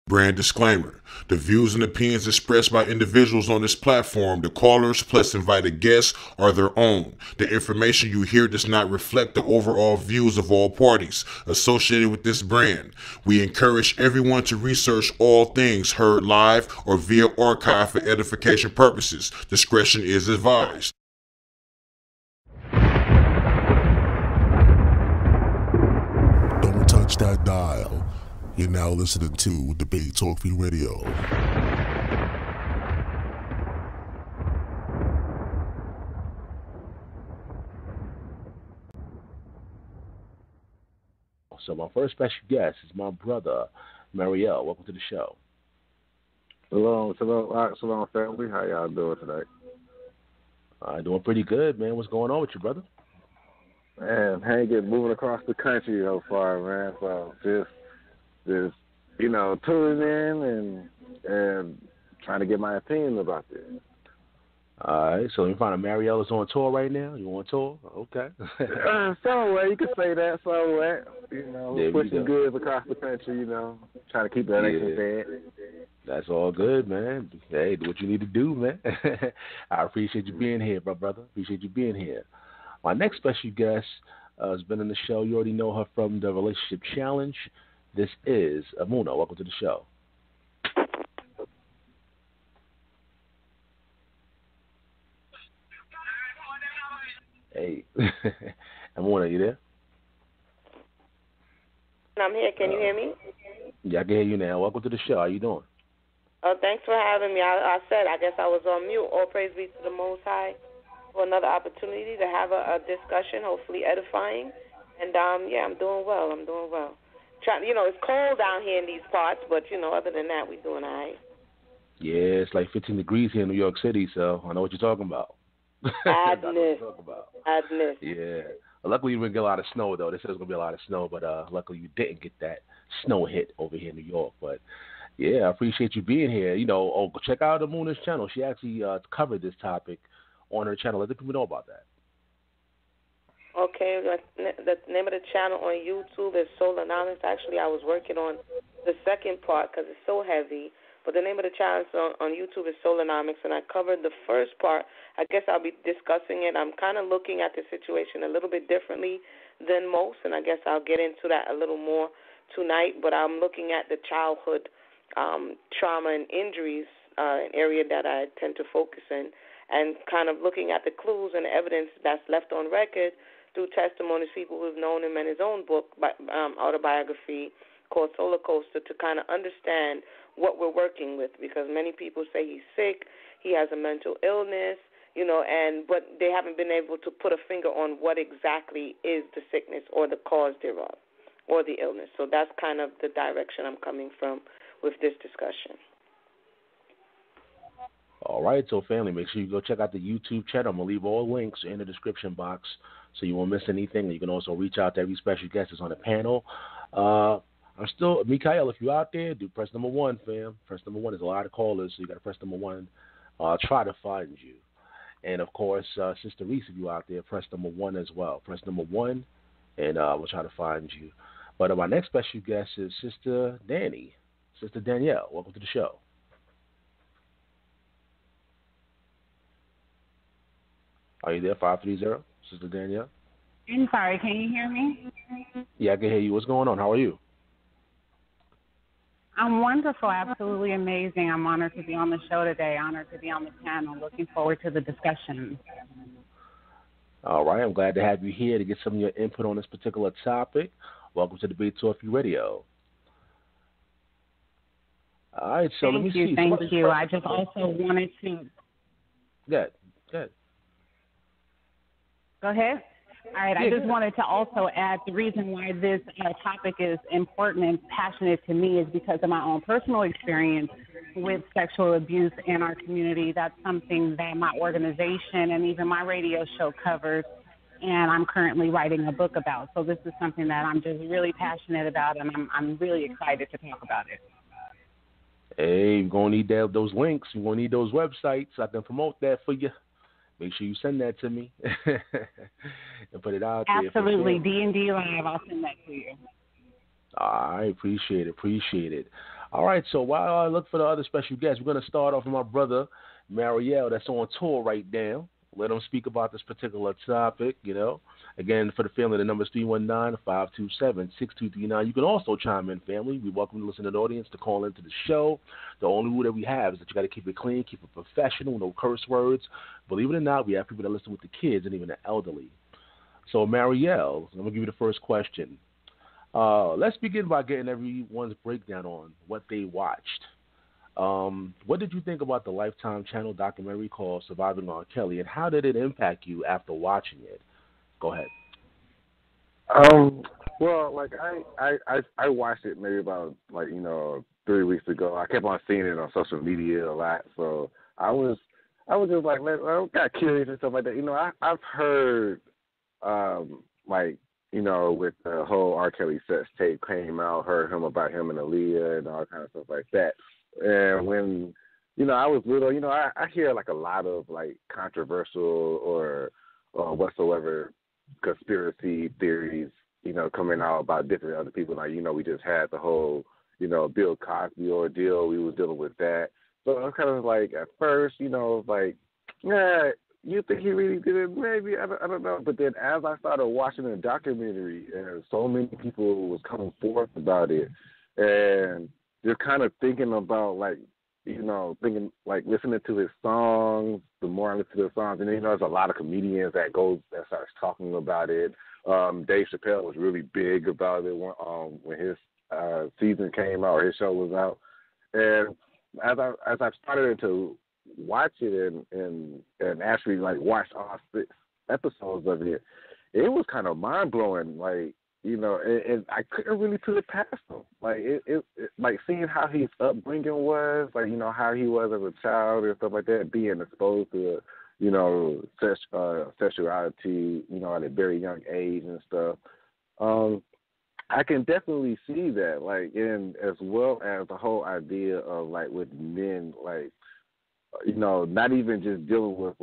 Brand disclaimer. The views and opinions expressed by individuals on this platform, the callers plus invited guests, are their own. The information you hear does not reflect the overall views of all parties associated with this brand. We encourage everyone to research all things heard live or via archive for edification purposes. Discretion is advised. Don't touch that dial. You're now listening to Debate Talk Radio. So my first special guest is my brother, Mariel. Welcome to the show. Shalom, family. How y'all doing tonight? Doing pretty good, man. What's going on with you, brother? Man, hanging, moving across the country so far, man. So just tuning in and trying to get my opinion about this. All right, so you find out Mariel is on tour right now? You on tour? Okay. Somewhere, you could say that, somewhere. Pushing goods across the country, trying to keep the nation fed. That's all good, man. Hey, do what you need to do, man. I appreciate you being here, brother. Appreciate you being here. My next special guest has been on the show. You already know her from the Relationship Challenge. This is Emunah. Welcome to the show. Hey, Emunah, you there? I'm here. Can you hear me? Yeah, I can hear you now. Welcome to the show. How you doing? Thanks for having me. I guess I was on mute. All praise be to the Most High for another opportunity to have a discussion, hopefully edifying. And, I'm doing well. It's cold down here in these parts, but, other than that, we're doing all right. Yeah, it's like 15 degrees here in New York City, so I know what you're talking about. Adness. Yeah. Well, luckily, you didn't get a lot of snow, though. They said there's going to be a lot of snow, but luckily you didn't get that snow hit over here in New York. But, yeah, I appreciate you being here. Check out Emunah's channel. She actually covered this topic on her channel. Let the people know about that. Okay, the name of the channel on YouTube is SOULONOMICS. Actually, I was working on the second part because it's so heavy. But the name of the channel on YouTube is SOULONOMICS, and I covered the first part. I guess I'll be discussing it. I'm kind of looking at the situation a little bit differently than most, and I guess I'll get into that a little more tonight. But I'm looking at the childhood trauma and injuries, an area that I tend to focus in, and kind of looking at the clues and the evidence that's left on record through testimonies, people who've known him and his own book, autobiography called Solar Coaster, to kind of understand what we're working with, because many people say he's sick, he has a mental illness, but they haven't been able to put a finger on what exactly is the sickness or the cause thereof or the illness. So that's kind of the direction I'm coming from with this discussion. All right, so family, make sure you go check out the YouTube channel. I'm going to leave all links in the description box so you won't miss anything. You can also reach out to every special guest that's on the panel. I'm still, Mikael, if you're out there, do press number 1, fam. Press number 1. There's a lot of callers, so you got to press number 1. Try to find you. And, of course, Sister Reese, if you're out there, press number 1 as well. Press number 1, and we'll try to find you. But my next special guest is Sister Danny. Sister Danielle, welcome to the show. Are you there, 530, Sister Danielle? I'm sorry, can you hear me? Yeah, I can hear you. What's going on? How are you? I'm wonderful, absolutely amazing. I'm honored to be on the show today, honored to be on the channel. Looking forward to the discussion. All right, I'm glad to have you here to get some of your input on this particular topic. Welcome to Debate Talk Radio. All right, so let me see. Thank you. I just also wanted to... Go ahead. All right, I just wanted to also add the reason why this topic is important and passionate to me is because of my own personal experience with sexual abuse in our community. That's something that my organization and even my radio show covers, and I'm currently writing a book about. So this is something that I'm just really passionate about, and I'm really excited to talk about it. Hey, we're going to need those links. We're going to need those websites. I can promote that for you. Make sure you send that to me and put it out there. Absolutely. D&D Live, I'll send that to you. I appreciate it. All right, so while I look for the other special guests, we're going to start off with my brother, Marielle, that's on tour right now. Let him speak about this particular topic, you know. Again, for the family, the number is 319-527-6239. You can also chime in, family. We welcome the listening audience to call into the show. The only rule that we have is that you got to keep it clean, keep it professional, no curse words. Believe it or not, we have people that listen with the kids and even the elderly. So, Marielle, I'm going to give you the first question. Let's begin by getting everyone's breakdown on what they watched. What did you think about the Lifetime channel documentary called Surviving R.KELLY, and how did it impact you after watching it? Go ahead. Well, like I watched it maybe about 3 weeks ago. I kept on seeing it on social media a lot, so I was just like I got curious and stuff like that. You know, I've heard with the whole R. Kelly sex tape came out, heard him about him and Aaliyah and all kind of stuff like that. And when, I was little, I hear like a lot of like controversial or whatsoever conspiracy theories, coming out about different other people. Like, we just had the whole, Bill Cosby ordeal. We was dealing with that. So I was kind of like, at first, yeah, you think he really did it? Maybe, I don't know. But then as I started watching the documentary, and so many people was coming forth about it, and just kind of thinking about, listening to his songs, the more I listen to the songs, and then, there's a lot of comedians that starts talking about it. Dave Chappelle was really big about it when his season came out, or his show was out. And as I started to watch it and actually watch all 6 episodes of it, it was kind of mind blowing. And I couldn't really put it past him. Like seeing how his upbringing was, how he was as a child and stuff like that, being exposed to sexuality, at a very young age and stuff. I can definitely see that, and as well as the whole idea of with men, not even just dealing with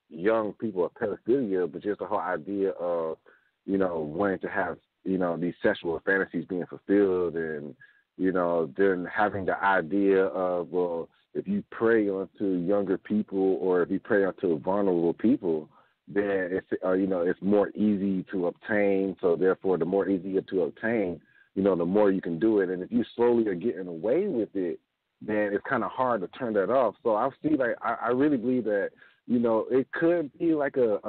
young people of pedophilia, but just the whole idea of wanting to have these sexual fantasies being fulfilled, and then having the idea of, well, if you prey onto younger people or if you prey onto vulnerable people, then it's more easy to obtain. So therefore, the more easier to obtain, the more you can do it. And if you slowly are getting away with it, then it's kind of hard to turn that off. So I see, I really believe that, it could be like a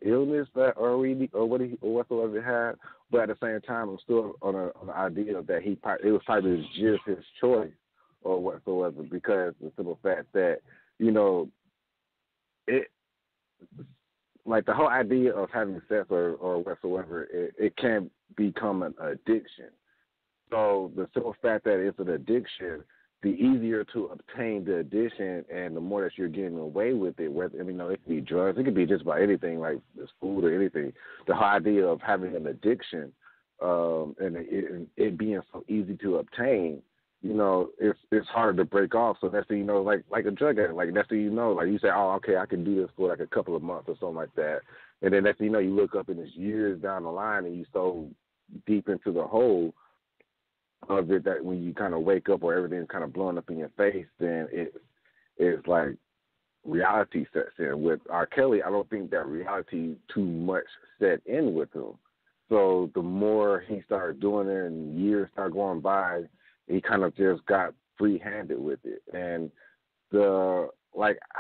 illness that or whatsoever it had, but at the same time, I'm still on the idea that it was probably just his choice or whatsoever, because the simple fact that, it, the whole idea of having sex or whatsoever, it can become an addiction. So the simple fact that it's an addiction, the easier to obtain the addiction, and the more that you're getting away with it. Whether it could be drugs, it could be just about anything, like this food or anything. The whole idea of having an addiction, and it being so easy to obtain, it's harder to break off. So that's like a drug addict. That's you say, oh, okay, I can do this for a couple of months or something like that, and then that's you look up and it's years down the line, and you so deep into the hole of it that when you kind of wake up or everything's kind of blowing up in your face, then it's like reality sets in. With R. Kelly, I don't think that reality too much set in with him. So the more he started doing it and years started going by, he kind of just got free-handed with it. And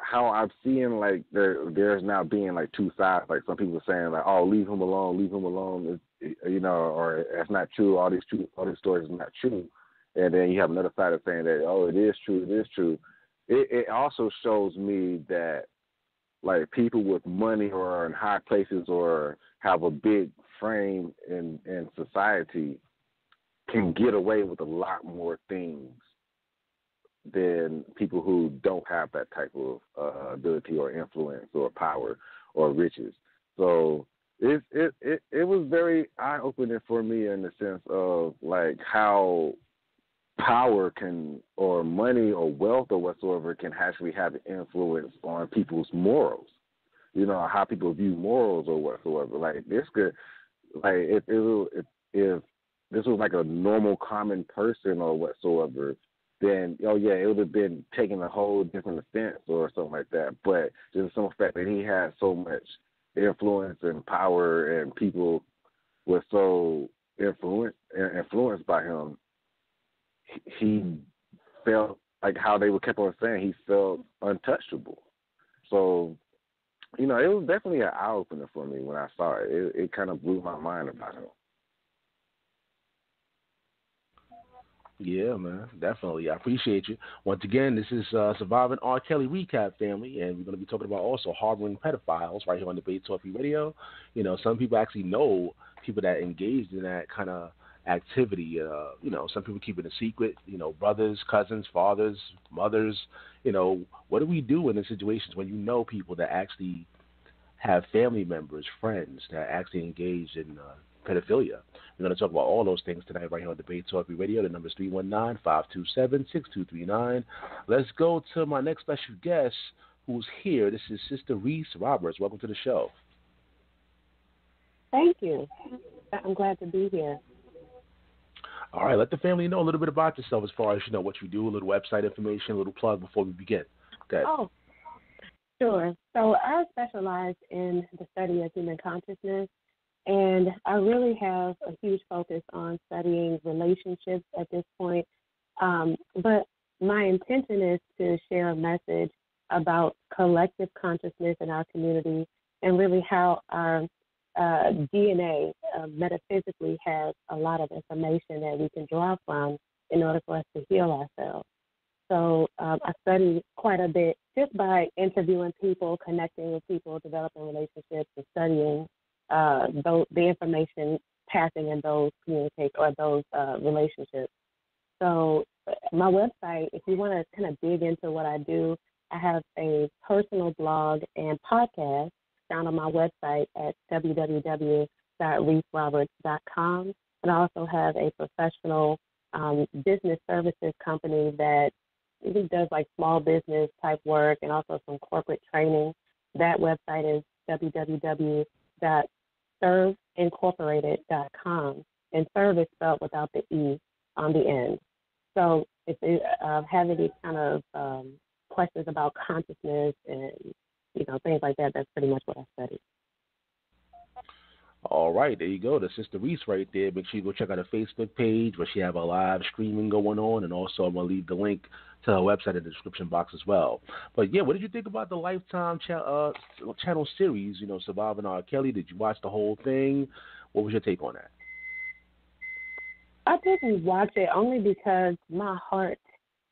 how I'm seeing there's now being two sides. Like some people saying oh, leave him alone. Or that's not true. All these stories are not true. And then you have another side of saying that, oh, it is true. It also shows me that people with money or in high places or have a big frame in society can get away with a lot more things than people who don't have that type of ability or influence or power or riches. So it was very eye-opening for me in the sense of how power can, or money or wealth or whatsoever, can actually have an influence on people's morals. How people view morals or whatsoever. This could, if this was like a normal, common person or whatsoever, then, oh, yeah, it would have been taking a whole different offense or something like that. But just the simple fact that he had so much influence and power and people were so influenced by him, he felt like how they kept on saying, he felt untouchable. So, it was definitely an eye-opener for me when I saw it. It kind of blew my mind about him. Yeah, man, definitely. I appreciate you. Once again, this is Surviving R. Kelly Recap, family, and we're going to be talking about also harboring pedophiles right here on Debate Talk Radio. Some people actually know people that engaged in that kind of activity. Some people keep it a secret. Brothers, cousins, fathers, mothers. What do we do in the situations when people that actually have family members, friends that actually engage in pedophilia? We're going to talk about all those things tonight right here on Debate Talk Radio. The number is 319-527-6239. Let's go to my next special guest who's here. This is Sister Reese Roberts. Welcome to the show. Thank you. I'm glad to be here. All right, let the family know a little bit about yourself as far as, what you do, a little website information, a little plug before we begin. Okay. Oh, sure. So I specialize in the study of human consciousness, and I really have a huge focus on studying relationships at this point. But my intention is to share a message about collective consciousness in our community and really how our DNA metaphysically has a lot of information that we can draw from in order for us to heal ourselves. So I study quite a bit just by interviewing people, connecting with people, developing relationships, and studying the information passing in those relationships. So my website, if you want to kind of dig into what I do, I have a personal blog and podcast down on my website at www.reeseroberts.com. And I also have a professional business services company that really does like small business type work and also some corporate training. That website is www.serveincorporated.com. And serve is spelled without the E on the end. So if you have any kind of questions about consciousness and things like that, that's pretty much what I study. All right, there you go. The Sister Reese right there. Make sure you go check out her Facebook page where she have a live streaming going on, and also I'm going to leave the link to her website in the description box as well. But, yeah, what did you think about the Lifetime channel series, Surviving R. Kelly? Did you watch the whole thing? What was your take on that? I didn't watch it only because my heart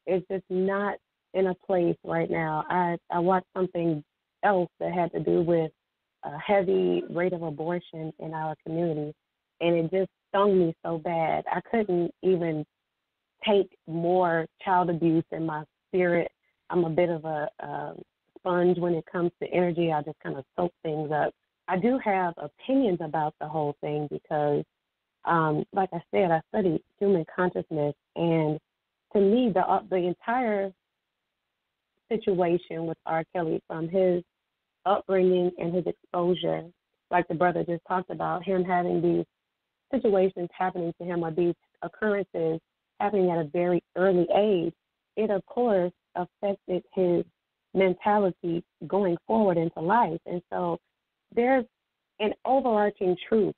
is just not in a place right now. I watched something else that had to do with a heavy rate of abortion in our community, and it just stung me so bad. I couldn't even take more child abuse in my spirit. I'm a bit of a sponge when it comes to energy. I just kind of soak things up. I do have opinions about the whole thing because, like I said, I study human consciousness, and to me, the entire situation with R. Kelly, from his upbringing and his exposure, like the brother just talked about, him having these situations happening to him or these occurrences happening at a very early age, it of course affected his mentality going forward into life. And so there's an overarching truth,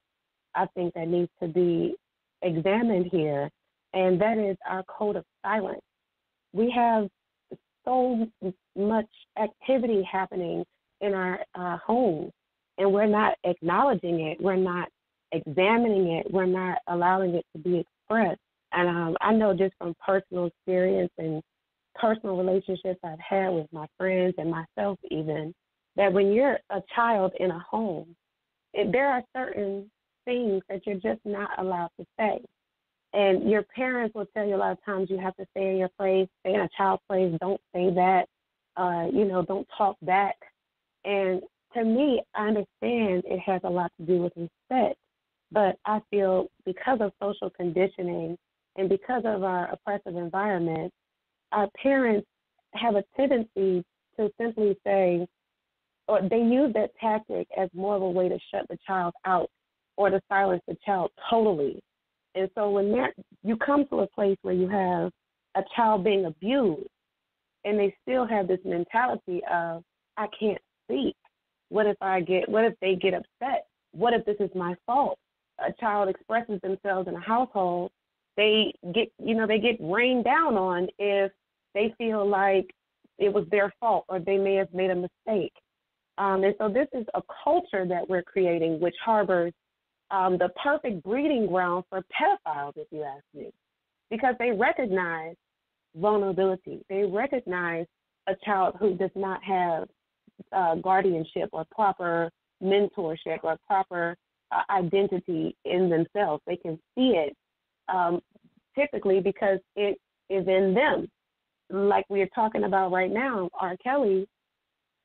I think, that needs to be examined here, and that is our code of silence. We have so much activity happening in our homes, and we're not acknowledging it. We're not examining it. We're not allowing it to be expressed. And I know just from personal experience and personal relationships I've had with my friends and myself even, that when you're a child in a home, there are certain things that you're just not allowed to say. And your parents will tell you a lot of times you have to stay in your place, stay in a child's place, don't say that, don't talk back. And to me, I understand it has a lot to do with respect, but I feel because of social conditioning and because of our oppressive environment, our parents have a tendency to simply say, or they use that tactic as more of a way to shut the child out or to silence the child totally. And so when you come to a place where you have a child being abused and they still have this mentality of, I can't speak. What if they get upset? What if this is my fault? A child expresses themselves in a household, they get rained down on if they feel like it was their fault or they may have made a mistake. And so this is a culture that we're creating which harbors the perfect breeding ground for pedophiles, if you ask me, because they recognize vulnerability. They recognize a child who does not have guardianship or proper mentorship or proper identity in themselves. They can see it typically because it is in them. Like we are talking about right now, R.KELLY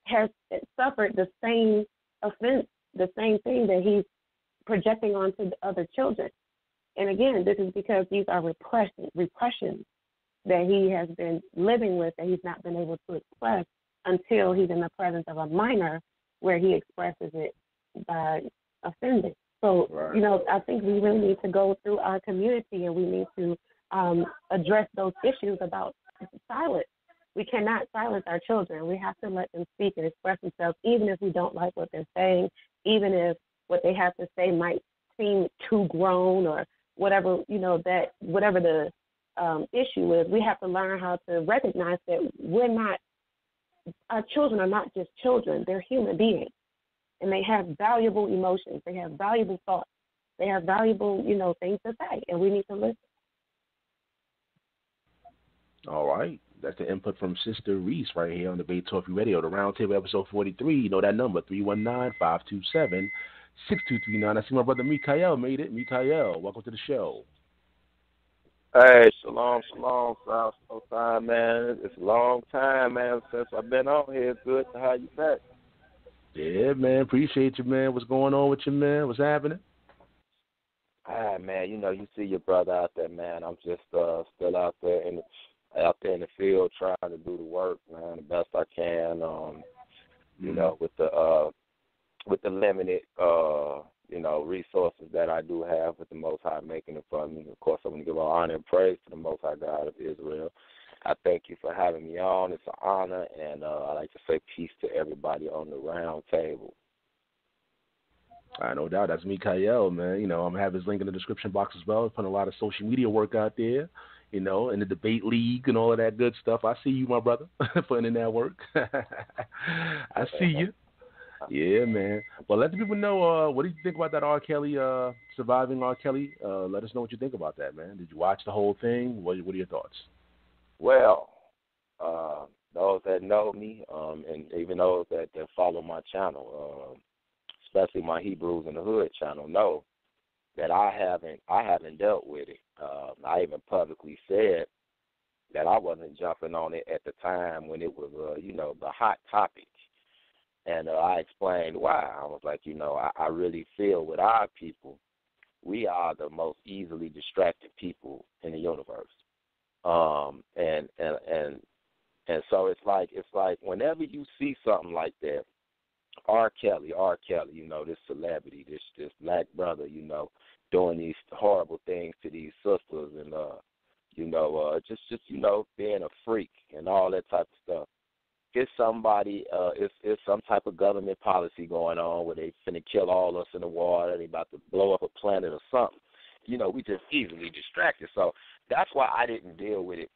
has suffered the same offense, the same thing that he's projecting onto the other children. And again, this is because these are repressions that he has been living with that he's not been able to express until he's in the presence of a minor where he expresses it by offending. So, I think we really need to go through our community and we need to address those issues about silence. We cannot silence our children. We have to let them speak and express themselves, even if we don't like what they're saying, even if what they have to say might seem too grown or whatever, whatever the issue is. We have to learn how to recognize that our children are not just children. They're human beings, and they have valuable emotions. They have valuable thoughts. They have valuable, things to say, and we need to listen. All right. That's the input from Sister Reese right here on Debate Talk Radio, the Roundtable episode 43. You know that number, 319-527-6239. I see my brother Mikael made it. Mikael, welcome to the show. Hey, shalom, SAL Showtime, man. It's a long time, man, since I've been on here. It's good to have you back. Yeah, man. Appreciate you, man. What's going on with you, man? What's happening? Man, you see your brother out there, man. I'm just still out there in the field trying to do the work, man, the best I can. With the limited resources that I do have, with the Most High making it for me. Of course, I want to give all honor and praise to the Most High God of Israel. I thank you for having me on. It's an honor, and I like to say peace to everybody on the round table. No doubt. That's Mikael, man. I'm going to have his link in the description box as well. He's putting a lot of social media work out there, in the debate league and all of that good stuff. I see you, my brother, putting in that work. I see you. Yeah, man. Well, let the people know, what do you think about that R.KELLY, surviving R.KELLY? Let us know what you think about that, man. Did you watch the whole thing? What are your thoughts? Well, those that know me, and even those that follow my channel, especially my Hebrews in the Hood channel, know that I haven't dealt with it. I even publicly said that I wasn't jumping on it at the time when it was, the hot topic. And I explained why. I was like, I really feel with our people, we are the most easily distracted people in the universe. And so it's like whenever you see something like that, R.KELLY, this celebrity, this black brother, doing these horrible things to these sisters, and just being a freak and all that type of stuff. It's somebody, it's some type of government policy going on where they finna kill all us in the water. They about to blow up a planet or something. We just easily distracted. So that's why I didn't deal with it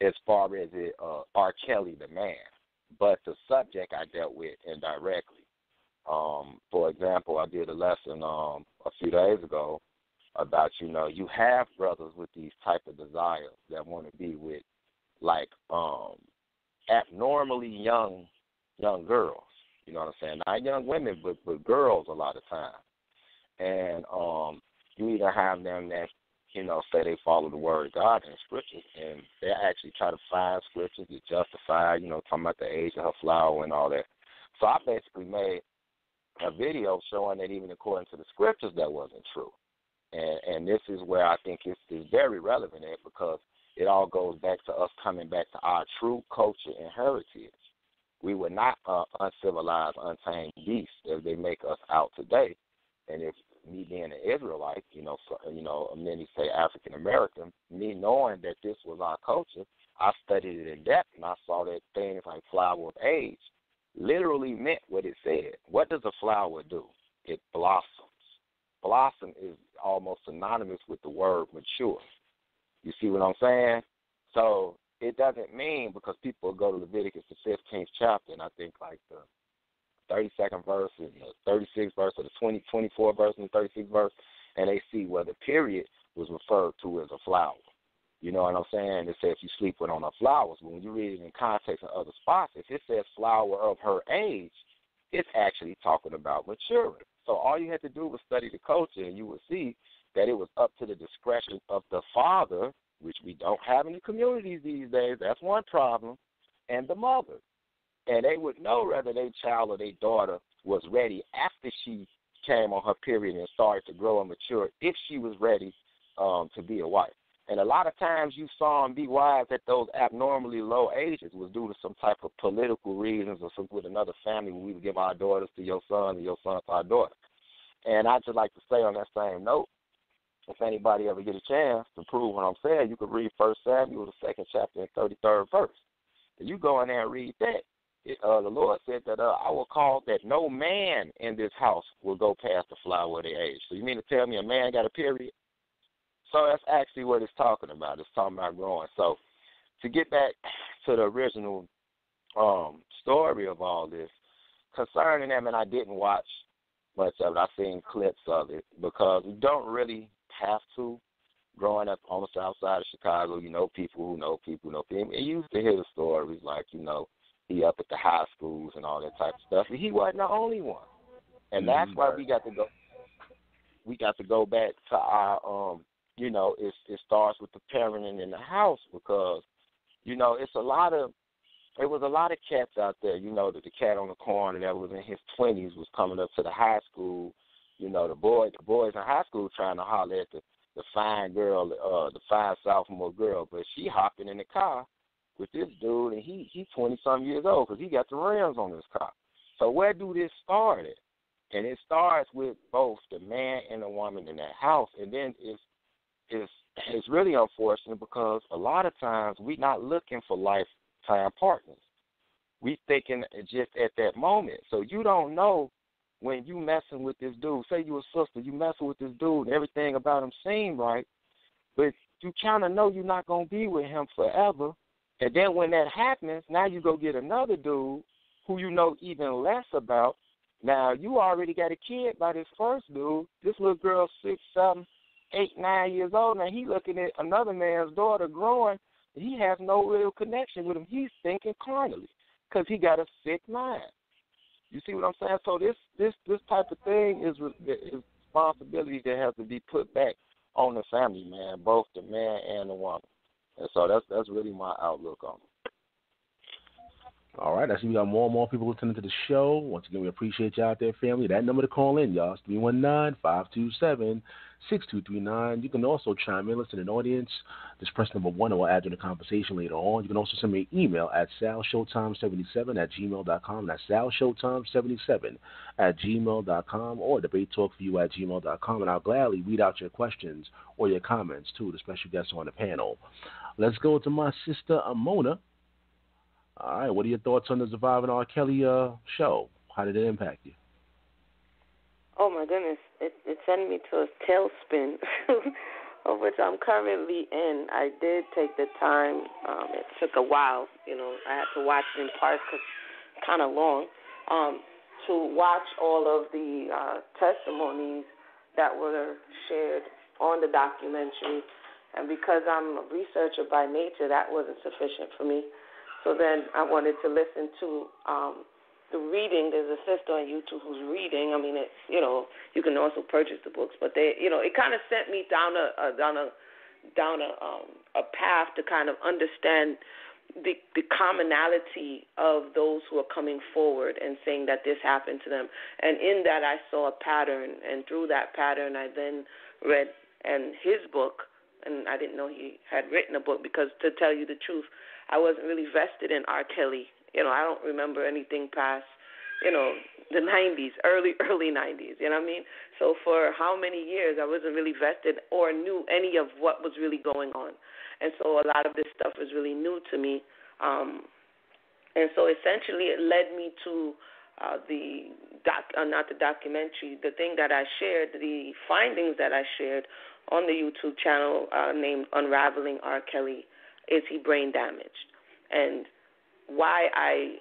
as far as it R.KELLY the man. But the subject I dealt with indirectly. For example, I did a lesson a few days ago about, you have brothers with these type of desires that want to be with, like, abnormally young girls. You know what I'm saying? Not young women, but girls a lot of times. And you either have them that, say they follow the word of God and scriptures, and they actually try to find scriptures to justify, talking about the age of her flower and all that. So I basically made a video showing that even according to the scriptures, that wasn't true. And this is where I think it's very relevant at, because it all goes back to us coming back to our true culture and heritage. We were not uncivilized, untamed beasts as they make us out today. And if me being an Israelite, many say African American, me knowing that this was our culture, I studied it in depth, and I saw that things like flower of age literally meant what it said. What does a flower do? It blossoms. Blossom is almost synonymous with the word mature. You see what I'm saying? So it doesn't mean, because people go to Leviticus, the 15th chapter, and I think like the 32nd verse and the 36th verse, or the 24th verse and the 36th verse, and they see where the period was referred to as a flower. You know what I'm saying? It says you sleep with on her flowers. But when you read it in context of other spots, if it says flower of her age, it's actually talking about maturing. So all you had to do was study the culture, and you would see that it was up to the discretion of the father, which we don't have in the communities these days. That's one problem, and the mother. And they would know whether their child or their daughter was ready after she came on her period and started to grow and mature, if she was ready to be a wife. And a lot of times you saw them be wives at those abnormally low ages was due to some type of political reasons, or some with another family where we would give our daughters to your son and your son to our daughter. And I'd just like to say on that same note, if anybody ever get a chance to prove what I'm saying, you could read 1 Samuel, the 2nd chapter and 33rd verse. And you go in there and read that. The Lord said that I will call that no man in this house will go past the flower of their age. So you mean to tell me a man got a period? So that's actually what it's talking about. It's talking about growing. So to get back to the original story of all this, concerning them, and I didn't watch much of it. I've seen clips of it because we don't really have to. Growing up on the south side of Chicago, you know people who know people who know people. And you used to hear the stories like, he up at the high schools and all that type of stuff. And he wasn't the only one. And that's why we got to go back to our it starts with the parenting in the house, because, it was a lot of cats out there, that the cat on the corner that was in his 20s was coming up to the high school, the boys in high school trying to holler at the fine girl, the fine sophomore girl, but she hopping in the car with this dude, and he's 20-some years old because he got the rims on his car. So where do this start at? And it starts with both the man and the woman in that house, and then it's really unfortunate because a lot of times we're not looking for lifetime partners. We thinking just at that moment. So you don't know when you messing with this dude. Say you a sister, you messing with this dude, and everything about him seem right, but you kind of know you're not going to be with him forever. And then when that happens, now you go get another dude who you know even less about. Now you already got a kid by this first dude. This little girl 6, 7, 8, 9 years old. Now he looking at another man's daughter growing. He has no real connection with him. He's thinking carnally because he got a sick mind. You see what I'm saying? So this type of thing is responsibility that has to be put back on the family, man, both the man and the woman. And so that's really my outlook on it. All right, I see we got more and more people listening to the show. Once again, we appreciate you out there, family. That number to call in, y'all, is 319-527-6239. You can also chime in, listen to the audience. Just press number 1, and we'll add you in the conversation later on. You can also send me an email at salshowtime77@gmail.com. That's salshowtime77@gmail.com, or debatetalkforyou@gmail.com. And I'll gladly read out your questions or your comments to the special guests on the panel. Let's go to my sister, Emunah. All right, what are your thoughts on the surviving R.KELLY show? How did it impact you? Oh, my goodness. It sent me to a tailspin, of which I'm currently in. I did take the time. It took a while. I had to watch it in parts because it's kind of long, to watch all of the testimonies that were shared on the documentary. And because I'm a researcher by nature, that wasn't sufficient for me. So then I wanted to listen to the reading. There's a sister on YouTube who's reading. I mean, you can also purchase the books, but it kind of sent me down a path to kind of understand the commonality of those who are coming forward and saying that this happened to them. And in that, I saw a pattern, and through that pattern, I then read his book. And I didn't know he had written a book because, to tell you the truth, I wasn't really vested in R. Kelly. I don't remember anything past, the 90s, early 90s, you know what I mean? So for how many years I wasn't really vested or knew any of what was really going on. And so a lot of this stuff was really new to me. And so essentially it led me to not the documentary, the thing that I shared, the findings that I shared on the YouTube channel named Unraveling R.KELLY, Is He Brain Damaged? And why I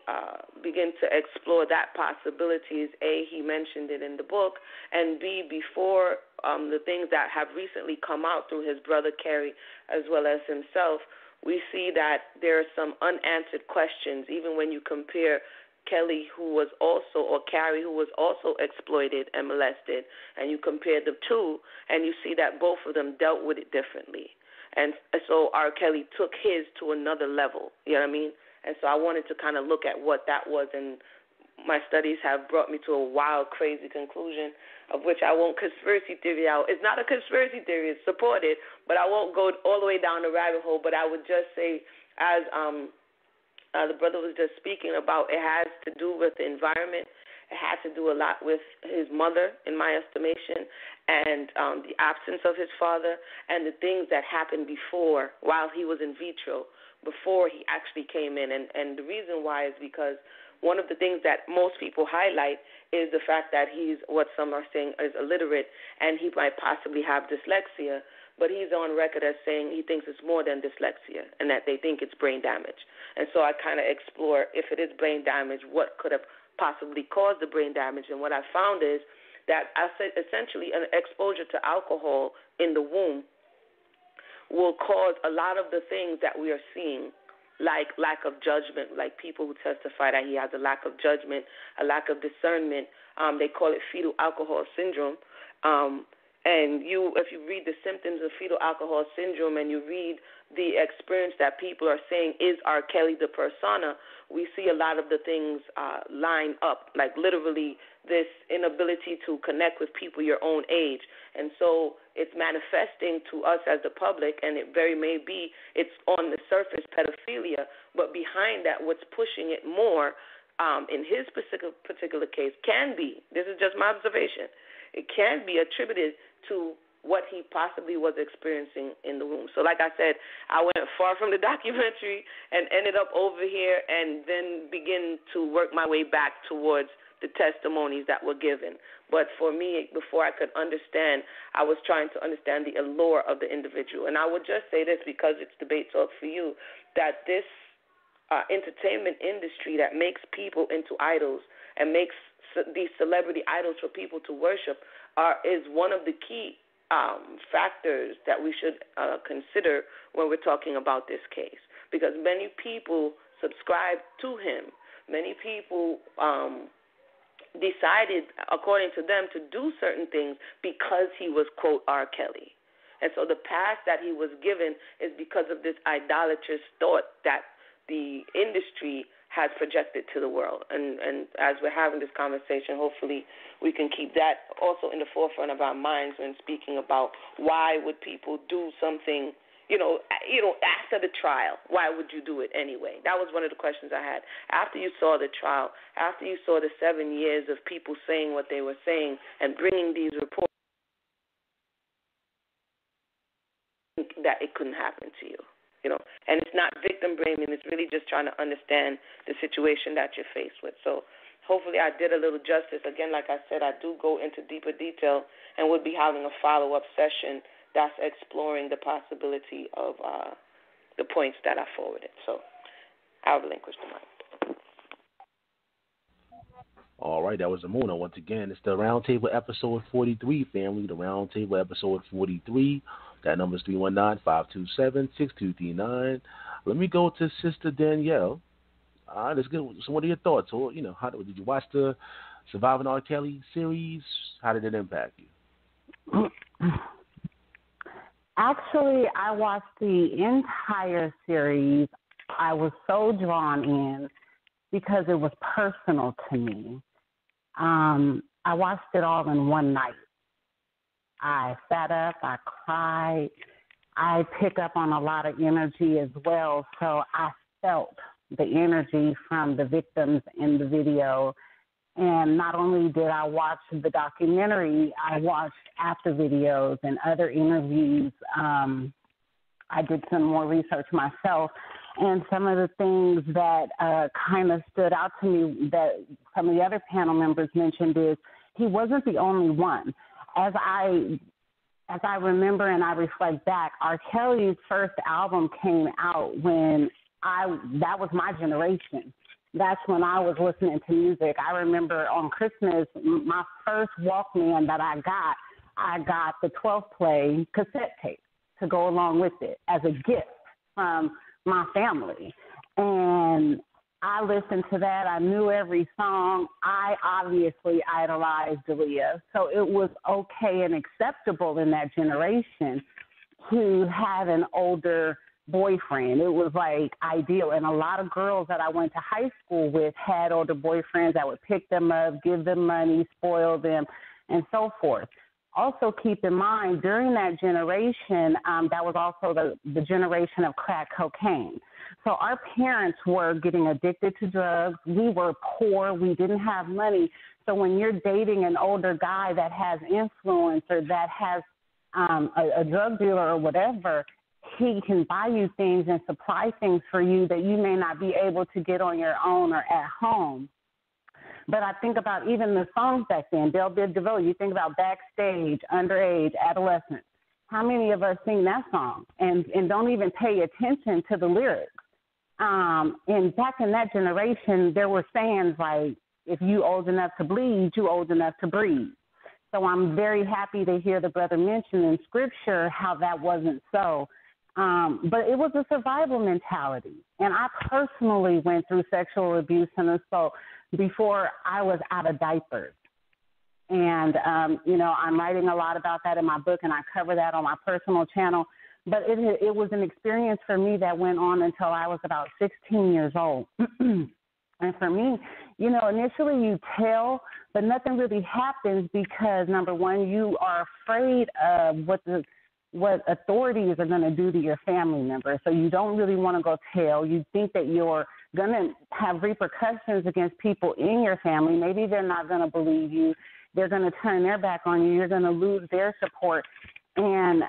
begin to explore that possibility is, A, he mentioned it in the book, and B, before the things that have recently come out through his brother Kerry as well as himself, we see that there are some unanswered questions, even when you compare Kelly, who was also, or Carrie, who was also exploited and molested, and you compare the two, and you see that both of them dealt with it differently. And so R. Kelly took his to another level, you know what I mean? And so I wanted to kind of look at what that was, and my studies have brought me to a wild, crazy conclusion, of which I won't conspiracy theory out. It's not a conspiracy theory, it's supported, but I won't go all the way down the rabbit hole, but I would just say, as the brother was just speaking about, it has to do with the environment. It has to do a lot with his mother, in my estimation, and the absence of his father, and the things that happened before, while he was in vitro, before he actually came in. And the reason why is because one of the things that most people highlight is the fact that he's, what some are saying, is illiterate, and he might possibly have dyslexia, but he's on record as saying he thinks it's more than dyslexia and that they think it's brain damage. And so I kind of explore, if it is brain damage, what could have possibly caused the brain damage. And what I found is that essentially an exposure to alcohol in the womb will cause a lot of the things that we are seeing, like lack of judgment, like people who testify that he has a lack of judgment, a lack of discernment. They call it fetal alcohol syndrome. And if you read the symptoms of fetal alcohol syndrome and you read the experience that people are saying is R. Kelly the persona, we see a lot of the things line up, like literally this inability to connect with people your own age. And so it's manifesting to us as the public, and it very may be it's on the surface pedophilia, but behind that what's pushing it more in his particular case can be, this is just my observation, it can be attributed to what he possibly was experiencing in the womb. So like I said, I went far from the documentary and ended up over here and then begin to work my way back towards the testimonies that were given. But for me, before I could understand, I was trying to understand the allure of the individual. And I would just say this because it's debate talk for you, that this entertainment industry that makes people into idols and makes these celebrity idols for people to worship is one of the key factors that we should consider when we're talking about this case, because many people subscribe to him. Many people decided, according to them, to do certain things because he was, quote, R. Kelly. And so the pass that he was given is because of this idolatrous thought that the industry has projected to the world. And as we're having this conversation, hopefully we can keep that also in the forefront of our minds when speaking about why would people do something, after the trial. Why would you do it anyway? That was one of the questions I had. After you saw the trial, after you saw the 7 years of people saying what they were saying and bringing these reports, that it couldn't happen to you. And it's not victim blaming. It's really just trying to understand the situation that you're faced with. So hopefully I did a little justice. Again, like I said, I do go into deeper detail and would be having a follow-up session that's exploring the possibility of the points that I forwarded. So I'll relinquish the mic. All right, that was Emunah. Once again, it's the Roundtable episode 43, family. The Roundtable episode 43. That number is 319-527-6239. Let me go to Sister Danielle. Let's get some of your thoughts. Or, how did you watch the Surviving R. Kelly series? How did it impact you? Actually, I watched the entire series. I was so drawn in because it was personal to me. I watched it all in one night. I sat up, I cried, I pick up on a lot of energy as well, so I felt the energy from the victims in the video, And not only did I watch the documentary, I watched after videos and other interviews. I did some more research myself. And some of the things that kind of stood out to me that some of the other panel members mentioned is he wasn't the only one. As I remember and I reflect back, R. Kelly's first album came out when that was my generation. That's when I was listening to music. I remember on Christmas, my first Walkman that I got the 12-play cassette tape to go along with it as a gift from my family. And I listened to that. I knew every song. I obviously idolized Aaliyah. So it was okay and acceptable in that generation to have an older boyfriend. It was like ideal. And a lot of girls that I went to high school with had older boyfriends that would pick them up, give them money, spoil them, and so forth. Also keep in mind, during that generation, that was also the generation of crack cocaine. So our parents were getting addicted to drugs. We were poor. We didn't have money. So when you're dating an older guy that has influence or that has a drug dealer or whatever, he can buy you things and supply things for you that you may not be able to get on your own or at home. But I think about even the songs back then, Del Bid DeVoe, you think about Backstage, Underage, Adolescent. How many of us sing that song and don't even pay attention to the lyrics? And back in that generation, there were sayings like, if you old enough to bleed, you old enough to breathe. So I'm very happy to hear the brother mention in Scripture how that wasn't so. But it was a survival mentality. And I personally went through sexual abuse and assault before I was out of diapers. And, I'm writing a lot about that in my book, and I cover that on my personal channel. But it was an experience for me that went on until I was about 16 years old. And for me, initially you tell, but nothing really happens because, number one, you are afraid of what authorities are going to do to your family members. So you don't really want to go tell. You think that you're going to have repercussions against people in your family. Maybe they're not going to believe you. They're going to turn their back on you. You're going to lose their support. And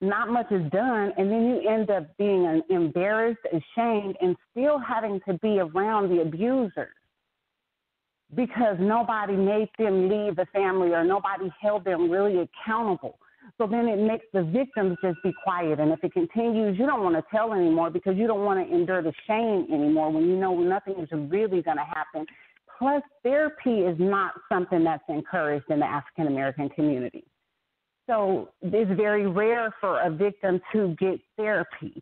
not much is done. And then you end up being embarrassed, ashamed, and still having to be around the abusers because nobody made them leave the family or nobody held them really accountable. So then it makes the victims just be quiet. And if it continues, you don't want to tell anymore because you don't want to endure the shame anymore when you know nothing is really going to happen. Plus, therapy is not something that's encouraged in the African-American community. So it's very rare for a victim to get therapy.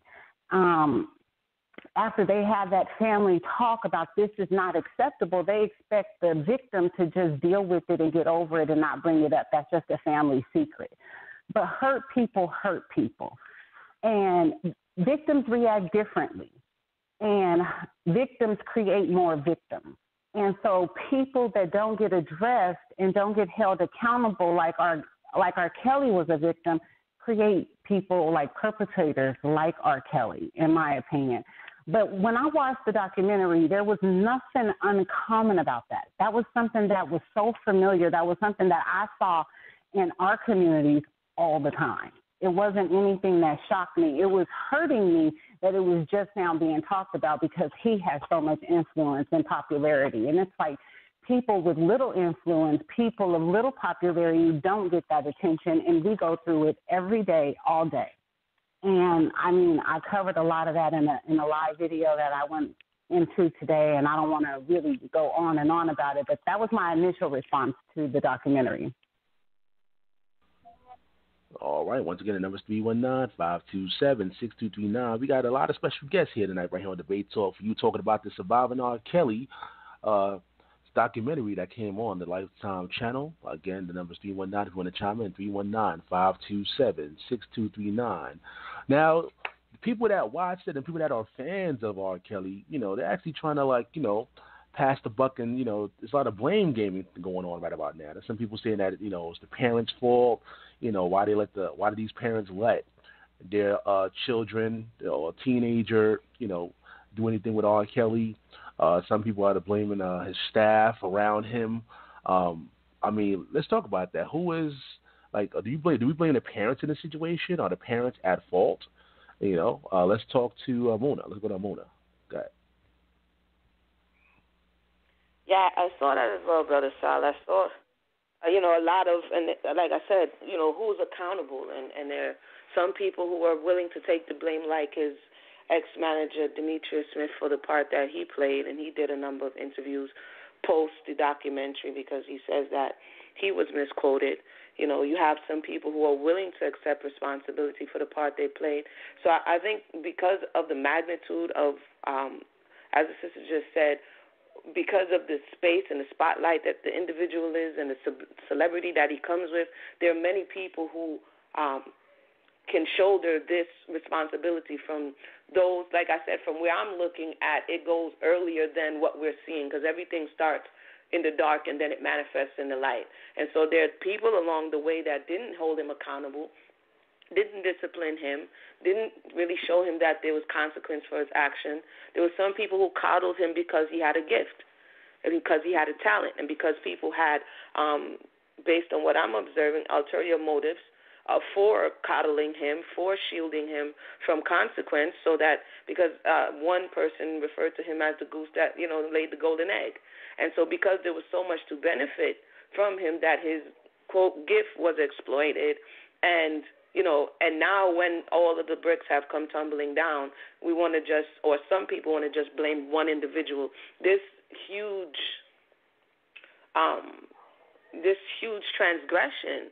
After they have that family talk about this is not acceptable, they expect the victim to just deal with it and get over it and not bring it up. That's just a family secret. But hurt people. And victims react differently. And victims create more victims. And so people that don't get addressed and don't get held accountable like R. Kelly was a victim, create people like perpetrators like R. Kelly, in my opinion. But when I watched the documentary, there was nothing uncommon about that. That was something that was so familiar. That was something that I saw in our communities all the time. It wasn't anything that shocked me. It was hurting me that it was just now being talked about because he has so much influence and popularity. And it's like people with little influence, people of little popularity don't get that attention, and we go through it every day, all day. And, I covered a lot of that in a live video that I went into today, and I don't want to really go on and on about it, but that was my initial response to the documentary. All right. Once again, the number is 319-527-6239. We got a lot of special guests here tonight right here on Debate Talk for you, talking about the Surviving R. Kelly documentary that came on the Lifetime channel. Again, the number is 319 if you want to chime in, 319-527-6239. Now, the people that watched it and people that are fans of R. Kelly, they're actually trying to, pass the buck, and, there's a lot of blame gaming going on right about now. There's some people saying that, it's the parents' fault. Why do these parents let their children or a teenager, do anything with R. Kelly? Some people are blaming his staff around him. I mean, let's talk about that. Who is like? Do we blame the parents in the situation? Are the parents at fault? You know, let's talk to Emunah. Let's go to Emunah. Go ahead. Yeah, I saw that as well, Brother Sal. I saw, a lot of, and like I said, who's accountable, and there are some people who are willing to take the blame, like his ex-manager Demetrius Smith for the part that he played, and he did a number of interviews post the documentary because he says that he was misquoted. You have some people who are willing to accept responsibility for the part they played. So I think because of the magnitude of, as the sister just said, because of the space and the spotlight that the individual is and the celebrity that he comes with, there are many people who can shoulder this responsibility from those, like I said, from where I'm looking at, it goes earlier than what we're seeing because everything starts in the dark and then it manifests in the light. And so there are people along the way that didn't hold him accountable, didn't discipline him, didn't really show him that there was consequence for his action. There were some people who coddled him because he had a gift and because he had a talent and because people had, based on what I'm observing, ulterior motives for coddling him, for shielding him from consequence, so that because one person referred to him as the goose that, laid the golden egg. And so because there was so much to benefit from him that his, quote, gift was exploited and, and now when all of the bricks have come tumbling down, we want to just, or some people want to just blame one individual. This huge transgression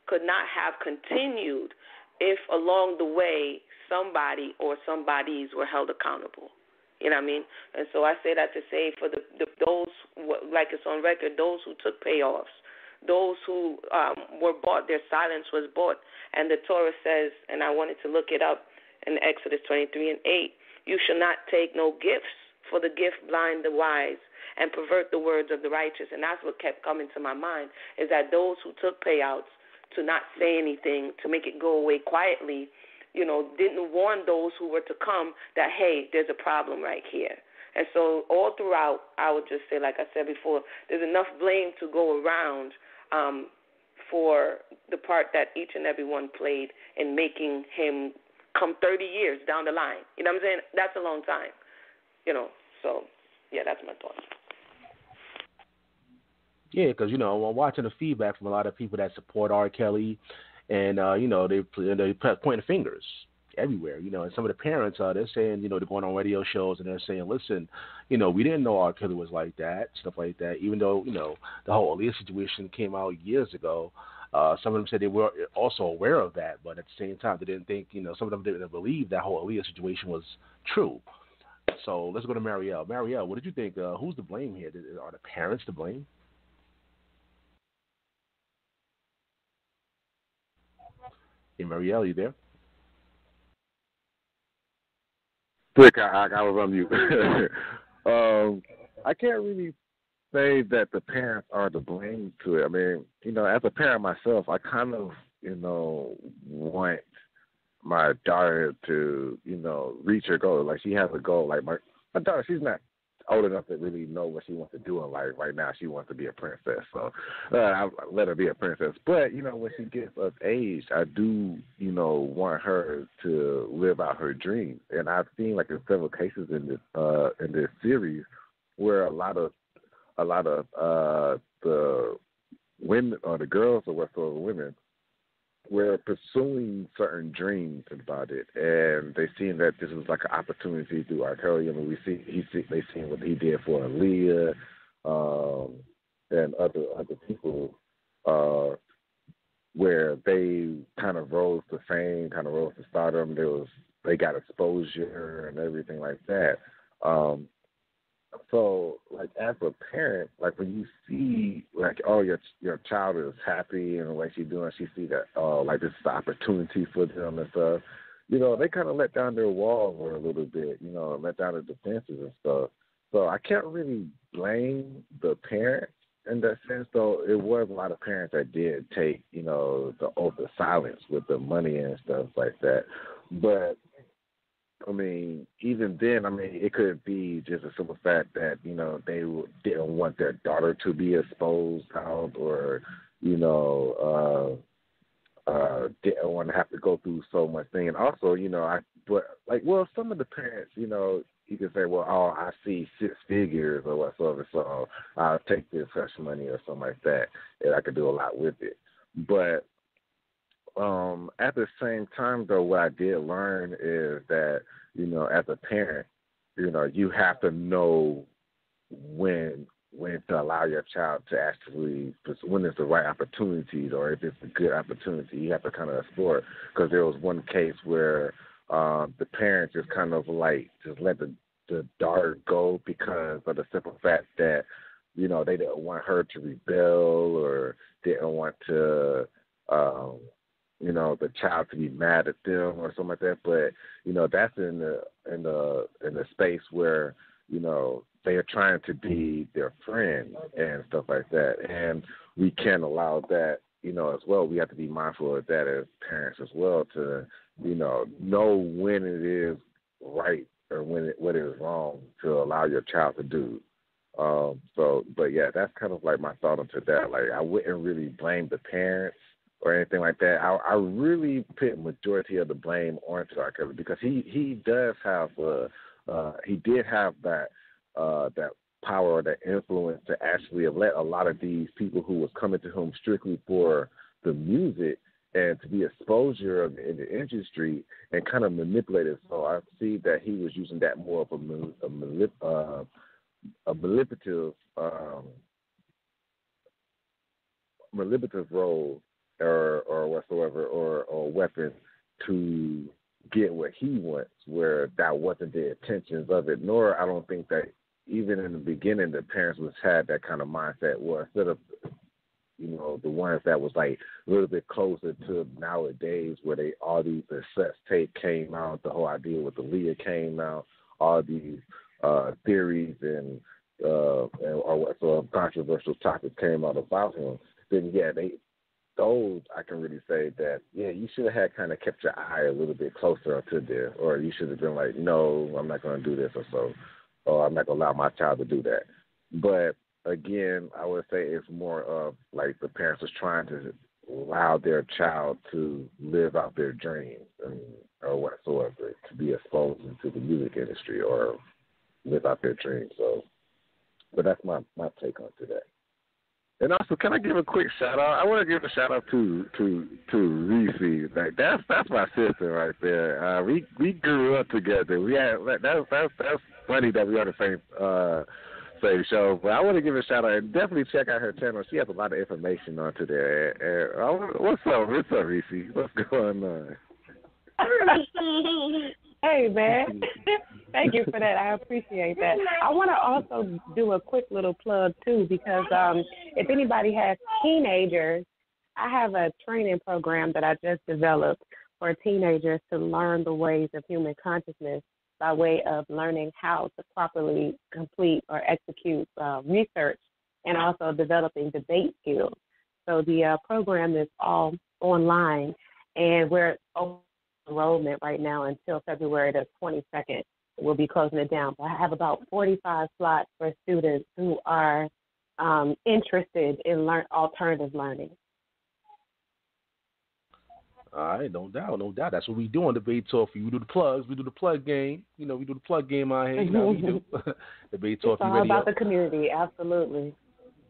could not have continued if along the way somebody or somebodies were held accountable. You know what I mean? And so I say that to say for those, like it's on record, those who took payoffs, those who were bought, their silence was bought. And the Torah says, and I wanted to look it up in Exodus 23:8, you shall not take no gifts, for the gift blind the wise and pervert the words of the righteous. And that's what kept coming to my mind, is that those who took payouts to not say anything, to make it go away quietly, didn't warn those who were to come that, hey, there's a problem right here. And so all throughout, I would just say, like I said before, there's enough blame to go around for the part that each and every one played in making him come 30 years down the line. You know what I'm saying? That's a long time. So, yeah, that's my thoughts. Yeah, because, I'm watching the feedback from a lot of people that support R. Kelly, and, they pointing fingers everywhere, and some of the parents, they're saying, they're going on radio shows and they're saying, listen, we didn't know R. Kelly was like that, stuff like that, even though, the whole Aaliyah situation came out years ago. Some of them said they were also aware of that, but at the same time, they didn't think, some of them didn't believe that whole Aaliyah situation was true. So let's go to Marielle. Marielle, what did you think? Who's to blame here? Are the parents to blame? Hey, Marielle, you there? Quick, I was on mute. I can't really say that the parents are to blame to it. I mean, as a parent myself, I kind of, want my daughter to, reach her goal. Like, she has a goal. Like, my daughter, she's not old enough to really know what she wants to do in life. Right now, she wants to be a princess. So I let her be a princess. But, when she gets of age, I do, want her to live out her dreams. And I've seen, like, in several cases in this series where a lot of the women or the girls or whatsoever women were pursuing certain dreams about it, and they seen that this was like an opportunity through R.KELLY. I mean, they seen what he did for Aaliyah and other people, where they kind of rose to fame, kind of rose to stardom. They got exposure and everything like that. So, like, as a parent, like, when you see, like, oh, your child is happy and the way she's doing, she see that, like, this is an opportunity for them and stuff, they kind of let down their walls a little bit, let down their defenses and stuff. So I can't really blame the parents in that sense, though. It was a lot of parents that did take, the oath of silence with the money and stuff like that. But I mean, even then, I mean, it could be just a simple fact that, you know, they didn't want their daughter to be exposed out, or, you know, didn't want to have to go through so much thing. And also, you know, some of the parents, you know, you can say, well, oh, I see 6 figures or whatsoever, so I'll take this hush money or something like that, and I could do a lot with it. But at the same time, though, what I did learn is that, you know, as a parent, you know, you have to know when to allow your child to actually, when it's the right opportunities, or if it's a good opportunity, you have to kind of explore it. Because there was one case where the parents just kind of like just let the daughter go because of the simple fact that, you know, they didn't want her to rebel, or didn't want to, you know, the child to be mad at them or something like that. But, you know, that's in the space where, you know, they are trying to be their friend and stuff like that. And we can't allow that, you know, as well. We have to be mindful of that as parents as well, to, you know when it is right or what is wrong to allow your child to do. But yeah, that's kind of like my thought onto that. Like, I wouldn't really blame the parents or anything like that. I really put majority of the blame onto R.KELLY, because he does have he did have that power or that influence to actually have let a lot of these people who was coming to him strictly for the music and to be exposure in the industry and kind of manipulate it. So I see that he was using that more of a manipulative role or whatsoever, or weapon to get what he wants, where that wasn't the intentions of it. Nor I don't think that even in the beginning the parents had that kind of mindset, where instead of, you know, the ones that was like a little bit closer to nowadays, where all these sex tape came out, the whole idea with the Leah came out, all these theories and or what sort of controversial topics came out about him, then yeah, those I can really say that, yeah, you should have had kind of kept your eye a little bit closer to this, or you should have been like, no, I'm not going to do this, or I'm not going to allow my child to do that. But again, I would say it's more of like the parents was trying to allow their child to live out their dreams or whatsoever, to be exposed into the music industry or live out their dreams. So, but that's my take on to that. And also, can I give a quick shout out? I want to give a shout out to Reese. Like that's my sister right there. We grew up together. We had that's funny that we are the same show. But I want to give a shout out and definitely check out her channel. She has a lot of information on today. What's up, Reese? What's going on? Hey, man. Thank you for that. I appreciate that. I want to also do a quick little plug, too, because if anybody has teenagers, I have a training program that I just developed for teenagers to learn the ways of human consciousness by way of learning how to properly complete or execute research, and also developing debate skills. So the program is all online, and we're open enrollment right now until February the 22nd. We'll be closing it down. But I have about 45 slots for students who are interested in alternative learning. All right, no doubt. That's what we do on Debate Talk. We do the plugs. We do the plug game. You know, we do the plug game out here. You know what we do. Debate Talk. It's all about the community. Absolutely.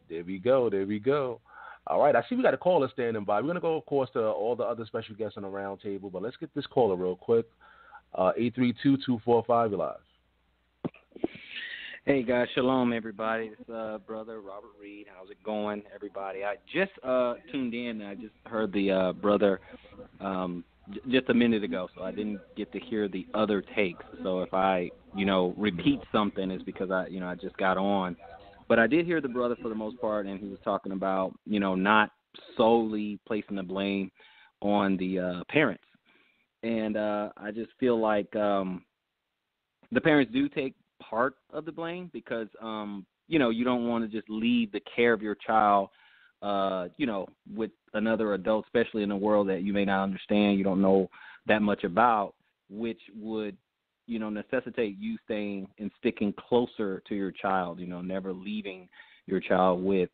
There we go. All right, I see we got a caller standing by. We're going to go, of course, to all the other special guests on the round table, but let's get this caller real quick. 832-245, you're live. Hey, guys. Shalom, everybody. It's Brother Robert Reed. How's it going, everybody? I just tuned in. I just heard the brother just a minute ago, so I didn't get to hear the other takes. So if I, repeat something, it's because I just got on. But I did hear the brother for the most part, and he was talking about, not solely placing the blame on the parents. And I just feel like the parents do take part of the blame because, you don't want to just leave the care of your child, with another adult, especially in a world that you may not understand, you don't know that much about, which would necessitate you staying and sticking closer to your child, never leaving your child with,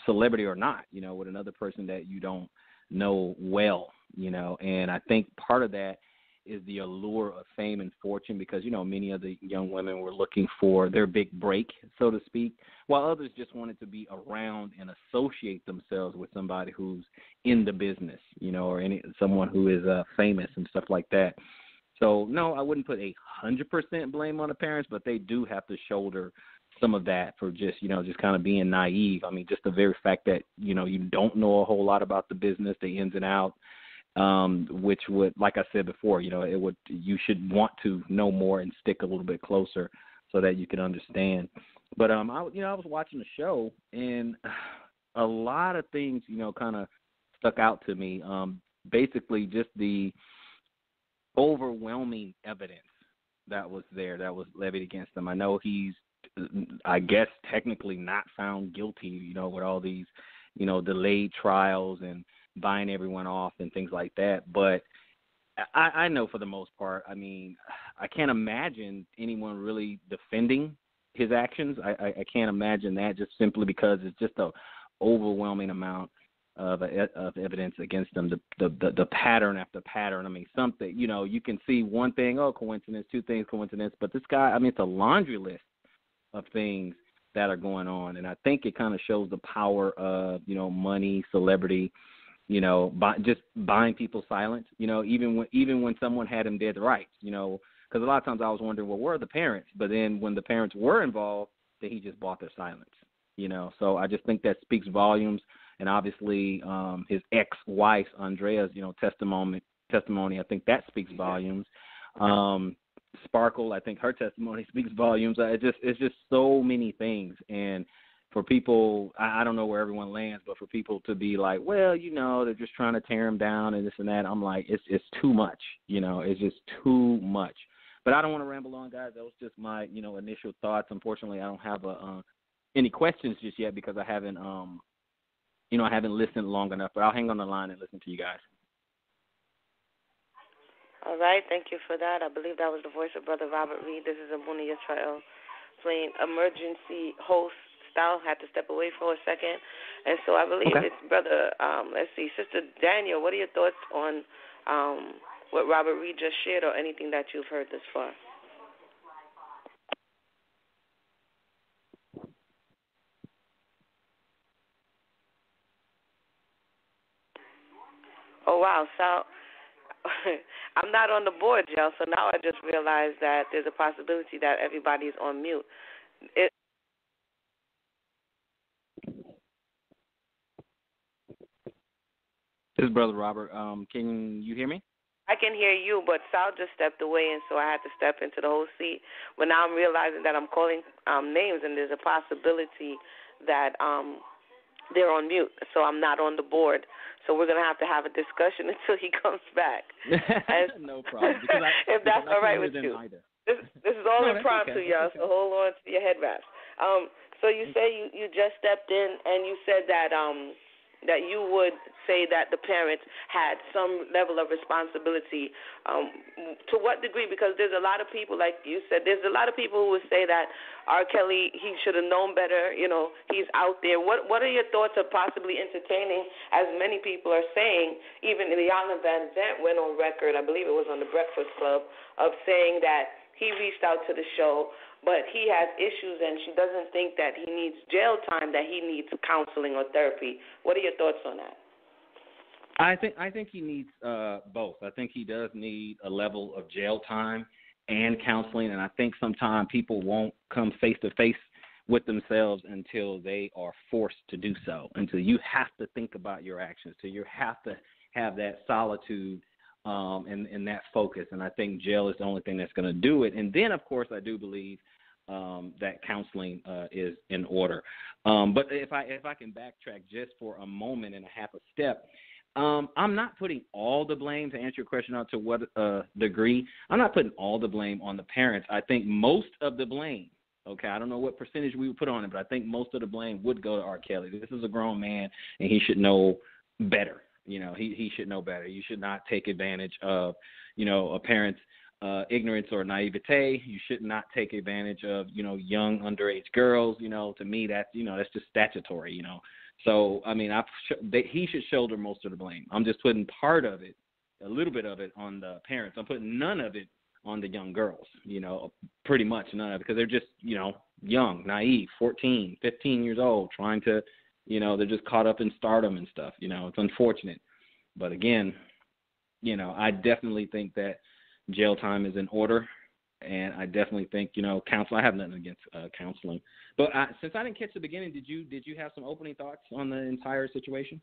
celebrity or not, with another person that you don't know well, and I think part of that is the allure of fame and fortune because, many of the young women were looking for their big break, so to speak, while others just wanted to be around and associate themselves with somebody who's in the business, or someone who is famous and stuff like that. So, no, I wouldn't put 100% blame on the parents, but they do have to shoulder some of that for just, just kind of being naive. I mean, just the very fact that, you don't know a whole lot about the business, the ins and outs, which would, like I said before, you should want to know more and stick a little bit closer so that you can understand. But, I was watching the show and a lot of things, kind of stuck out to me. Basically just the overwhelming evidence that was there that was levied against him. I know he's, I guess, technically not found guilty, with all these, delayed trials and buying everyone off and things like that. But I know for the most part, I mean, I can't imagine anyone really defending his actions. I can't imagine that just simply because it's just an overwhelming amount of evidence against them, the pattern after pattern. I mean, something, you can see one thing, coincidence, two things, coincidence, but this guy, I mean, it's a laundry list of things that are going on, and I think it kind of shows the power of, money, celebrity, just buying people's silence, even when someone had him dead to rights, because a lot of times I was wondering, well, where are the parents? But then when the parents were involved, then he just bought their silence, So I just think that speaks volumes. And obviously, his ex-wife, Andrea's, testimony, I think that speaks volumes. Sparkle, I think her testimony speaks volumes. It's just so many things. And for people, I don't know where everyone lands, but for people to be like, well, they're just trying to tear him down and this and that, I'm like, it's too much. It's just too much. But I don't want to ramble on, guys. That was just my, initial thoughts. Unfortunately, I don't have any questions just yet because I haven't I haven't listened long enough, but I'll hang on the line and listen to you guys. All right, thank you for that. I believe that was the voice of Brother Robert Reed. This is Emunah playing emergency host style. Had to step away for a second. And so I believe it's Brother, Sister Daniel, what are your thoughts on what Robert Reed just shared or anything that you've heard thus far? Oh, wow. So I'm not on the board, y'all, so now I just realized that there's a possibility that everybody's on mute. This is Brother Robert. Can you hear me? I can hear you, but Sal just stepped away, and so I had to step into the whole seat. But now I'm realizing that I'm calling names, and there's a possibility that they're on mute, so I'm not on the board. So we're going to have a discussion until he comes back. No problem. If that's all right with you. This is all impromptu, y'all, so hold on to your head wraps. So you say you just stepped in, and you said that that you would say that the parents had some level of responsibility. To what degree? Because there's a lot of people, like you said, there's a lot of people who would say that R. Kelly, he should have known better, he's out there. What are your thoughts of possibly entertaining, as many people are saying, even Iyanla Vanzant went on record, I believe it was on the Breakfast Club, of saying that he reached out to the show, but he has issues and she doesn't think that he needs jail time, that he needs counseling or therapy. What are your thoughts on that? I think he needs both. I think he does need a level of jail time and counseling, and I think sometimes people won't come face to face with themselves until they are forced to do so, until you have to think about your actions, until you have to have that solitude and that focus. And I think jail is the only thing that's going to do it. And then, of course, I do believe that counseling is in order. But if I can backtrack just for a moment and a half a step, I'm not putting all the blame, to answer your question out to what degree, I'm not putting all the blame on the parents. I think most of the blame, okay, I don't know what percentage we would put on it, but I think most of the blame would go to R. Kelly. This is a grown man, and he should know better. He should know better. You should not take advantage of, a parent's ignorance or naivete. You should not take advantage of, young underage girls. To me, that's just statutory. So I mean, he should shoulder most of the blame. I'm just putting part of it, a little bit of it, on the parents. I'm putting none of it on the young girls. Pretty much none of it, because they're just young, naive, 14, 15 years old, trying to, they're just caught up in stardom and stuff. It's unfortunate, but again, I definitely think that jail time is in order, and I definitely think, counseling. I have nothing against counseling, but since I didn't catch the beginning, did you have some opening thoughts on the entire situation?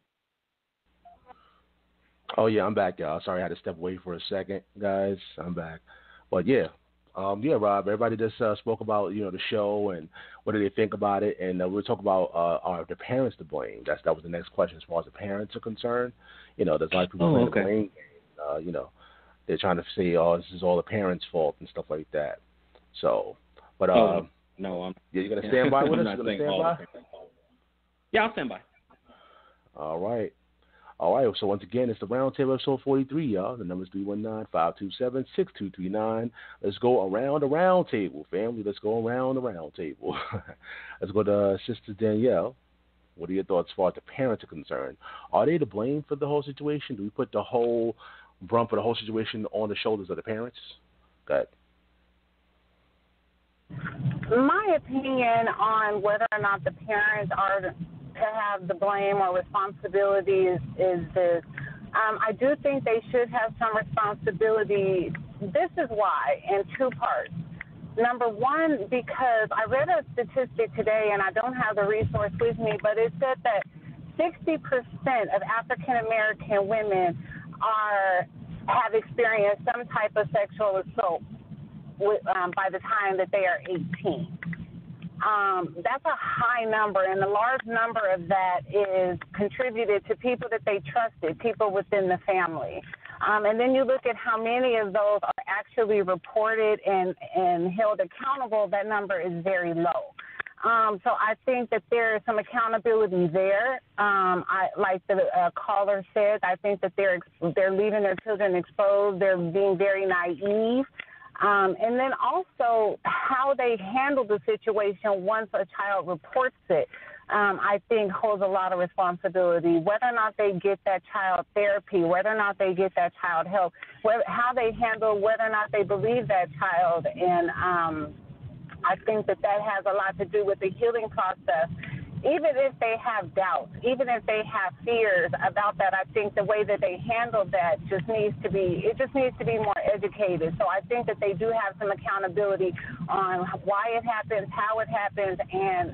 Oh yeah, I'm back, y'all. Sorry, I had to step away for a second, guys. I'm back, but yeah, Rob. Everybody just spoke about the show and what do they think about it, and we'll talk about are the parents to blame? That was the next question as far as the parents are concerned. There's a lot of people playing the blame game. They're trying to say, oh, this is all the parents' fault and stuff like that. So, but no, you're gonna stand by with us? You gonna stand by? Yeah, I'll stand by. All right. So once again, it's the Roundtable episode 43, y'all. The number's 319-527-6239. Let's go around the round table, family. Let's go around the round table. Let's go to Sister Danielle. What are your thoughts as far as the parents are concerned? Are they to blame for the whole situation? Do we put the whole brunt for the whole situation on the shoulders of the parents? Go ahead. My opinion on whether or not the parents are to have the blame or responsibility is this. I do think they should have some responsibility. This is why, in two parts. Number one, because I read a statistic today, and I don't have the resource with me, but it said that 60% of African American women have experienced some type of sexual assault by the time that they are 18. That's a high number, and a large number of that is contributed to people that they trusted, people within the family. And then you look at how many of those are actually reported and held accountable. That number is very low. So I think that there is some accountability there. Like the caller said, I think that they're leaving their children exposed. They're being very naive. And then also how they handle the situation once a child reports it, I think holds a lot of responsibility. Whether or not they get that child therapy, whether or not they get that child help, how they handle whether or not they believe that child. And I think that has a lot to do with the healing process. Even if they have doubts, even if they have fears about that, I think the way that they handle that just needs to be more educated. So I think that they do have some accountability on why it happens, how it happens, and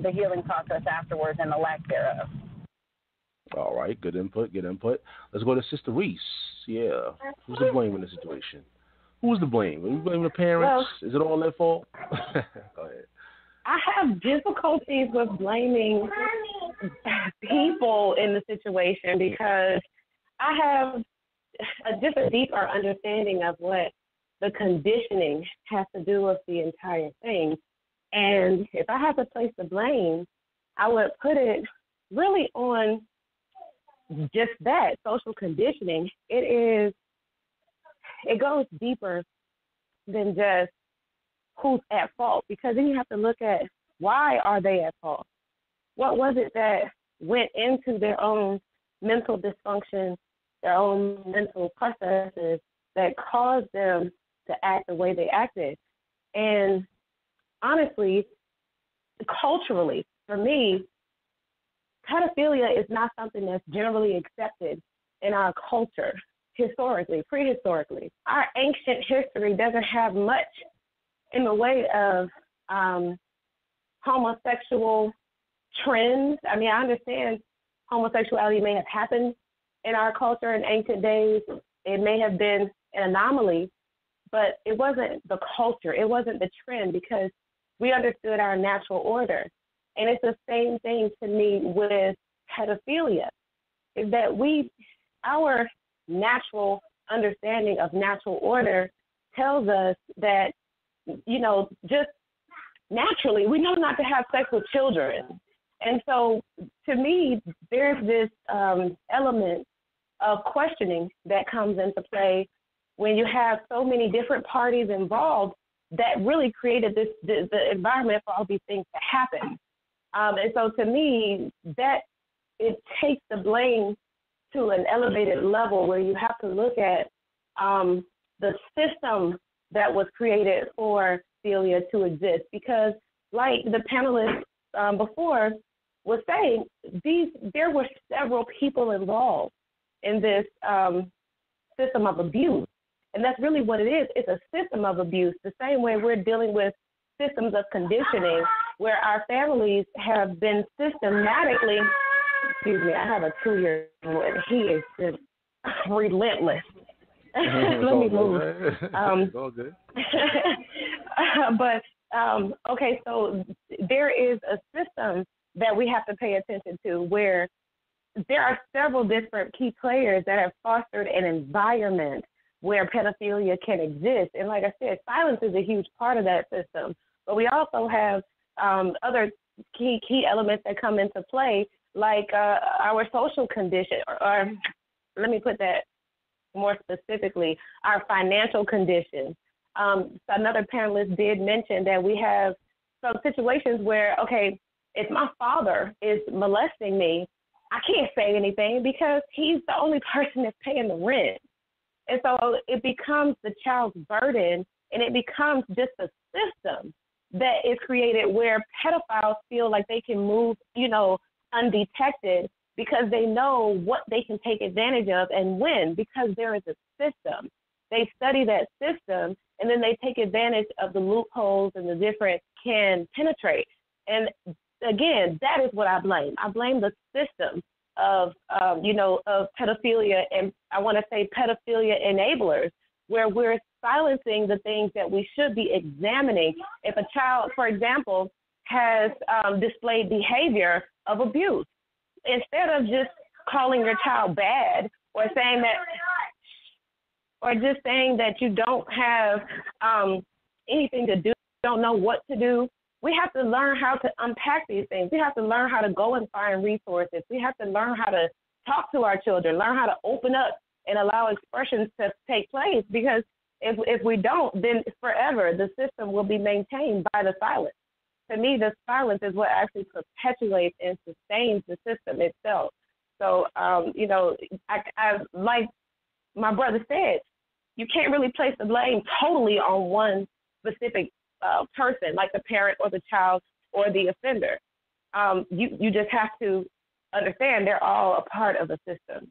the healing process afterwards and the lack thereof. All right, good input. Let's go to Sister Reese. Yeah, who's to blame in the situation? Who's to blame? Are you blaming the parents? Well, is it all their fault? Go ahead. I have difficulties with blaming people in the situation because I have just a deeper understanding of what the conditioning has to do with the entire thing. And if I had to place the blame, I would put it really on just that, social conditioning. It goes deeper than just who's at fault, because then you have to look at why are they at fault? What was it that went into their own mental dysfunction, their own mental processes that caused them to act the way they acted? And honestly, culturally, for me, pedophilia is not something that's generally accepted in our culture historically, prehistorically. Our ancient history doesn't have much in the way of homosexual trends. I mean, I understand homosexuality may have happened in our culture in ancient days. It may have been an anomaly, but it wasn't the culture. It wasn't the trend, because we understood our natural order. And it's the same thing to me with pedophilia, is that our natural understanding of natural order tells us that, just naturally, we know not to have sex with children. And so, to me, there's this element of questioning that comes into play when you have so many different parties involved, that really created the environment for all these things to happen. And so to me, that it takes the blame to an elevated level where you have to look at the system that was created for Celia to exist. Because like the panelists before was saying, there were several people involved in this system of abuse. And that's really what it is. It's a system of abuse, the same way we're dealing with systems of conditioning, where our families have been systematically, excuse me, I have a 2-year-old, and he is just relentless. Let me move. It's all good. But, okay, so there is a system that we have to pay attention to where there are several different key players that have fostered an environment where pedophilia can exist. And like I said, silence is a huge part of that system. But we also have other key elements that come into play, like our social condition, or let me put that more specifically, our financial condition. Another panelist did mention that we have some situations where, okay, if my father is molesting me, I can't say anything because he's the only person that's paying the rent. And so it becomes the child's burden, and it becomes just a system that is created where pedophiles feel like they can move, undetected because they know what they can take advantage of and when, because there is a system. They study that system, and then they take advantage of the loopholes and the different can penetrate. And again, that is what I blame. I blame the system of pedophilia, and I want to say pedophilia enablers, where we're silencing the things that we should be examining. If a child, for example, has displayed behavior of abuse, instead of just calling your child bad or saying that, or just saying that you don't have anything to do, don't know what to do, we have to learn how to unpack these things. We have to learn how to go and find resources. We have to learn how to talk to our children, learn how to open up and allow expressions to take place. Because if we don't, then forever the system will be maintained by the silence. To me, the silence is what actually perpetuates and sustains the system itself. So, I like my brother said, you can't really place the blame totally on one specific person, like the parent or the child or the offender. You just have to understand they're all a part of the system.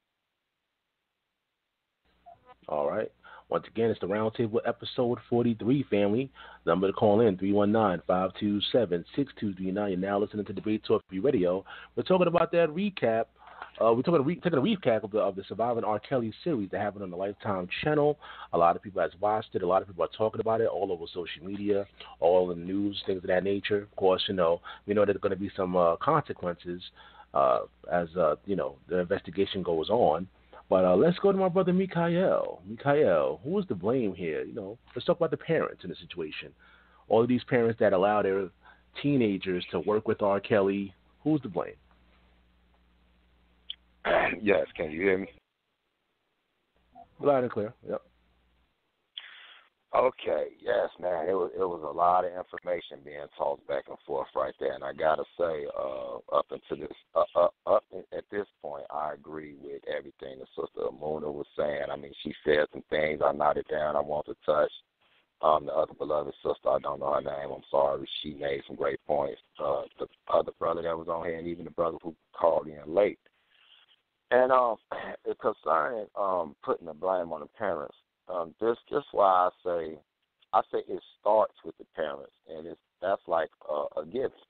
All right. Once again, it's the Roundtable episode 43, family. Number to call in, 319-527-6239. You're now listening to Debate Talk Radio. We're talking about that recap. We're taking a recap of the Surviving R.KELLY series that happened on the Lifetime channel. A lot of people have watched it. A lot of people are talking about it all over social media, all in the news, things of that nature. Of course, we know there's going to be some consequences as the investigation goes on. But let's go to my brother Mikael. Mikael, who is to blame here? Let's talk about the parents in the situation. All of these parents that allow their teenagers to work with R.KELLY, who's to blame? Yes, can you hear me? Loud and clear, yep. Okay, yes, man. It was a lot of information being tossed back and forth right there, and I gotta say, up at this point, I agree with everything the sister Emunah was saying. I mean, she said some things I noted down I want to touch. The other beloved sister, I don't know her name, I'm sorry, she made some great points. The other brother that was on here, and even the brother who called in late. And concerning putting the blame on the parents, this why I say it starts with the parents, and that's like a gift.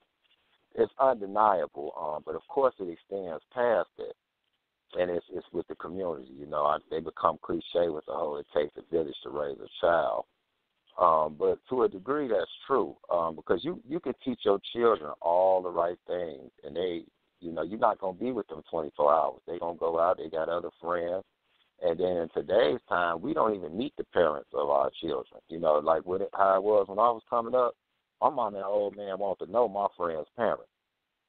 It's undeniable, but of course it extends past it, and it's with the community. They become cliche with the whole "it takes a village to raise a child," but to a degree that's true, because you can teach your children all the right things, and you're not going to be with them 24 hours. They're going to go out. They got other friends. And then in today's time, we don't even meet the parents of our children. Like how it was when I was coming up, my mom and old man wanted to know my friend's parents.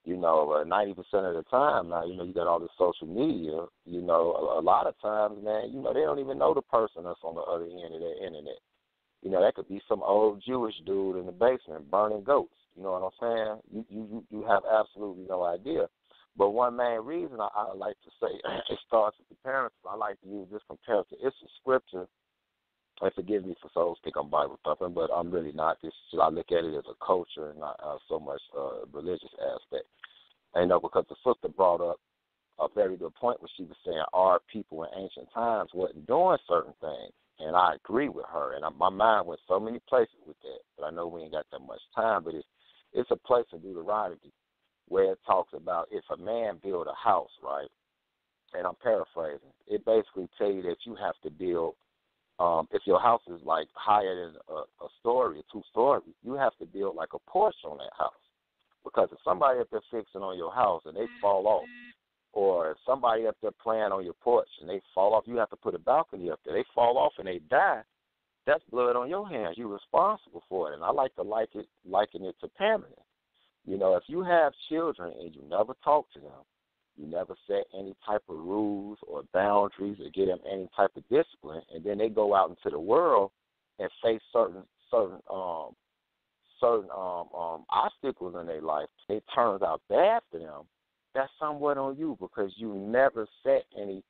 You know, 90% of the time now, you know, you got all this social media, you know, a lot of times, man, you know, they don't even know the person that's on the other end of the internet. You know, that could be some old Jewish dude in the basement burning goats. You know what I'm saying? You have absolutely no idea. But one main reason I like to say it starts with the parents, I like to use this comparison. It's a scripture. And forgive me for so speak on Bible thumping, but I'm really not. I look at it as a culture and not so much religious aspect. And, you know, because the sister brought up a very good point when she was saying our people in ancient times wasn't doing certain things. And I agree with her. And my mind went so many places with that. But I know we ain't got that much time. But it's a place in Deuteronomy where it talks about if a man build a house, right, and I'm paraphrasing, it basically tell you that you have to build, if your house is like higher than a story, 2 stories, you have to build like a porch on that house. Because if somebody up there fixing on your house and they fall off, or if somebody up there playing on your porch and they fall off, you have to put a balcony up there. They fall off and they die, that's blood on your hands. You're responsible for it. And I like to liken it to parenting. You know, if you have children and you never talk to them, you never set any type of rules or boundaries or give them any type of discipline, and then they go out into the world and face certain obstacles in their life, it turns out bad for them, that's somewhat on you because you never set any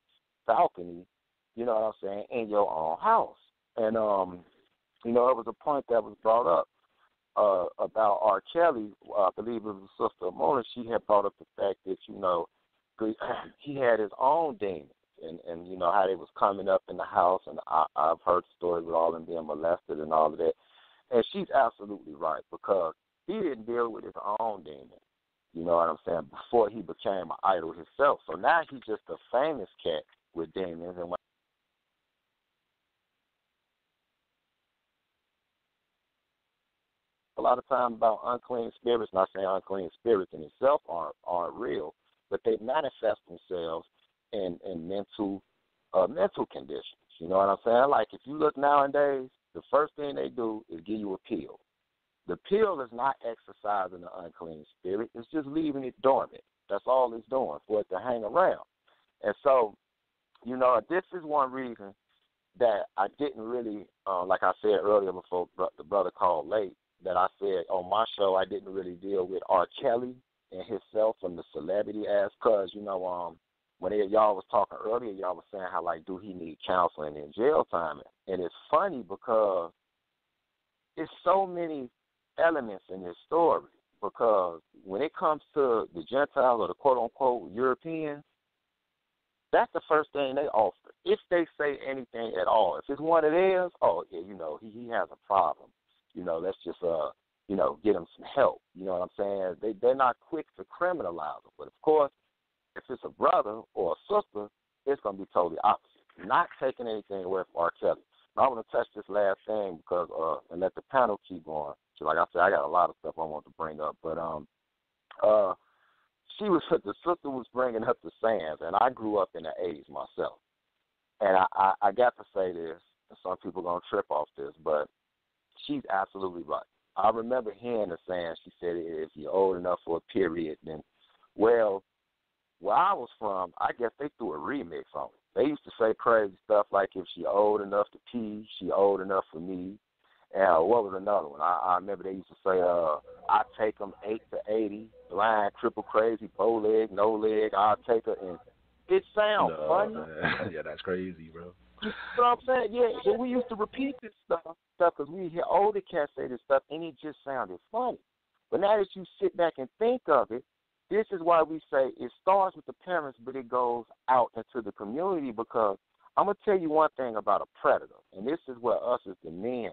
balcony, you know what I'm saying, in your own house. And, you know, it was a point that was brought up about R.KELLY. I believe it was Sister Emunah. She had brought up the fact that, you know, he had his own demons and you know, how they was coming up in the house. And I've heard stories with all of them being molested and all of that. And she's absolutely right because he didn't deal with his own demons. You know what I'm saying? Before he became an idol himself. So now he's just a famous cat with demons. And a lot of times about unclean spirits, not saying unclean spirits in itself aren't real, but they manifest themselves in mental conditions. You know what I'm saying? Like if you look nowadays, the first thing they do is give you a pill. The pill is not exorcising the unclean spirit. It's just leaving it dormant. That's all it's doing, for it to hang around. And so, you know, this is one reason that I didn't really, like I said earlier before the brother called late, that I said on my show I didn't really deal with R.KELLY and himself from the celebrity ass, because, you know, when y'all was talking earlier, y'all was saying how, like, do he need counseling and jail time? And it's funny because it's so many elements in this story, because when it comes to the Gentiles or the quote-unquote Europeans, that's the first thing they offer. If they say anything at all, if it's one of theirs, oh, yeah, you know, he has a problem. You know, let's just, you know, get him some help. You know what I'm saying? They're not quick to criminalize him. But, of course, if it's a brother or a sister, it's going to be totally opposite. Not taking anything away from R.KELLY. Now, I want to touch this last thing because, and let the panel keep going. So, like I said, I got a lot of stuff I want to bring up. But the sister was bringing up the sayings, and I grew up in the 80s myself. And I got to say this, and some people are going to trip off this, but she's absolutely right. I remember hearing the saying, she said, if you're old enough for a period, then, well, where I was from, I guess they threw a remix on it. They used to say crazy stuff like, if she old enough to pee, she old enough for me. And what was another one? I remember they used to say, I take them 8 to 80, blind, triple crazy, bow leg, no leg, I'll take her. And it sounds funny. Man. Yeah, that's crazy, bro. You know what I'm saying? Yeah, but we used to repeat this stuff because we hear older cats say this stuff, and it just sounded funny. But now that you sit back and think of it, this is why we say it starts with the parents, but it goes out into the community, because I'm going to tell you one thing about a predator, and this is where us as the men,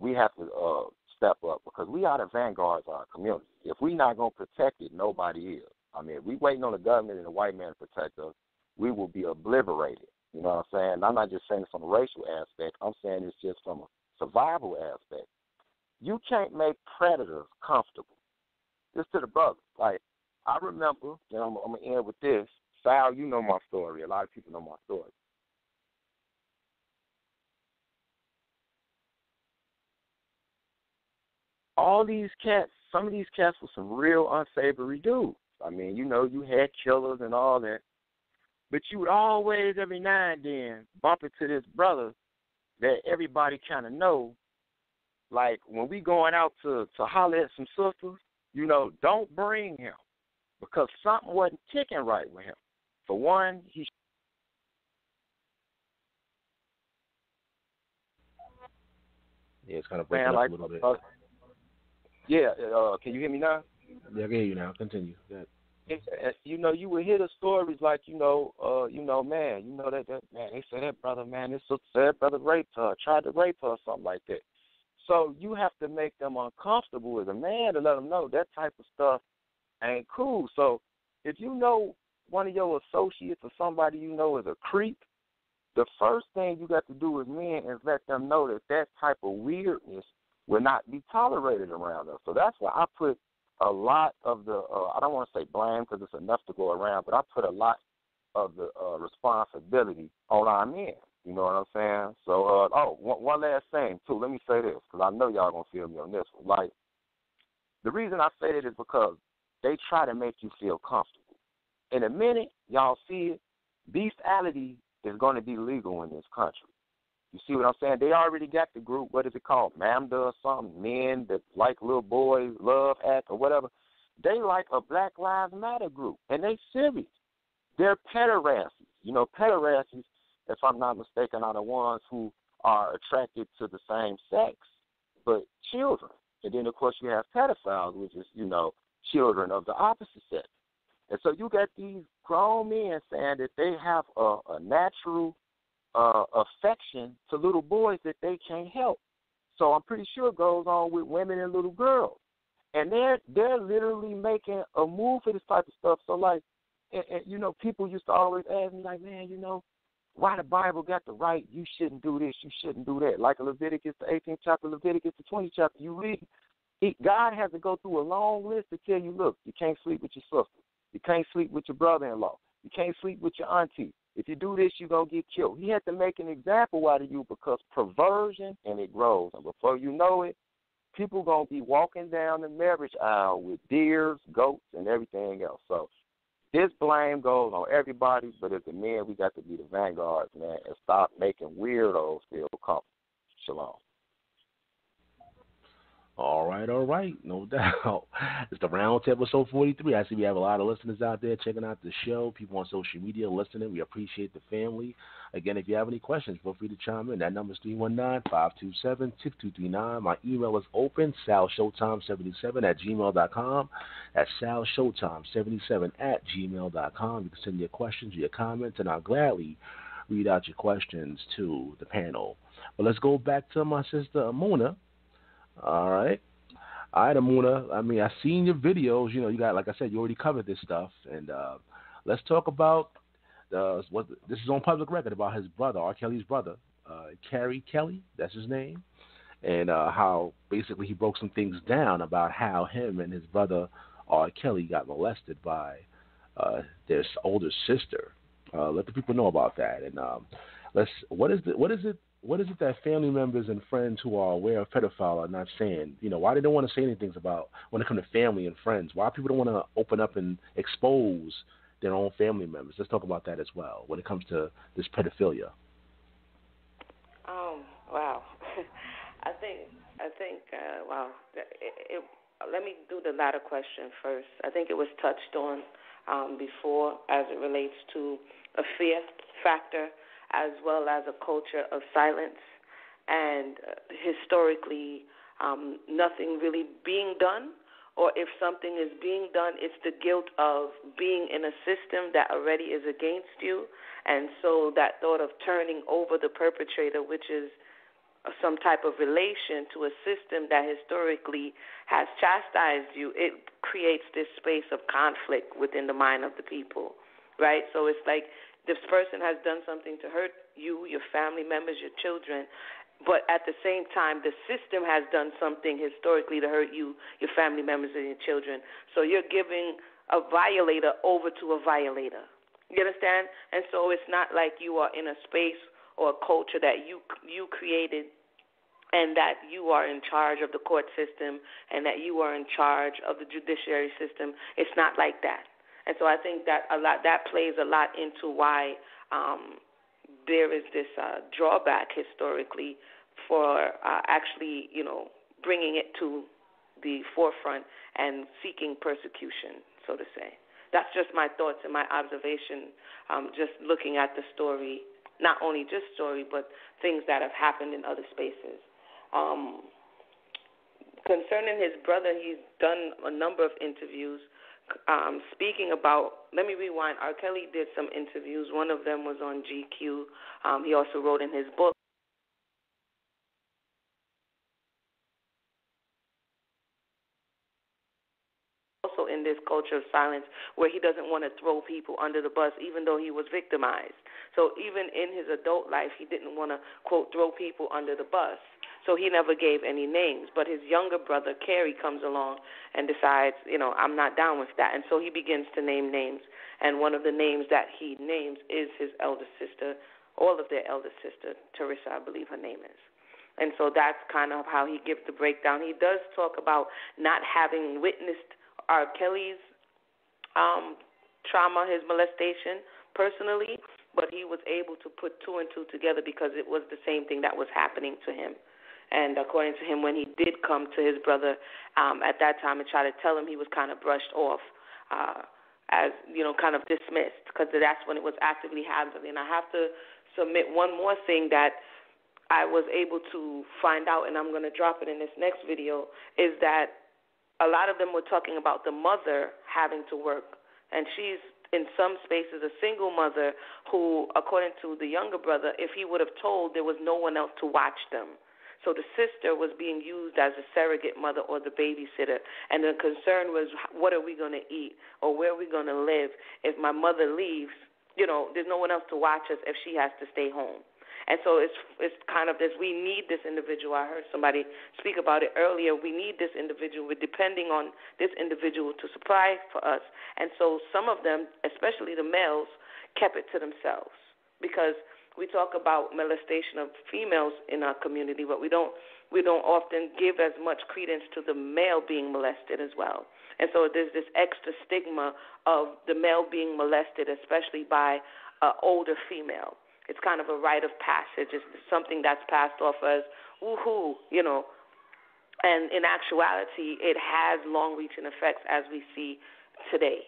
we have to step up, because we are the vanguards of our community. If we're not going to protect it, nobody is. I mean, if we're waiting on the government and the white man to protect us, we will be obliterated. You know what I'm saying? I'm not just saying this from a racial aspect. I'm saying it's just from a survival aspect. You can't make predators comfortable. Just to the brothers. Like, I remember, and I'm going to end with this. Sal, you know my story. A lot of people know my story. All these cats, some of these cats were some real unsavory dudes. I mean, you know, you had killers and all that. But you would always, every now and then, bump into this brother that everybody kind of know. Like, when we going out to holler at some sisters, you know, don't bring him because something wasn't ticking right with him. For one, it's kind of breaking up a little bit. Can you hear me now? Yeah, I can hear you now. Continue. You know, you would hear the stories like, man, they say that brother, man, this sister said that brother raped her, tried to rape her or something like that. So you have to make them uncomfortable as a man to let them know that type of stuff ain't cool. So if you know one of your associates or somebody you know is a creep, the first thing you got to do as men is let them know that type of weirdness will not be tolerated around us. So that's why I put a lot of the, I don't want to say blame because it's enough to go around, but I put a lot of the responsibility on our men. You know what I'm saying? So, one last thing, too. Let me say this because I know y'all going to feel me on this one. Like, the reason I say that is because they try to make you feel comfortable. In a minute, y'all see it, bestiality is going to be legal in this country. You see what I'm saying? They already got the group, what is it called, MAMDA or something, men that like little boys, Love Act or whatever. They like a Black Lives Matter group, and they serious. They're pederasts. You know, pederasts, if I'm not mistaken, are the ones who are attracted to the same sex, but children. And then, of course, you have pedophiles, which is, you know, children of the opposite sex. And so you got these grown men saying that they have a natural affection to little boys that they can't help. So I'm pretty sure it goes on with women and little girls. And they're literally making a move for this type of stuff. So, like, and, you know, people used to always ask me, like, man, you know, why the Bible got the right, you shouldn't do this, you shouldn't do that. Like Leviticus, the 18th chapter, Leviticus, the 20th chapter, you read, God has to go through a long list to tell you, look, you can't sleep with your sister. You can't sleep with your brother-in-law. You can't sleep with your auntie. If you do this, you're going to get killed. He had to make an example out of you because perversion, and it grows. And before you know it, people going to be walking down the marriage aisle with deers, goats, and everything else. So this blame goes on everybody, but as a man, we got to be the vanguards, man, and stop making weirdos feel comfortable. Shalom. All right, no doubt. It's the Round Table, episode 43. I see we have a lot of listeners out there checking out the show, people on social media listening. We appreciate the family. Again, if you have any questions, feel free to chime in. That number is 319-527-6239. My email is open, salshowtime77@gmail.com. That's salshowtime77@gmail.com. You can send your questions or your comments, and I'll gladly read out your questions to the panel. But let's go back to my sister, Emunah. All right, Emunah. I mean, I've seen your videos. You know, you got, like I said, you already covered this stuff. And let's talk about what this is on public record about his brother, R.KELLY's brother, R.KELLY. That's his name, and how basically he broke some things down about how him and his brother R.KELLY got molested by their older sister. Let the people know about that. And what is it that family members and friends who are aware of pedophile are not saying? You know, why they don't want to say anything about when it comes to family and friends? Why people don't want to open up and expose their own family members? Let's talk about that as well when it comes to this pedophilia. Wow. I think. Wow. Let me do the latter question first. I think it was touched on before as it relates to a fear factor, as well as a culture of silence, and historically nothing really being done, or if something is being done, it's the guilt of being in a system that already is against you, and so that thought of turning over the perpetrator, which is some type of relation to a system that historically has chastised you, it creates this space of conflict within the mind of the people, right? So it's like, this person has done something to hurt you, your family members, your children, but at the same time, the system has done something historically to hurt you, your family members, and your children. So you're giving a violator over to a violator. You understand? And so it's not like you are in a space or a culture that you created and that you are in charge of the court system and that you are in charge of the judiciary system. It's not like that. And so I think that that plays a lot into why there is this drawback historically for actually, bringing it to the forefront and seeking persecution, so to say. That's just my thoughts and my observation, just looking at the story, not only just story, but things that have happened in other spaces. Concerning his brother, he's done a number of interviews speaking about, let me rewind, R.KELLY did some interviews. One of them was on GQ. He also wrote in his book. Also in this culture of silence where he doesn't want to throw people under the bus even though he was victimized. So even in his adult life, he didn't want to, quote, throw people under the bus. So he never gave any names. But his younger brother, Kerry, comes along and decides, I'm not down with that. And so he begins to name names. And one of the names that he names is his elder sister, all of their elder sister, Teresa, I believe her name is. And so that's kind of how he gives the breakdown. He does talk about not having witnessed R.KELLY's trauma, his molestation, personally, but he was able to put two and two together because it was the same thing that was happening to him. And according to him, when he did come to his brother at that time and try to tell him, he was kind of brushed off as, kind of dismissed, because that's when it was actively happening. And I have to submit one more thing that I was able to find out, and I'm going to drop it in this next video, is that a lot of them were talking about the mother having to work. And she's, in some spaces, a single mother who, according to the younger brother, if he would have told, there was no one else to watch them. So the sister was being used as a surrogate mother or the babysitter. And the concern was, what are we going to eat or where are we going to live if my mother leaves? There's no one else to watch us if she has to stay home. And so it's kind of this, we need this individual. I heard somebody speak about it earlier. We need this individual. We're depending on this individual to supply for us. And so some of them, especially the males, kept it to themselves, because we talk about molestation of females in our community, but we don't often give as much credence to the male being molested as well. And so there's this extra stigma of the male being molested, especially by an older female. It's kind of a rite of passage. It's something that's passed off as woohoo, And in actuality, it has long-reaching effects as we see today.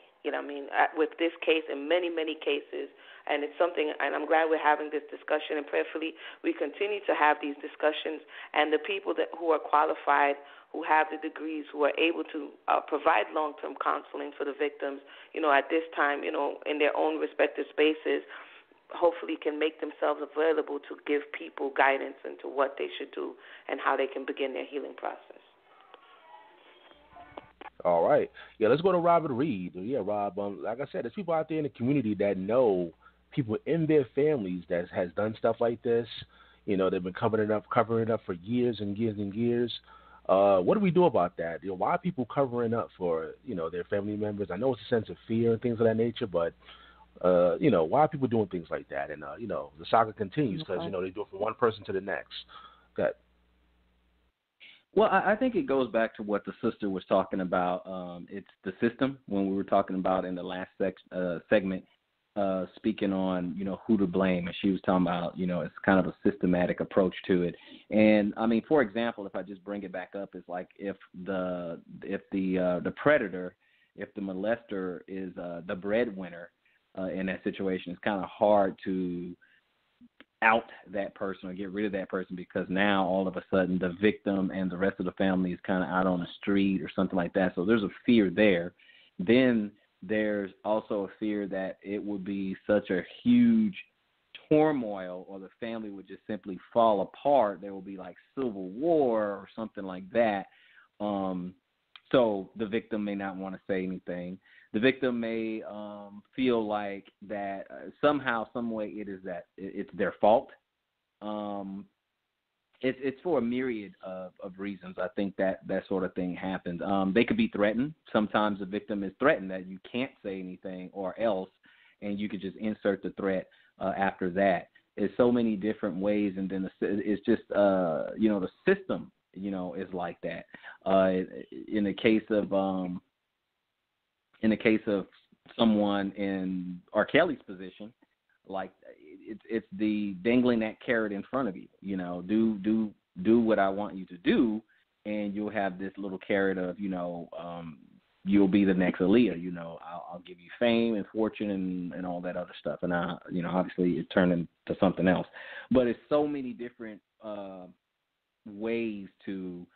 With this case and many, many cases. And it's something, and I'm glad we're having this discussion, and prayerfully we continue to have these discussions. And the people who are qualified, who have the degrees, who are able to provide long-term counseling for the victims, at this time, in their own respective spaces, hopefully can make themselves available to give people guidance into what they should do and how they can begin their healing process. All right. Yeah, let's go to Robert Reed. Yeah, Rob, like I said, there's people out there in the community that know people in their families that has done stuff like this. They've been covering it up for years and years and years. What do we do about that? Why are people covering up for, their family members? I know it's a sense of fear and things of that nature, but why are people doing things like that? And, the saga continues because, they do it from one person to the next. Good. Well, I think it goes back to what the sister was talking about. It's the system when we were talking about in the last segment, speaking on, who to blame. And she was talking about, it's kind of a systematic approach to it. And, for example, if I just bring it back up, it's like if the predator, if the molester is the breadwinner, in that situation, it's kind of hard to out that person or get rid of that person, because now all of a sudden the victim and the rest of the family is kind of out on the street or something like that. So there's a fear there. Then there's also a fear that it would be such a huge turmoil or the family would just simply fall apart. There will be like civil war or something like that. So the victim may not want to say anything. The victim may feel like that somehow, some way, it's their fault. It's for a myriad of reasons. I think that sort of thing happens. They could be threatened. Sometimes the victim is threatened that you can't say anything or else, and you could just insert the threat after that. It's so many different ways, and then it's just the system is like that. In the case of someone in R.KELLY's position, like it's the dangling that carrot in front of you. Do what I want you to do, and you'll have this little carrot of you'll be the next Aaliyah. I'll give you fame and fortune and all that other stuff. And obviously it turned into something else. But it's so many different ways to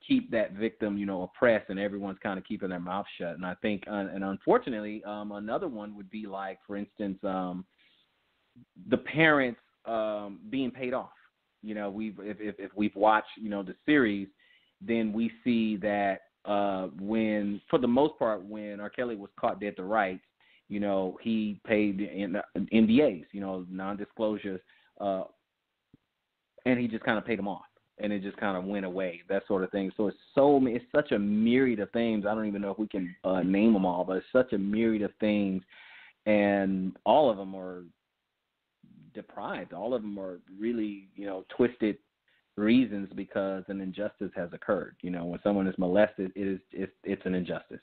keep that victim, oppressed, and everyone's kind of keeping their mouth shut. And I think, and unfortunately, another one would be like, for instance, the parents being paid off. If we've watched, the series, then we see that when, for the most part, when R. Kelly was caught dead to rights, he paid NDAs, non-disclosures, and he just kind of paid them off, and it just kind of went away, that sort of thing. So it's such a myriad of things. I don't even know if we can name them all, but it's such a myriad of things, and all of them are deprived. All of them are really, twisted reasons because an injustice has occurred. When someone is molested, it's an injustice.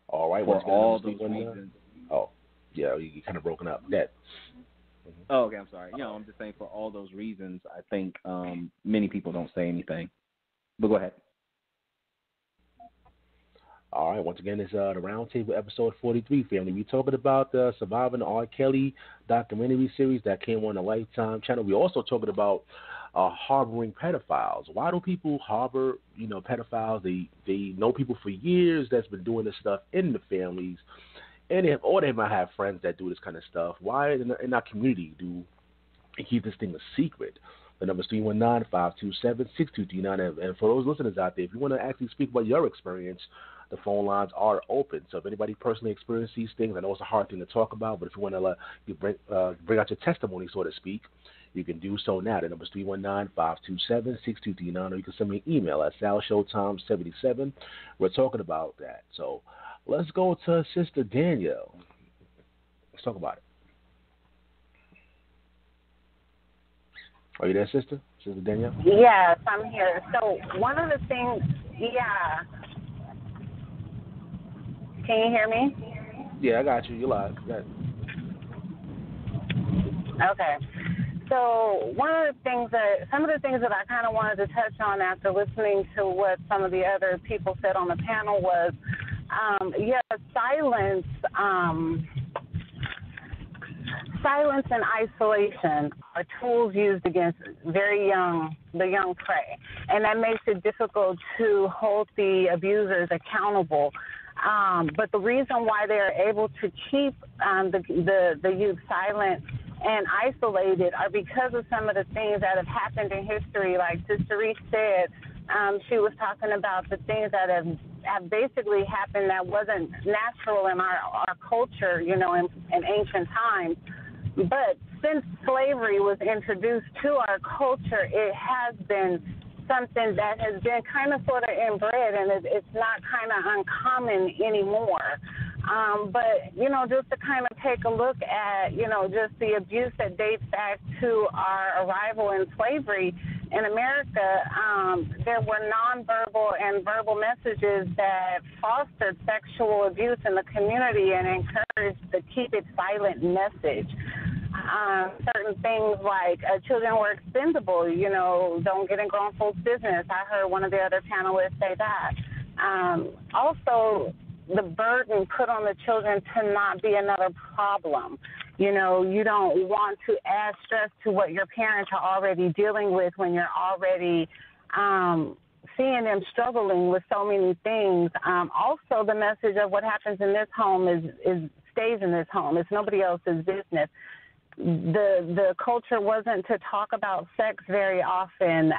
All right. For all those reasons. Oh, yeah, you kind of broken up. That. Mm-hmm. Oh, okay. I'm sorry. I'm just saying for all those reasons, I think many people don't say anything. But go ahead. All right, once again, it's the Roundtable episode 43, family. We're talking about the Surviving R. Kelly documentary series that came on the Lifetime channel. We're also talking about harboring pedophiles. Why do people harbor, pedophiles? They know people for years that's been doing this stuff in the families, and they might have friends that do this kind of stuff. Why in our community do we keep this thing a secret? The number is 319-527-6239. And for those listeners out there, if you want to actually speak about your experience, the phone lines are open. So if anybody personally experienced these things, I know it's a hard thing to talk about, but if you want to bring out your testimony, so to speak, you can do so now. The number is 319-527-6239, or you can send me an email at salshowtime77. We're talking about that. So let's go to Sister Danielle. Let's talk about it. Are you there, Sister? Sister Danielle? Yes, I'm here. So one of the things, Can you hear me? Yeah, I got you. You're live. Okay. So some of the things that I kind of wanted to touch on after listening to what some of the other people said on the panel was, silence and isolation are tools used against the young prey, and that makes it difficult to hold the abusers accountable. But the reason why they are able to keep the youth silent and isolated are because of some of the things that have happened in history. Like Sister Reese said, she was talking about the things that have basically happened that wasn't natural in our culture, in ancient times. But since slavery was introduced to our culture, it has been something that has been kind of sort of inbred, and it's not kind of uncommon anymore. But, just to kind of take a look at, just the abuse that dates back to our arrival in slavery in America, there were nonverbal and verbal messages that fostered sexual abuse in the community and encouraged the keep it silent message. Certain things like children were expendable, don't get in grown folks' business. I heard one of the other panelists say that. Also, the burden put on the children to not be another problem. You don't want to add stress to what your parents are already dealing with when you're already seeing them struggling with so many things. Also, the message of what happens in this home is stays in this home. It's nobody else's business. The culture wasn't to talk about sex very often.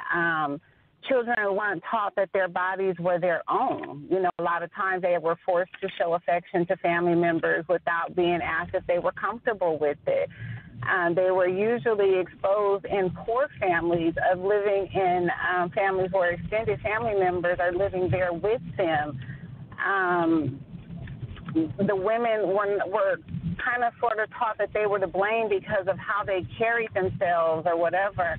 Children weren't taught that their bodies were their own. A lot of times they were forced to show affection to family members without being asked if they were comfortable with it. They were usually exposed in poor families of living in families where extended family members are living there with them. the women were kind of sort of taught that they were to blame because of how they carried themselves or whatever.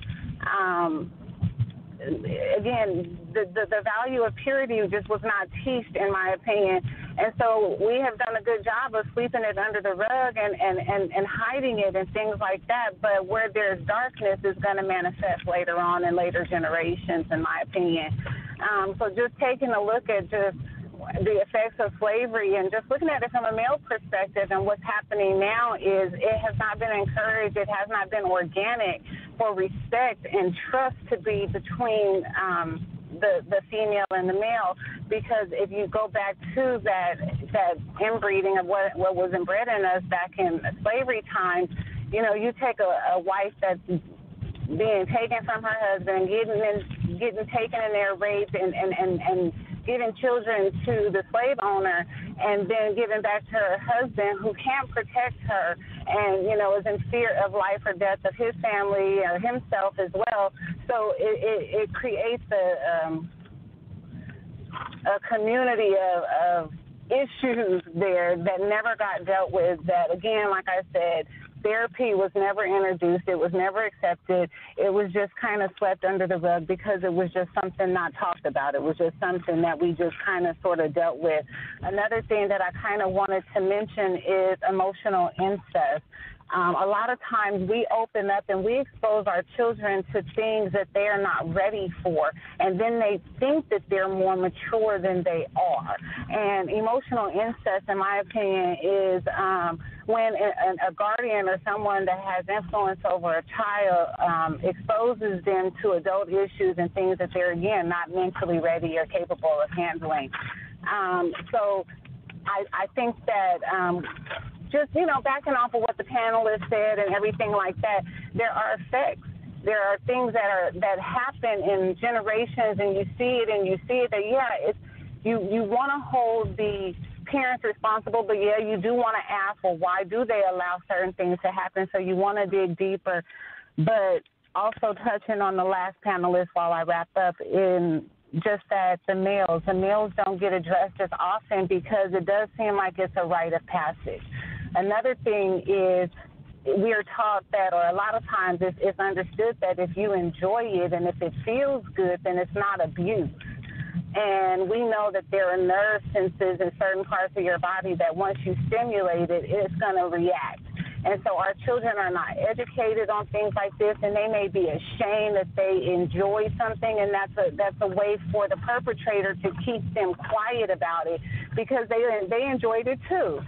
Again, the value of purity just was not taught, in my opinion. And so we have done a good job of sweeping it under the rug and hiding it and things like that. But where there's darkness is going to manifest later on in later generations, in my opinion. So just taking a look at just the effects of slavery and just looking at it from a male perspective, and what's happening now is it has not been encouraged, it has not been organic for respect and trust to be between the female and the male, because if you go back to that inbreeding of what was inbred in us back in slavery times, you know, you take a wife that's being taken from her husband, getting taken in there, raped, and giving children to the slave owner, and then giving back to her husband who can't protect her and, you know, is in fear of life or death of his family or himself as well. So it creates a community of issues there that never got dealt with, that, again, like I said, therapy was never introduced. It was never accepted. It was just kind of swept under the rug because it was just something not talked about. It was just something that we just kind of sort of dealt with. Another thing that I kind of wanted to mention is emotional incest. A lot of times we open up and we expose our children to things that they are not ready for, and then they think that they're more mature than they are. And emotional incest, in my opinion, is when a guardian or someone that has influence over a child exposes them to adult issues and things that they're, again, not mentally ready or capable of handling. So I think that just, you know, backing off of what the panelists said and everything like that, there are effects. There are things that happen in generations, and you see it that, yeah, it's you want to hold the parents responsible, but, yeah, you do want to ask, well, why do they allow certain things to happen? So you want to dig deeper. But also touching on the last panelist while I wrap up, in just that the males don't get addressed as often because it does seem like it's a rite of passage. Another thing is we are taught that, or a lot of times it's understood that if you enjoy it and if it feels good, then it's not abuse. And we know that there are nerve senses in certain parts of your body that once you stimulate it, it's going to react. And so our children are not educated on things like this, and they may be ashamed that they enjoy something, and that's a way for the perpetrator to keep them quiet about it because they enjoyed it too.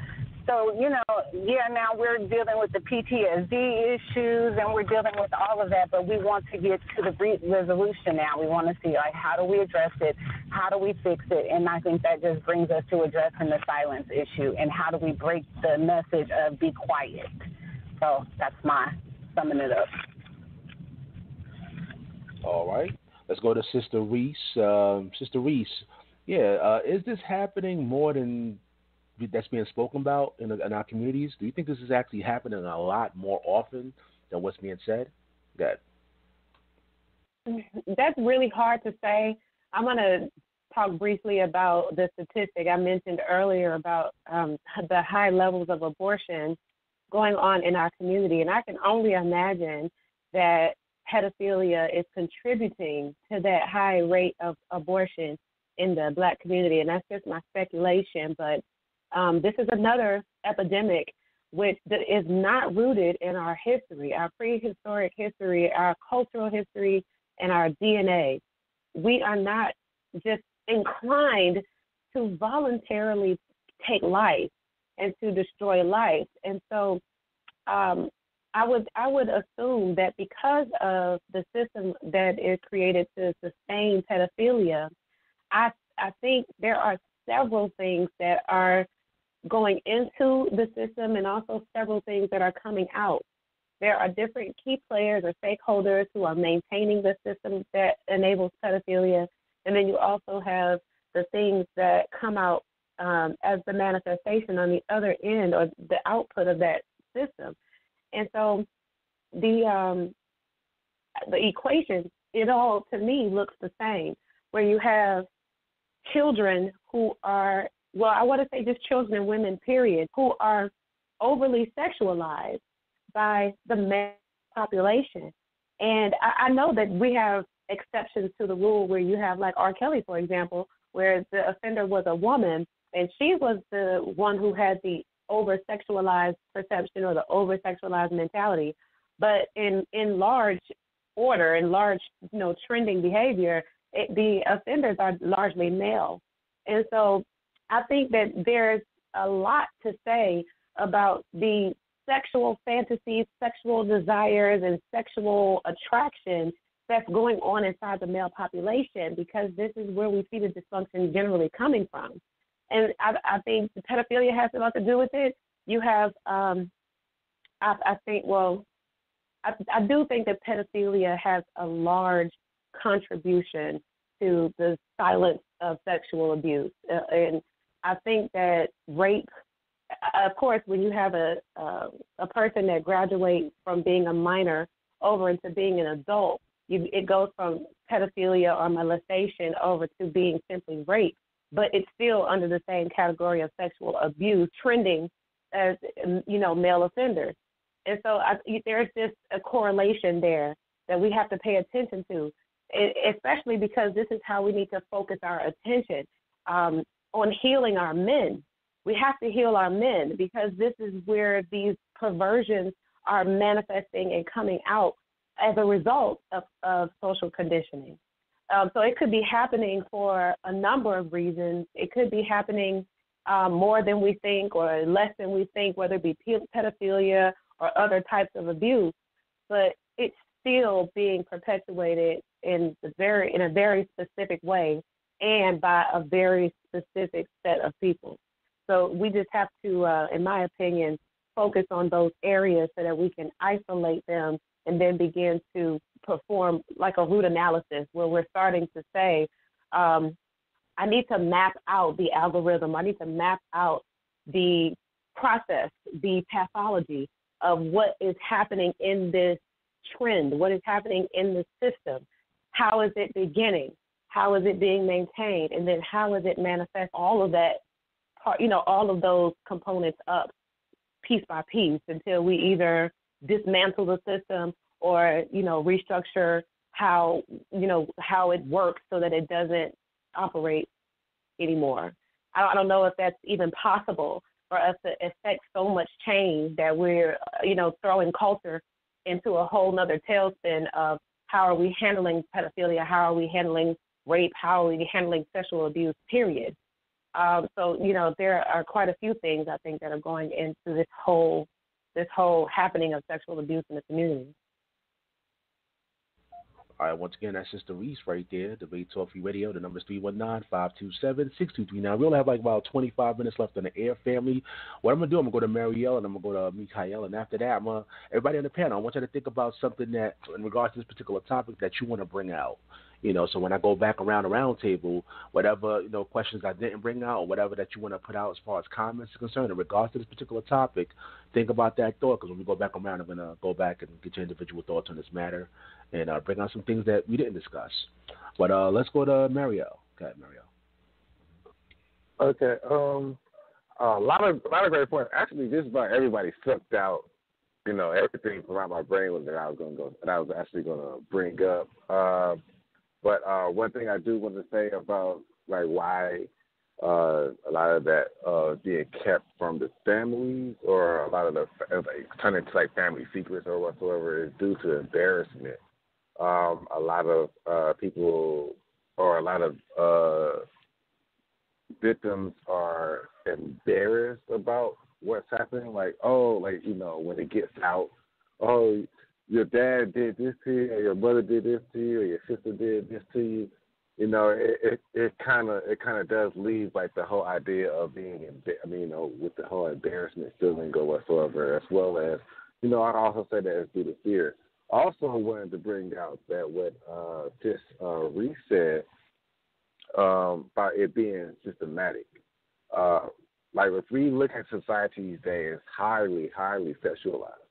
So, you know, yeah, now we're dealing with the PTSD issues and we're dealing with all of that, but we want to get to the resolution now. We want to see, like, how do we address it? How do we fix it? And I think that just brings us to addressing the silence issue and how do we break the message of be quiet. So that's my summing it up. All right. Let's go to Sister Reese. Sister Reese, is this happening more than that's being spoken about in our communities? Do you think this is actually happening a lot more often than what's being said? That's really hard to say. I'm going to talk briefly about the statistic I mentioned earlier about the high levels of abortion going on in our community. And I can only imagine that pedophilia is contributing to that high rate of abortion in the Black community. And that's just my speculation, but this is another epidemic which is not rooted in our history, our prehistoric history, our cultural history, and our DNA. We are not just inclined to voluntarily take life and to destroy life. And so I would assume that because of the system that is created to sustain pedophilia, I think there are several things that are going into the system and also several things that are coming out. There are different key players or stakeholders who are maintaining the system that enables pedophilia, and then you also have the things that come out as the manifestation on the other end or the output of that system. And so the equation, it all to me looks the same, where you have children who are well, I want to say just children and women, period, who are overly sexualized by the male population. And I know that we have exceptions to the rule where you have like R. Kelly, for example, where the offender was a woman, and she was the one who had the over-sexualized perception or the over-sexualized mentality. But in large order, in large, trending behavior, the offenders are largely male. And so I think that there's a lot to say about the sexual fantasies, sexual desires, and sexual attraction that's going on inside the male population, because this is where we see the dysfunction generally coming from. And I think the pedophilia has a lot to do with it. You have, I do think that pedophilia has a large contribution to the silence of sexual abuse. And I think that rape, of course, when you have a person that graduates from being a minor over into being an adult, it goes from pedophilia or molestation over to being simply rape, but it's still under the same category of sexual abuse, trending as, male offenders. And so there's just a correlation there that we have to pay attention to, especially because this is how we need to focus our attention on healing our men. We have to heal our men, because this is where these perversions are manifesting and coming out as a result of social conditioning. So it could be happening for a number of reasons. It could be happening more than we think or less than we think, whether it be pedophilia or other types of abuse, but it's still being perpetuated in a very specific way and by a very specific set of people. So we just have to, in my opinion, focus on those areas so that we can isolate them and then begin to perform like a root analysis where we're starting to say, I need to map out the algorithm. I need to map out the process, the pathology of what is happening in this trend, what is happening in the system. How is it beginning? How is it being maintained? And then how is it manifest? All of that, all of those components up piece by piece until we either dismantle the system or, restructure how it works so that it doesn't operate anymore. I don't know if that's even possible for us to affect so much change that we're, throwing culture into a whole nother tailspin of how are we handling pedophilia, how are we handling rape, how are we handling sexual abuse, period. So, there are quite a few things I think that are going into this whole happening of sexual abuse in the community. All right, once again, that's Sister Reese right there, Debate Talk Free Radio. The number is 319-527-6239. We only have like about 25 minutes left on the air, family. What I'm going to do, I'm going to go to Marielle and I'm going to go to Mikael. And after that, everybody on the panel, I want you to think about something that, in regards to this particular topic, that you want to bring out. So when I go back around the round table, whatever, questions I didn't bring out or whatever that you want to put out as far as comments are concerned in regards to this particular topic, think about that thought, because when we go back around, I'm going to go back and get your individual thoughts on this matter and bring out some things that we didn't discuss. But let's go to Marielle. Okay, Marielle. Okay. A lot of great points. Actually, just about everybody sucked out, everything around my brain that I was actually going to bring up. But one thing I do want to say about like why a lot of that being kept from the families, or a lot of the turning to like family secrets or whatsoever, is due to embarrassment. A lot of people, or a lot of victims, are embarrassed about what's happening. Like, when it gets out, your dad did this to you, or your brother did this to you, or your sister did this to you. It kind of does leave like the whole idea of being, with the whole embarrassment feeling or whatsoever, as well as, I also say that it's due to fear. Also wanted to bring out that what Reese said about it being systematic. Like if we look at society these days, it's highly, highly sexualized.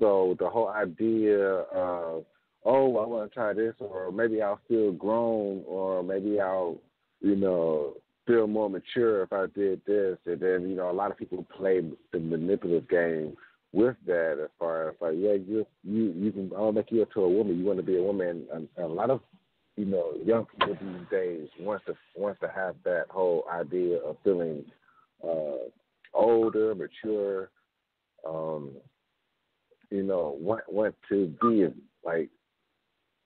So the whole idea of, I want to try this, or maybe I'll feel grown, or maybe I'll, feel more mature if I did this. And then, you know, a lot of people play the manipulative game with that as far as like, yeah, you can, I'll make you into a woman. You want to be a woman. And a lot of, you know, young people these days wants to have that whole idea of feeling older, mature, you know, want to be like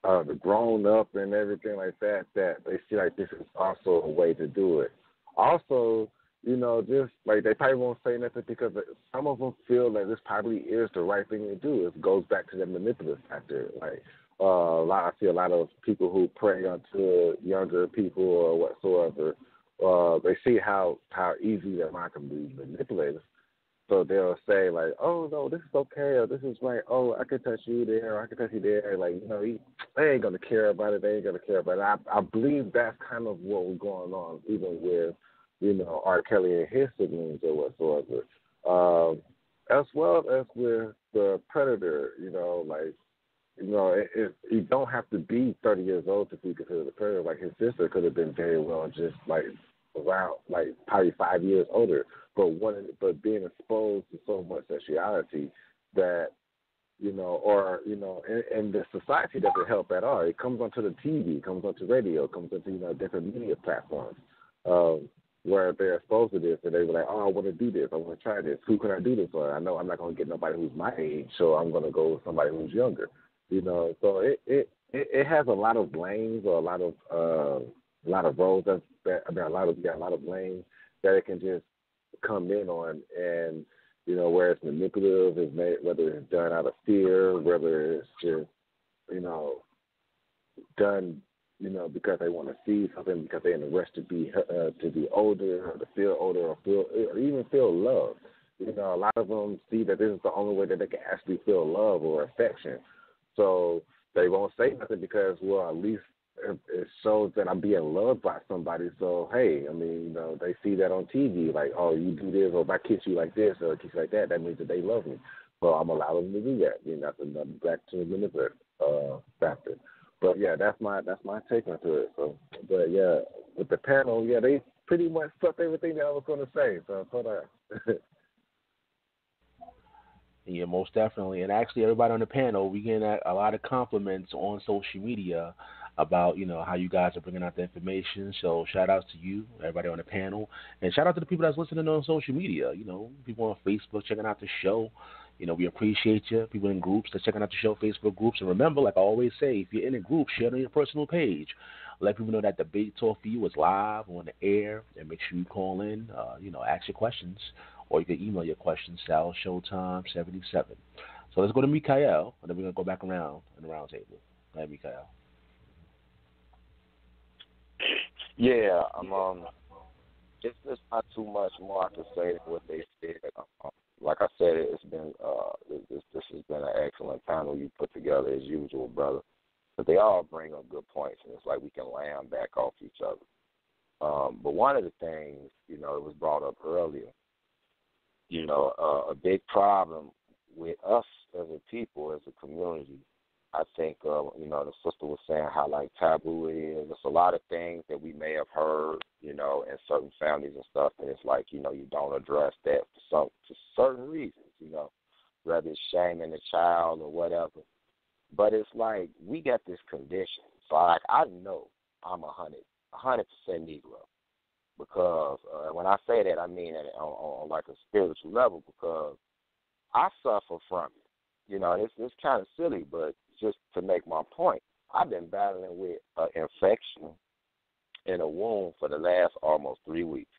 the grown up and everything like that, that they see like this is also a way to do it. Also, you know, just like they probably won't say nothing because some of them feel that this probably is the right thing to do. It goes back to the manipulative factor. Like I see a lot of people who prey onto younger people or whatsoever. They see how easy their mind can be manipulated. So they'll say like, oh no, this is okay, or this is right. Oh, I can touch you there, or I can touch you there. Like, you know, they ain't gonna care about it. They ain't gonna care about it. I believe that's kind of what was going on, even with, you know, R. Kelly and his siblings or whatsoever, as well as with the Predator. You know, like, you know, you don't have to be 30 years old to be considered a predator. Like his sister could have been very well just like around, like probably 5 years older. But being exposed to so much sexuality that, you know, or, you know, and the society doesn't help at all. It comes onto the TV, comes onto radio, comes onto, you know, different media platforms where they're exposed to this, and they were like, oh, I want to do this, I want to try this. Who can I do this for? I know I'm not going to get nobody who's my age, so I'm going to go with somebody who's younger. You know, so it has a lot of blames or a lot of roles a lot of blames that it can just come in on, and, you know, where it's manipulative, is made, whether it's done out of fear, whether it's just, you know, done, you know, because they want to see something, because they're in a rush to be older, or to feel older, or even feel love. You know, a lot of them see that this is the only way that they can actually feel love or affection. So they won't say nothing because, well, at least it shows that I'm being loved by somebody. So, hey, I mean, you know, they see that on TV, like, oh, you do this, or if I kiss you like this or kiss you like that means that they love me. So I'm allowing them to do that. You know, that's another back to the manipulative factor. But yeah, that's my take onto it. So, but yeah, with the panel, yeah, they pretty much sucked everything that I was going to say. So hold on. Yeah, most definitely. And actually, everybody on the panel, we getting a lot of compliments on social media about, you know, how you guys are bringing out the information. So shout outs to you, everybody on the panel, and shout out to the people that's listening on social media. You know, people on Facebook checking out the show. You know, we appreciate you. People in groups that's checking out the show, Facebook groups. And remember, like I always say, if you're in a group, share it on your personal page. Let people know that Debate Talk for You is live on the air, and make sure you call in, you know, ask your questions, or you can email your questions, SAL Showtime 77. So let's go to Mikael, and then we're going to go back around in the round table. Go ahead, Mikael. Yeah, it's not too much more I can say than what they said. Like I said, it's been this has been an excellent panel you put together as usual, brother. But they all bring up good points, and it's like we can land back off each other. But one of the things, you know, it was brought up earlier, you know, a big problem with us as a people, as a community, I think, you know, the sister was saying how, like, taboo it is. There's a lot of things that we may have heard, you know, in certain families and stuff, and it's like, you know, you don't address that for certain reasons, you know, whether it's shaming the child or whatever. But it's like we got this condition. So, like, I know I'm 100% Negro because when I say that, I mean it on like a spiritual level because I suffer from it. You know, it's kind of silly, but just to make my point, I've been battling with an infection in a wound for the last almost 3 weeks.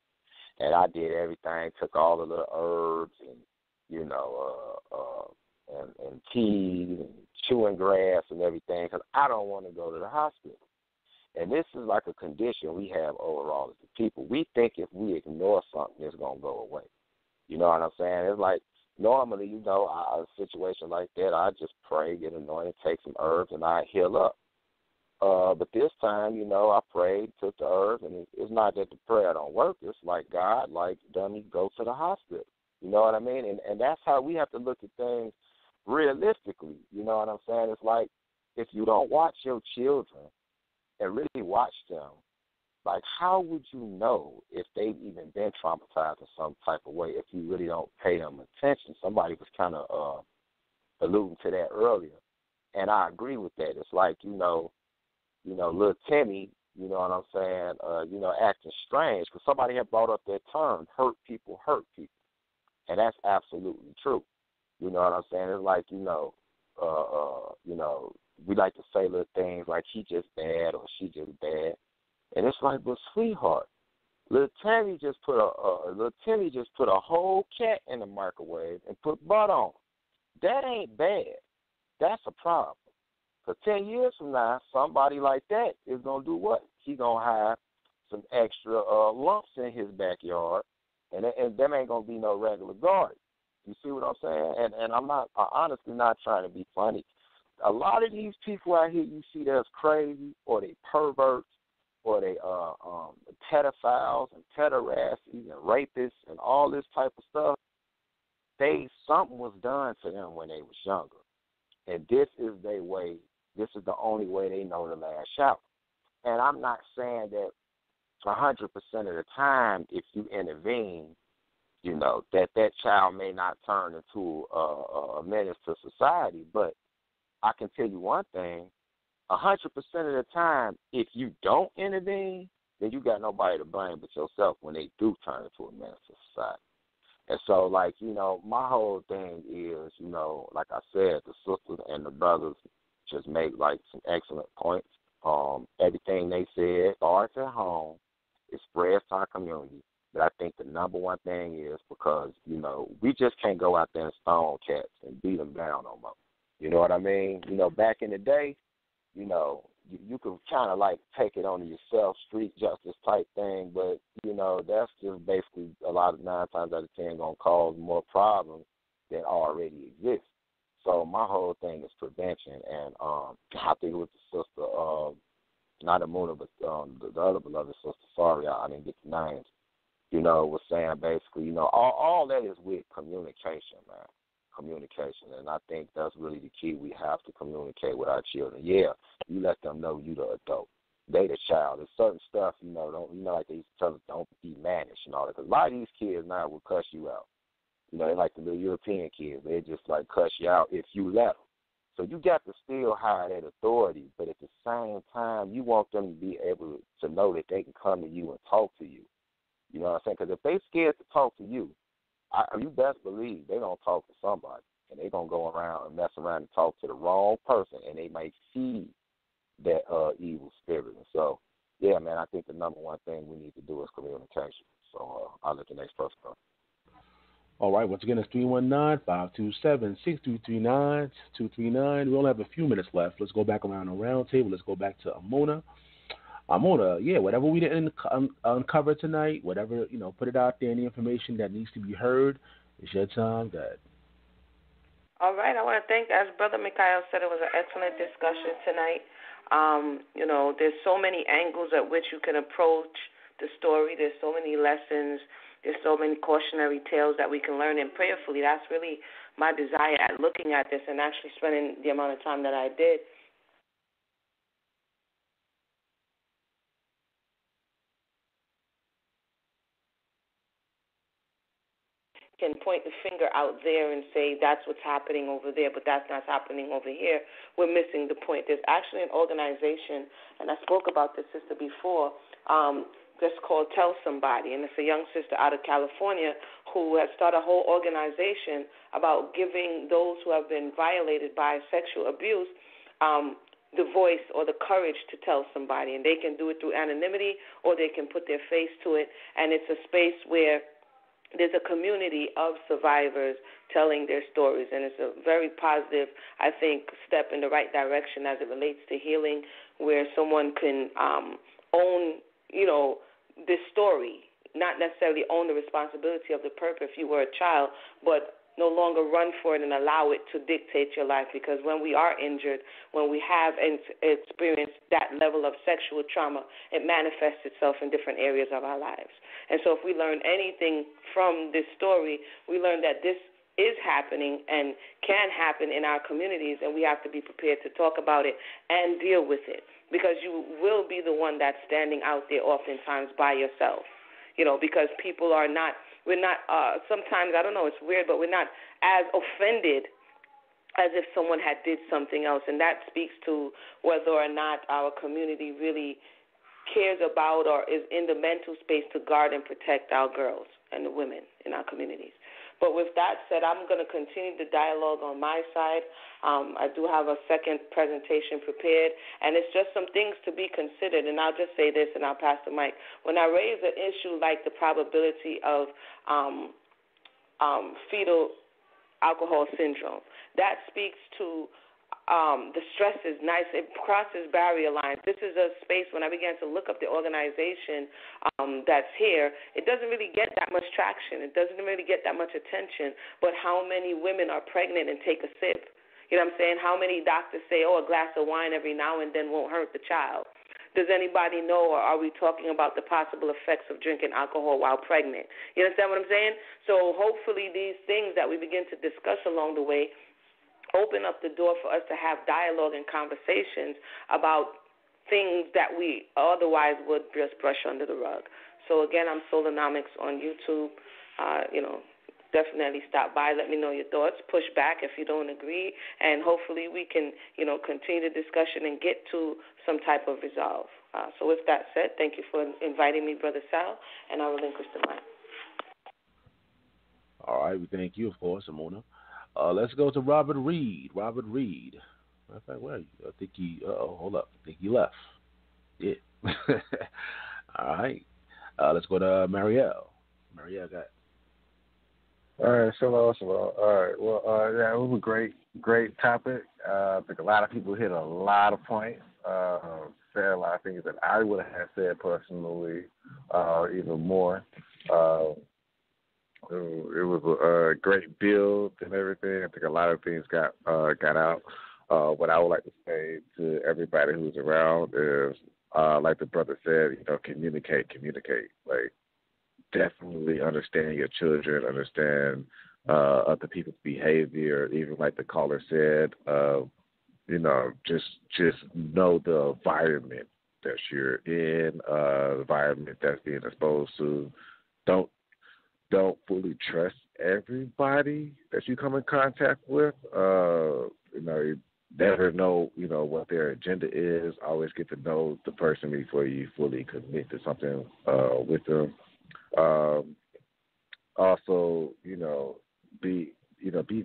And I did everything, took all the little herbs and, you know, and teas and chewing grass and everything because I don't want to go to the hospital. And this is like a condition we have overall as the people. We think if we ignore something, it's going to go away. You know what I'm saying? It's like normally, you know, a situation like that, I just pray, get anointed, take some herbs, and I heal up. But this time, you know, I prayed, took the herbs, and it's not that the prayer don't work. It's like God, like, dummy, go to the hospital. You know what I mean? And that's how we have to look at things realistically. You know what I'm saying? It's like if you don't watch your children and really watch them Like, how would you know if they've even been traumatized in some type of way if you really don't pay them attention? Somebody was kind of alluding to that earlier, and I agree with that. It's like, little Timmy, you know what I'm saying, acting strange because somebody had brought up that term, hurt people, and that's absolutely true. You know what I'm saying? It's like, we like to say little things like he just bad or she just bad. And it's like, but sweetheart, little Timmy just put a whole cat in the microwave and put butt on. That ain't bad. That's a problem. For 10 years from now, somebody like that is gonna do what? He gonna have some extra lumps in his backyard, and them ain't gonna be no regular garden. You see what I'm saying? And I'm honestly not trying to be funny. A lot of these people out here you see that's crazy, or they perverts, or they pedophiles and pederasts and rapists and all this type of stuff, something was done to them when they was younger. And this is their way, this is the only way they know to lash out. And I'm not saying that 100% of the time if you intervene, that child may not turn into a menace to society. But I can tell you one thing, 100% of the time, if you don't intervene, then you got nobody to blame but yourself when they do turn into a menace to society. And so, my whole thing is, like I said, the sisters and the brothers just make, some excellent points. Everything they said starts at home. It spreads to our community. But I think the number one thing is because, we just can't go out there and stone cats and beat them down no more. You know what I mean? Back in the day, you could kind of take it on yourself, street justice type thing, but, that's just basically a lot of 9 times out of 10 going to cause more problems than already exist. So my whole thing is prevention, and I think with the sister, not Emunah, but the other beloved sister, sorry, I didn't get the names, was saying basically, all that is with communication, man. Communication, and I think that's really the key. We have to communicate with our children. Yeah, you let them know you the adult. They the child. There's certain stuff, like they used to tell us, don't be mannish and all that. Because a lot of these kids now will cuss you out. They like the little European kids. They just cuss you out if you let them. So you got to still hire that authority, but at the same time, you want them to be able to know that they can come to you and talk to you. You know what I'm saying? Because if they scared to talk to you, you best believe they're going to talk to somebody, and they're going to go around and mess around and talk to the wrong person, and they might feed that evil spirit. And so, yeah, man, I think the number one thing we need to do is communication. So I'll let the next person go. All right, once again, it's 319-527-6239. 239. We only have a few minutes left. Let's go back around the round table. Let's go back to Emunah. Emunah, yeah, whatever we didn't uncover tonight, whatever, put it out there, any information that needs to be heard, it's your time, Dad. All right, I want to thank, as Brother Mikhail said, it was an excellent discussion tonight. There's so many angles at which you can approach the story. There's so many lessons. There's so many cautionary tales that we can learn, and prayerfully, that's really my desire at looking at this and actually spending the amount of time that I did. Can point the finger out there and say that's what's happening over there, but that's not happening over here. We're missing the point. There's actually an organization, and I spoke about this sister before, just called Tell Somebody, and it's a young sister out of California who has started a whole organization about giving those who have been violated by sexual abuse the voice or the courage to tell somebody, and they can do it through anonymity or they can put their face to it, and it's a space where there's a community of survivors telling their stories, and it's a very positive, I think, step in the right direction as it relates to healing, where someone can own, this story, not necessarily own the responsibility of the perp if you were a child, but no longer run for it and allow it to dictate your life, because when we are injured, when we have experienced that level of sexual trauma, it manifests itself in different areas of our lives. And so if we learn anything from this story, we learn that this is happening and can happen in our communities, and we have to be prepared to talk about it and deal with it. because you will be the one that's standing out there oftentimes by yourself, because people are not, we're not, sometimes, I don't know, it's weird, but we're not as offended as if someone had did something else, and that speaks to whether or not our community really cares about or is in the mental space to guard and protect our girls and the women in our communities. But with that said, I'm going to continue the dialogue on my side. I do have a second presentation prepared, and it's just some things to be considered. And I'll just say this, and I'll pass the mic. When I raise an issue like the probability of fetal alcohol syndrome, that speaks to the stress is nice. It crosses barrier lines. This is a space, when I began to look up the organization that's here, it doesn't really get that much traction. It doesn't really get that much attention. But how many women are pregnant and take a sip? You know what I'm saying? How many doctors say, a glass of wine every now and then won't hurt the child? Does anybody know, or are we talking about the possible effects of drinking alcohol while pregnant? You understand what I'm saying? So hopefully these things that we begin to discuss along the way open up the door for us to have dialogue and conversations about things that we otherwise would just brush under the rug. So, again, I'm Soulonomics on YouTube. Definitely stop by. Let me know your thoughts. Push back if you don't agree, and hopefully we can, continue the discussion and get to some type of resolve. So with that said, thank you for inviting me, Brother Sal, and I relinquish the mic. All right, we thank you, of course, Emunah. Let's go to Robert Reed. Robert Reed. Matter of fact, where are you? I think hold up. I think he left. Yeah. All right. Let's go to Marielle. Marielle got it. All right, shalom. All right, well, it was a great topic. I think a lot of people hit a lot of points, said a lot of things that I would have said personally, even more. It was a great build and everything. I think a lot of things got out. What I would like to say to everybody who's around is, like the brother said, communicate. Like, definitely understand your children, understand other people's behavior. Even like the caller said, just know the environment that you're in, the environment that's being exposed to. Don't fully trust everybody that you come in contact with. You never know, what their agenda is. Always get to know the person before you fully commit to something with them. Also, be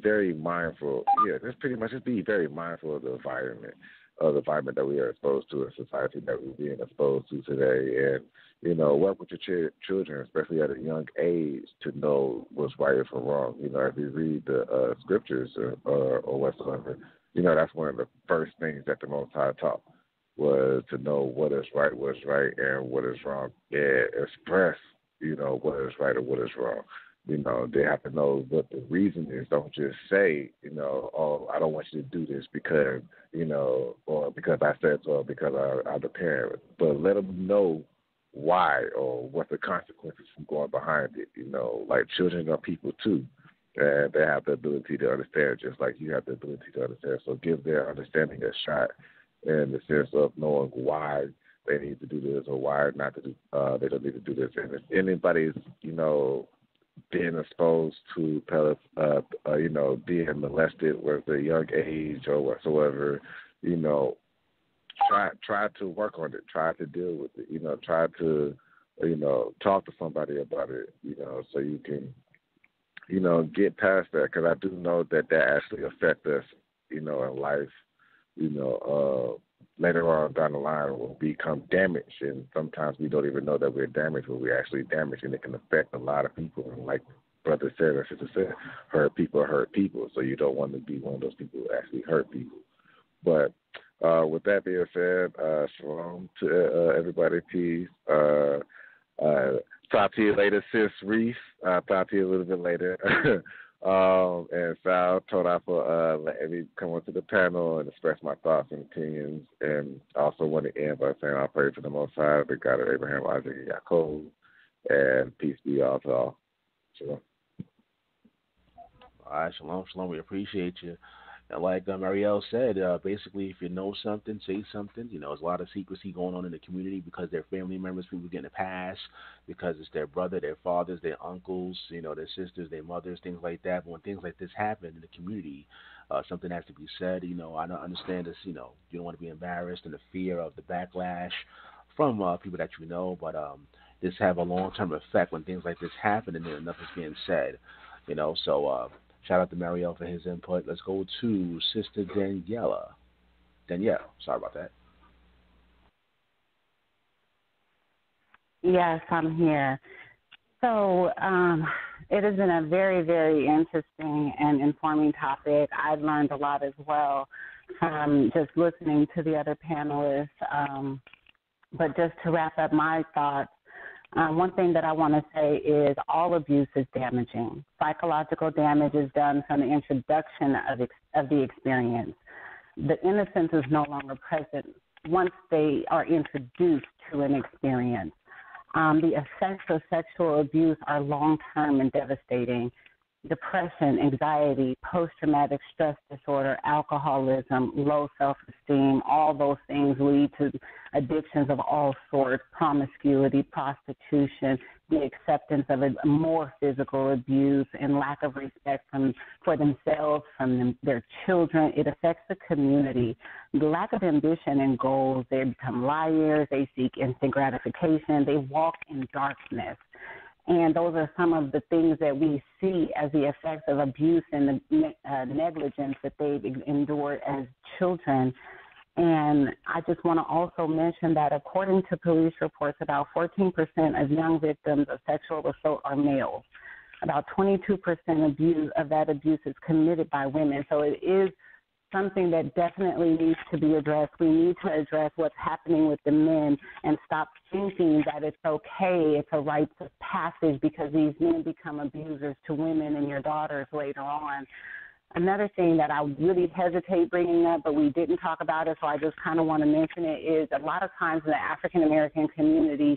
very mindful. Yeah, that's pretty much just be very mindful of the environment that we are exposed to in society that we're being exposed to today, and work with your children, especially at a young age, to know what's right or wrong. If you read the scriptures or whatsoever, that's one of the first things that the Most High taught, was to know what is right, and what is wrong, and express, what is right or what is wrong. They have to know what the reason is. Don't just say, I don't want you to do this because, or because I said so, or because I'm the parent. But let them know why or what the consequences from going behind it. Like, children are people too, and they have the ability to understand just like you have the ability to understand. So give their understanding a shot in the sense of knowing why they need to do this or why not to do. They don't need to do this. And if anybody's, being exposed to being molested with a young age or whatsoever, try to work on it, try to deal with it, try to, talk to somebody about it, so you can, get past that, because I do know that actually affects us, in life, later on down the line will become damaged, and sometimes we don't even know that we're damaged, but we're actually damaged, and it can affect a lot of people. And like brother said or sister said, hurt people, so you don't want to be one of those people who actually hurt people. But with that being said, shalom to everybody, peace. Talk to you later, sis Reese. Talk to you a little bit later. And Sal told I for letting me come onto the panel and express my thoughts and opinions, and also want to end by saying I pray for the Most High, the God of Abraham, Isaac, and Yaakov, and peace be all to all. Shalom. All right, shalom. We appreciate you. And like Marielle said, basically, if you know something, say something. There's a lot of secrecy going on in the community because their family members, people getting a pass, because it's their brother, their fathers, their uncles, their sisters, their mothers, things like that. But when things like this happen in the community, something has to be said. I don't understand this. You don't want to be embarrassed and the fear of the backlash from people that you know, but this have a long-term effect when things like this happen and then nothing's being said. So shout out to Marielle for his input. Let's go to Sister Danielle. Sorry about that. Yes, I'm here. So it has been a very, very interesting and informing topic. I've learned a lot as well from just listening to the other panelists. But just to wrap up my thoughts, one thing that I want to say is all abuse is damaging. Psychological damage is done from the introduction of the experience. The innocence is no longer present once they are introduced to an experience. The effects of sexual abuse are long-term and devastating. Depression, anxiety, post-traumatic stress disorder, alcoholism, low self-esteem, all those things lead to addictions of all sorts, promiscuity, prostitution, the acceptance of more physical abuse, and lack of respect for themselves, their children. It affects the community. The lack of ambition and goals, they become liars, they seek instant gratification, they walk in darkness. And those are some of the things that we see as the effects of abuse and the negligence that they've endured as children. And I just want to also mention that according to police reports, about 14% of young victims of sexual assault are males. About 22% of that abuse is committed by women. So it is something that definitely needs to be addressed. We need to address what's happening with the men and stop thinking that it's okay, it's a rite of passage because these men become abusers to women and your daughters later on. Another thing that I really hesitate bringing up, but we didn't talk about it, so I just kind of want to mention it, is a lot of times in the African-American community,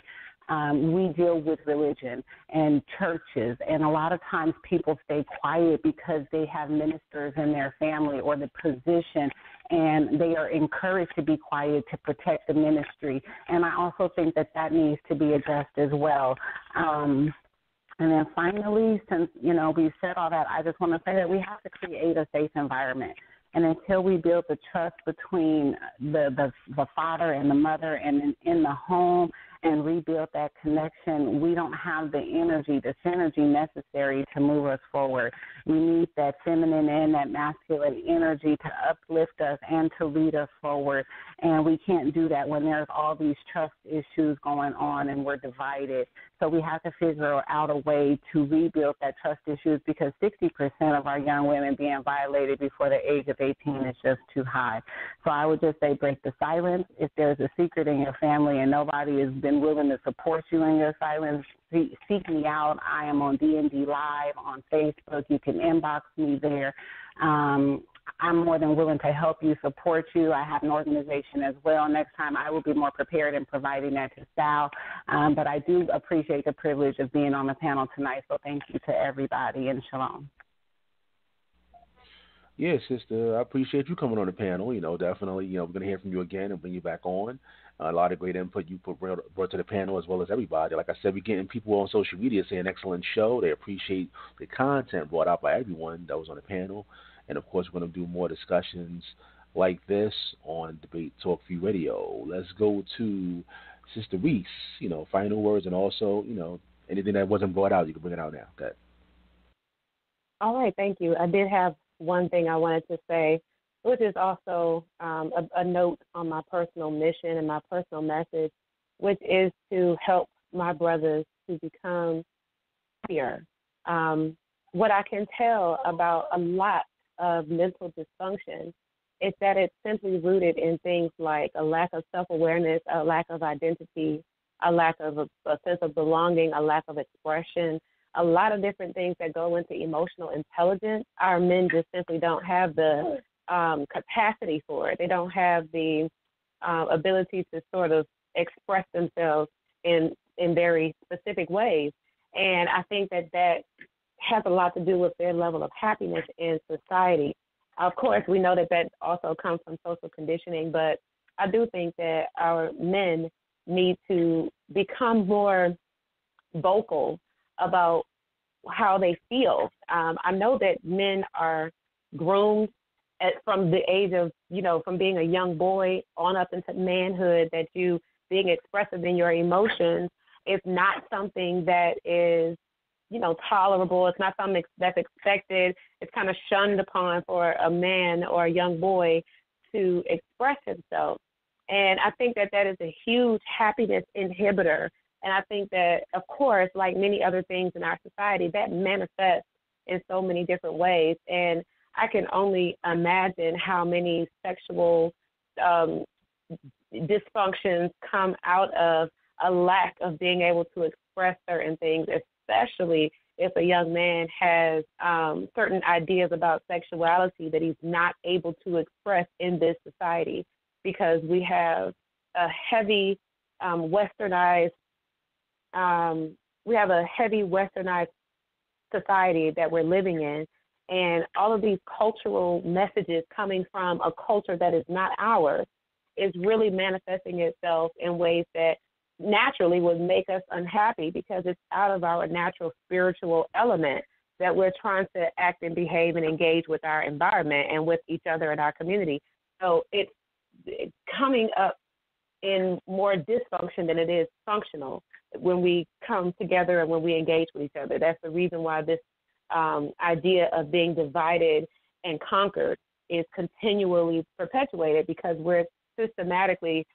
we deal with religion and churches, and a lot of times people stay quiet because they have ministers in their family or the position, and they are encouraged to be quiet to protect the ministry. And I also think that needs to be addressed as well. And then finally, since, we've said all that, I just want to say that we have to create a safe environment. And until we build the trust between the father and the mother and in the home and rebuild that connection, we don't have the energy, the synergy necessary to move us forward. We need that feminine and that masculine energy to uplift us and to lead us forward. And we can't do that when there's all these trust issues going on and we're divided. So we have to figure out a way to rebuild that trust issues because 60% of our young women being violated before the age of 18 is just too high. So I would just say break the silence. If there's a secret in your family and nobody has been willing to support you in your silence, seek me out. I am on D&D Live on Facebook. You can inbox me there. I'm more than willing to help you, support you. I have an organization as well. Next time I will be more prepared in providing that to Sal. But I do appreciate the privilege of being on the panel tonight. So thank you to everybody, and shalom. Yeah, sister, I appreciate you coming on the panel. Definitely, we're going to hear from you again and bring you back on. A lot of great input you brought to the panel as well as everybody. Like I said, we're getting people on social media saying excellent show. They appreciate the content brought out by everyone that was on the panel. And, of course, we're going to do more discussions like this on Debate Talk Free Radio. Let's go to Sister Reese, final words, and also, anything that wasn't brought out, you can bring it out now. Okay. All right, thank you. I did have one thing I wanted to say, which is also a note on my personal mission and my personal message, which is to help my brothers to become happier. What I can tell about a lot of mental dysfunction is that it's simply rooted in things like a lack of self-awareness, a lack of identity, a lack of a sense of belonging, a lack of expression, a lot of different things that go into emotional intelligence. Our men just simply don't have the capacity for it. They don't have the ability to sort of express themselves in very specific ways. And I think that has a lot to do with their level of happiness in society. Of course, we know that also comes from social conditioning, but I do think that our men need to become more vocal about how they feel. I know that men are groomed from the age of, from being a young boy on up into manhood, that you being expressive in your emotions is not something that is, tolerable. It's not something that's expected. It's kind of shunned upon for a man or a young boy to express himself. And I think that is a huge happiness inhibitor. And I think that, of course, like many other things in our society, that manifests in so many different ways. And I can only imagine how many sexual dysfunctions come out of a lack of being able to express certain things, especially if a young man has certain ideas about sexuality that he's not able to express in this society, because we have a heavy westernized society that we're living in, and all of these cultural messages coming from a culture that is not ours is really manifesting itself in ways that naturally would make us unhappy, because it's out of our natural spiritual element that we're trying to act and behave and engage with our environment and with each other in our community. So it's coming up in more dysfunction than it is functional when we come together and when we engage with each other. That's the reason why this idea of being divided and conquered is continually perpetuated, because we're systematically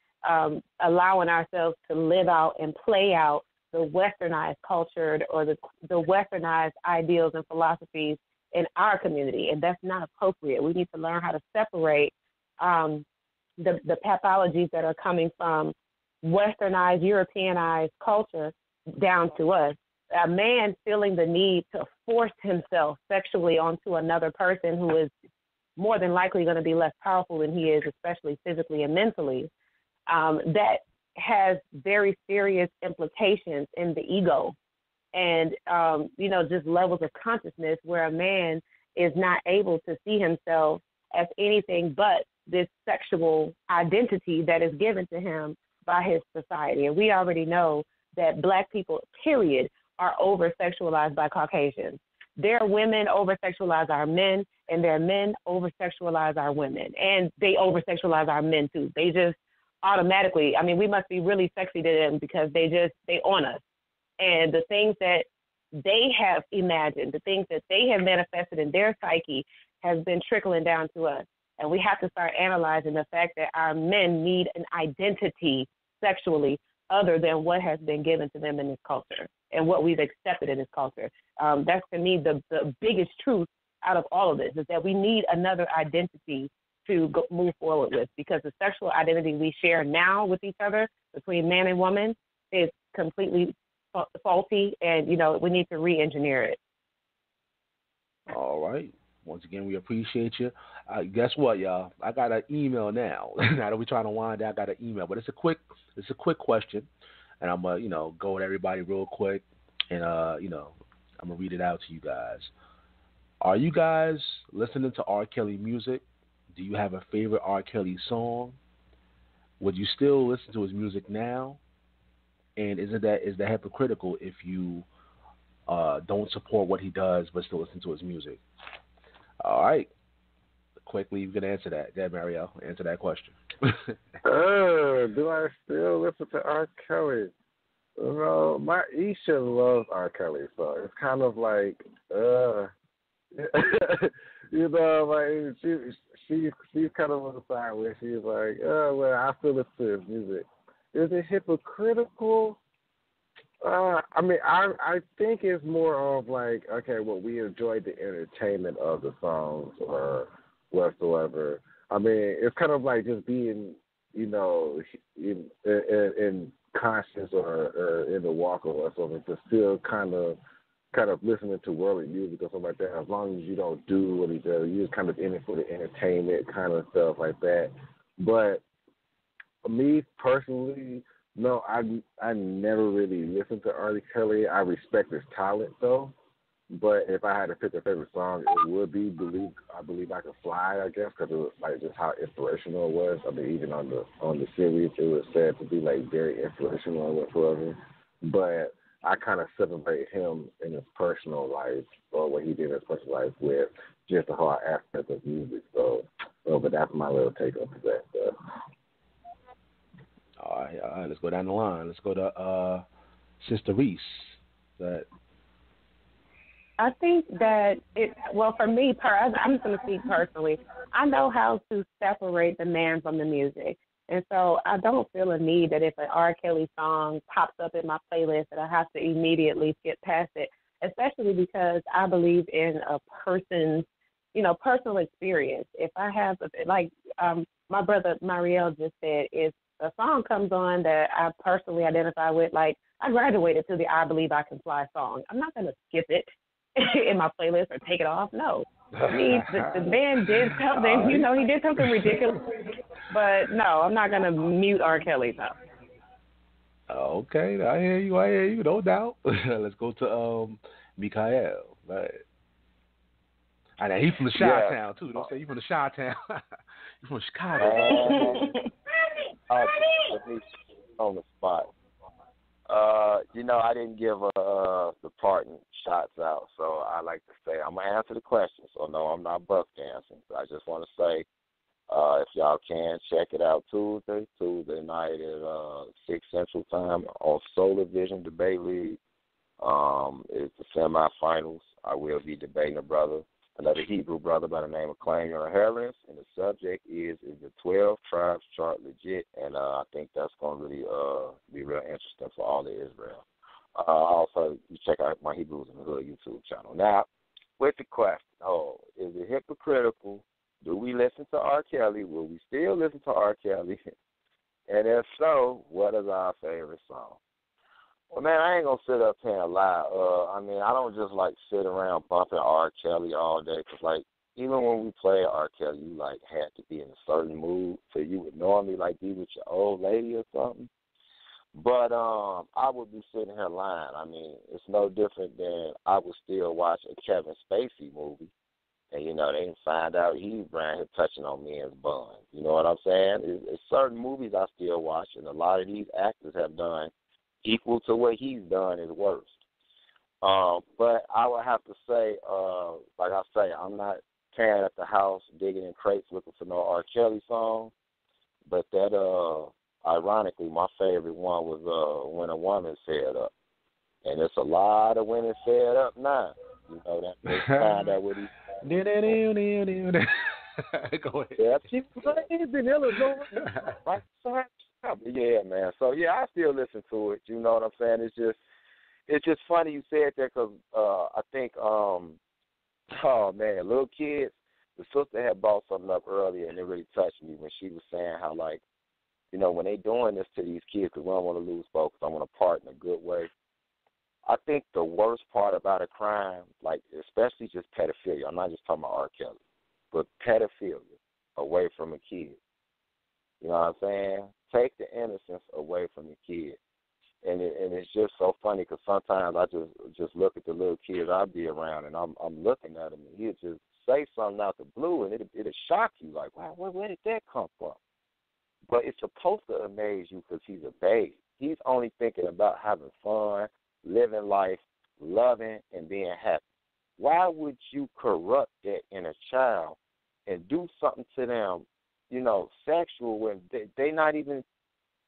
allowing ourselves to live out and play out the westernized culture or the westernized ideals and philosophies in our community, and that's not appropriate. We need to learn how to separate the pathologies that are coming from westernized, Europeanized culture down to us. A man feeling the need to force himself sexually onto another person who is more than likely going to be less powerful than he is, especially physically and mentally, that has very serious implications in the ego and, just levels of consciousness where a man is not able to see himself as anything but this sexual identity that is given to him by his society. And we already know that Black people, period, are over-sexualized by Caucasians. Their women over-sexualize our men, and their men over-sexualize our women. And they over-sexualize our men, too. They just automatically, we must be really sexy to them because they on us. And the things that they have imagined, the things that they have manifested in their psyche has been trickling down to us. And we have to start analyzing the fact that our men need an identity sexually other than what has been given to them in this culture and what we've accepted in this culture. That's, to me, the biggest truth out of all of this, is that we need another identity to move forward with, because the sexual identity we share now with each other between man and woman is completely faulty, and, we need to re-engineer it. All right. Once again, we appreciate you. Guess what, y'all? I got an email now. Now that we're trying to wind down, I got an email, but it's a quick question, and I'm gonna go with everybody real quick, and I'm gonna read it out to you guys. Are you guys listening to R. Kelly music? Do you have a favorite R. Kelly song? Would you still listen to his music now? And is that hypocritical if you don't support what he does but still listen to his music? All right. Quickly, you can answer that. Yeah, Mario, answer that question. Do I still listen to R. Kelly? My Isha loves R. Kelly, so it's kind of like, she's kind of on the side where she's like, I still listen to his music. Is it hypocritical? I think it's more of like, okay, well, we enjoyed the entertainment of the songs or whatsoever. It's kind of like just being, in conscience or in the walk or whatsoever, to still kind of listening to worldly music or something like that. As long as you don't do what he does, you're kind of in it for the entertainment kind of stuff like that. But me personally, no, I never really listened to R. Kelly. I respect his talent, though. But if I had to pick a favorite song, it would be I Believe I Could Fly, I guess, because it was like just how inspirational it was. I mean, even on the series, it was said to be like very inspirational and whatsoever. But I kind of separate him in his personal life, or what he did in his personal life, with just the whole aspect of music. So but that's my little take on that stuff. All right, let's go down the line. Let's go to Sister Reese. I think that for me, I'm just going to speak personally. I know how to separate the man from the music. And so I don't feel a need that if an R. Kelly song pops up in my playlist that I have to immediately skip past it, especially because I believe in a person's, personal experience. If I have, my brother Mariel just said, if a song comes on that I personally identify with, like I graduated to the I Believe I Can Fly song, I'm not going to skip it in my playlist or take it off. No. I mean, the man did something, he did something ridiculous. But no, I'm not going to mute R. Kelly, though. Okay, I hear you, no doubt. Let's go to Mikael. Right. I know he's from the Chi-Town, too. Don't say he's from the Chi-Town. He's from Chicago. On the spot. I didn't give the parting shots out, so I like to say I'm going to answer the question. So, no, I'm not buck dancing. I just want to say, if y'all can, check it out Tuesday night at 6 Central Time on Solar Vision Debate League. It's the semifinals. I will be debating another Hebrew brother by the name of Claim Your Inheritance, and the subject is the 12 Tribes Chart legit? And I think that's going to really be real interesting for all of Israel. Also, you check out my Hebrews in the Hood YouTube channel. Now, with the question, is it hypocritical? Do we listen to R. Kelly? Will we still listen to R. Kelly? And if so, what is our favorite song? Well, man, I ain't going to sit up here and lie. I don't just, sit around bumping R. Kelly all day because, even when we play R. Kelly, you, had to be in a certain mood so you would normally, be with your old lady or something. But I would be sitting here lying. It's no different than I would still watch a Kevin Spacey movie. And, they didn't find out he was around here touching on men's buns. You know what I'm saying? It's certain movies I still watch, and a lot of these actors have done equal to what he's done is worse. But I would have to say, I'm not tearing up the house, digging in crates looking for no R. Kelly song. But that, ironically, my favorite one was When a Woman's Fed Up. And there's a lot of women fed up now. That they find out what he... Go ahead. Yeah, she's in Illinois. Right side. Yeah, man. So, I still listen to it. You know what I'm saying? It's just funny you said that because I think, little kids, the sister had brought something up earlier and it really touched me when she was saying how, when they doing this to these kids because we don't want to lose folks, I want to part in a good way. I think the worst part about a crime, especially just pedophilia, I'm not just talking about R. Kelly, but pedophilia away from a kid. You know what I'm saying? Take the innocence away from the kid. And it's just so funny because sometimes I just look at the little kids I be around and I'm looking at him and he'll just say something out the blue and it'll shock you like, wow, where did that come from? But it's supposed to amaze you because he's a babe. He's only thinking about having fun, living life, loving, and being happy. Why would you corrupt that in a child and do something to them, sexual when they not even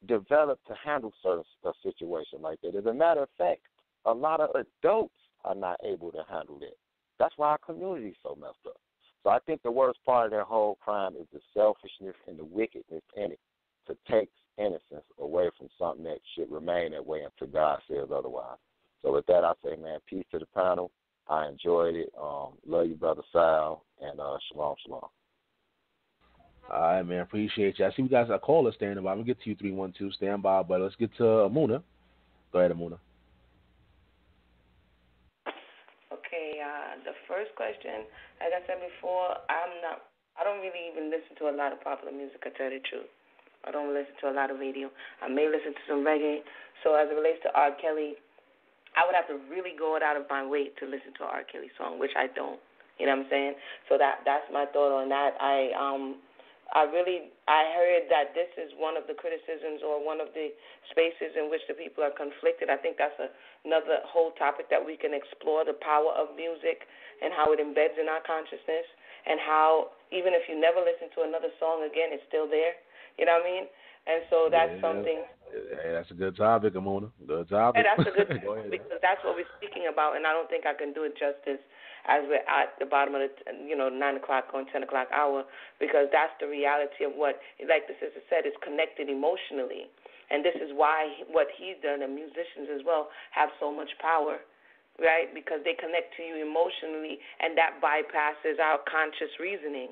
developed to handle certain situations like that? As a matter of fact, a lot of adults are not able to handle it. That's why our community is so messed up. So I think the worst part of that whole crime is the selfishness and the wickedness in it to take innocence away from something that should remain that way until God says otherwise. So with that, I say, man, peace to the panel. I enjoyed it. Love you, Brother Sal, and shalom, shalom. All right, man. Appreciate you. I see we got a caller standing by. I'm going to get to you, 312. Stand by, but let's get to Emunah. Go ahead, Emunah. Okay, the first question, like I said before, I don't really even listen to a lot of popular music, to tell you the truth. I don't listen to a lot of radio. I may listen to some reggae. So as it relates to R. Kelly, I would have to really go out of my way to listen to an R. Kelly song, which I don't. You know what I'm saying? So that's my thought on that. I heard that this is one of the criticisms or one of the spaces in which the people are conflicted. I think that's another whole topic that we can explore, the power of music and how it embeds in our consciousness, and how even if you never listen to another song again, it's still there. You know what I mean? And so that's something. Hey, that's a good topic, Emunah. Good topic. And that's a good topic because that's what we're speaking about, and I don't think I can do it justice as we're at the bottom of the 9 o'clock or 10 o'clock hour, because that's the reality of what, like the sister said, is connected emotionally. And this is why what he's done, and musicians as well, have so much power, right? Because they connect to you emotionally, and that bypasses our conscious reasoning.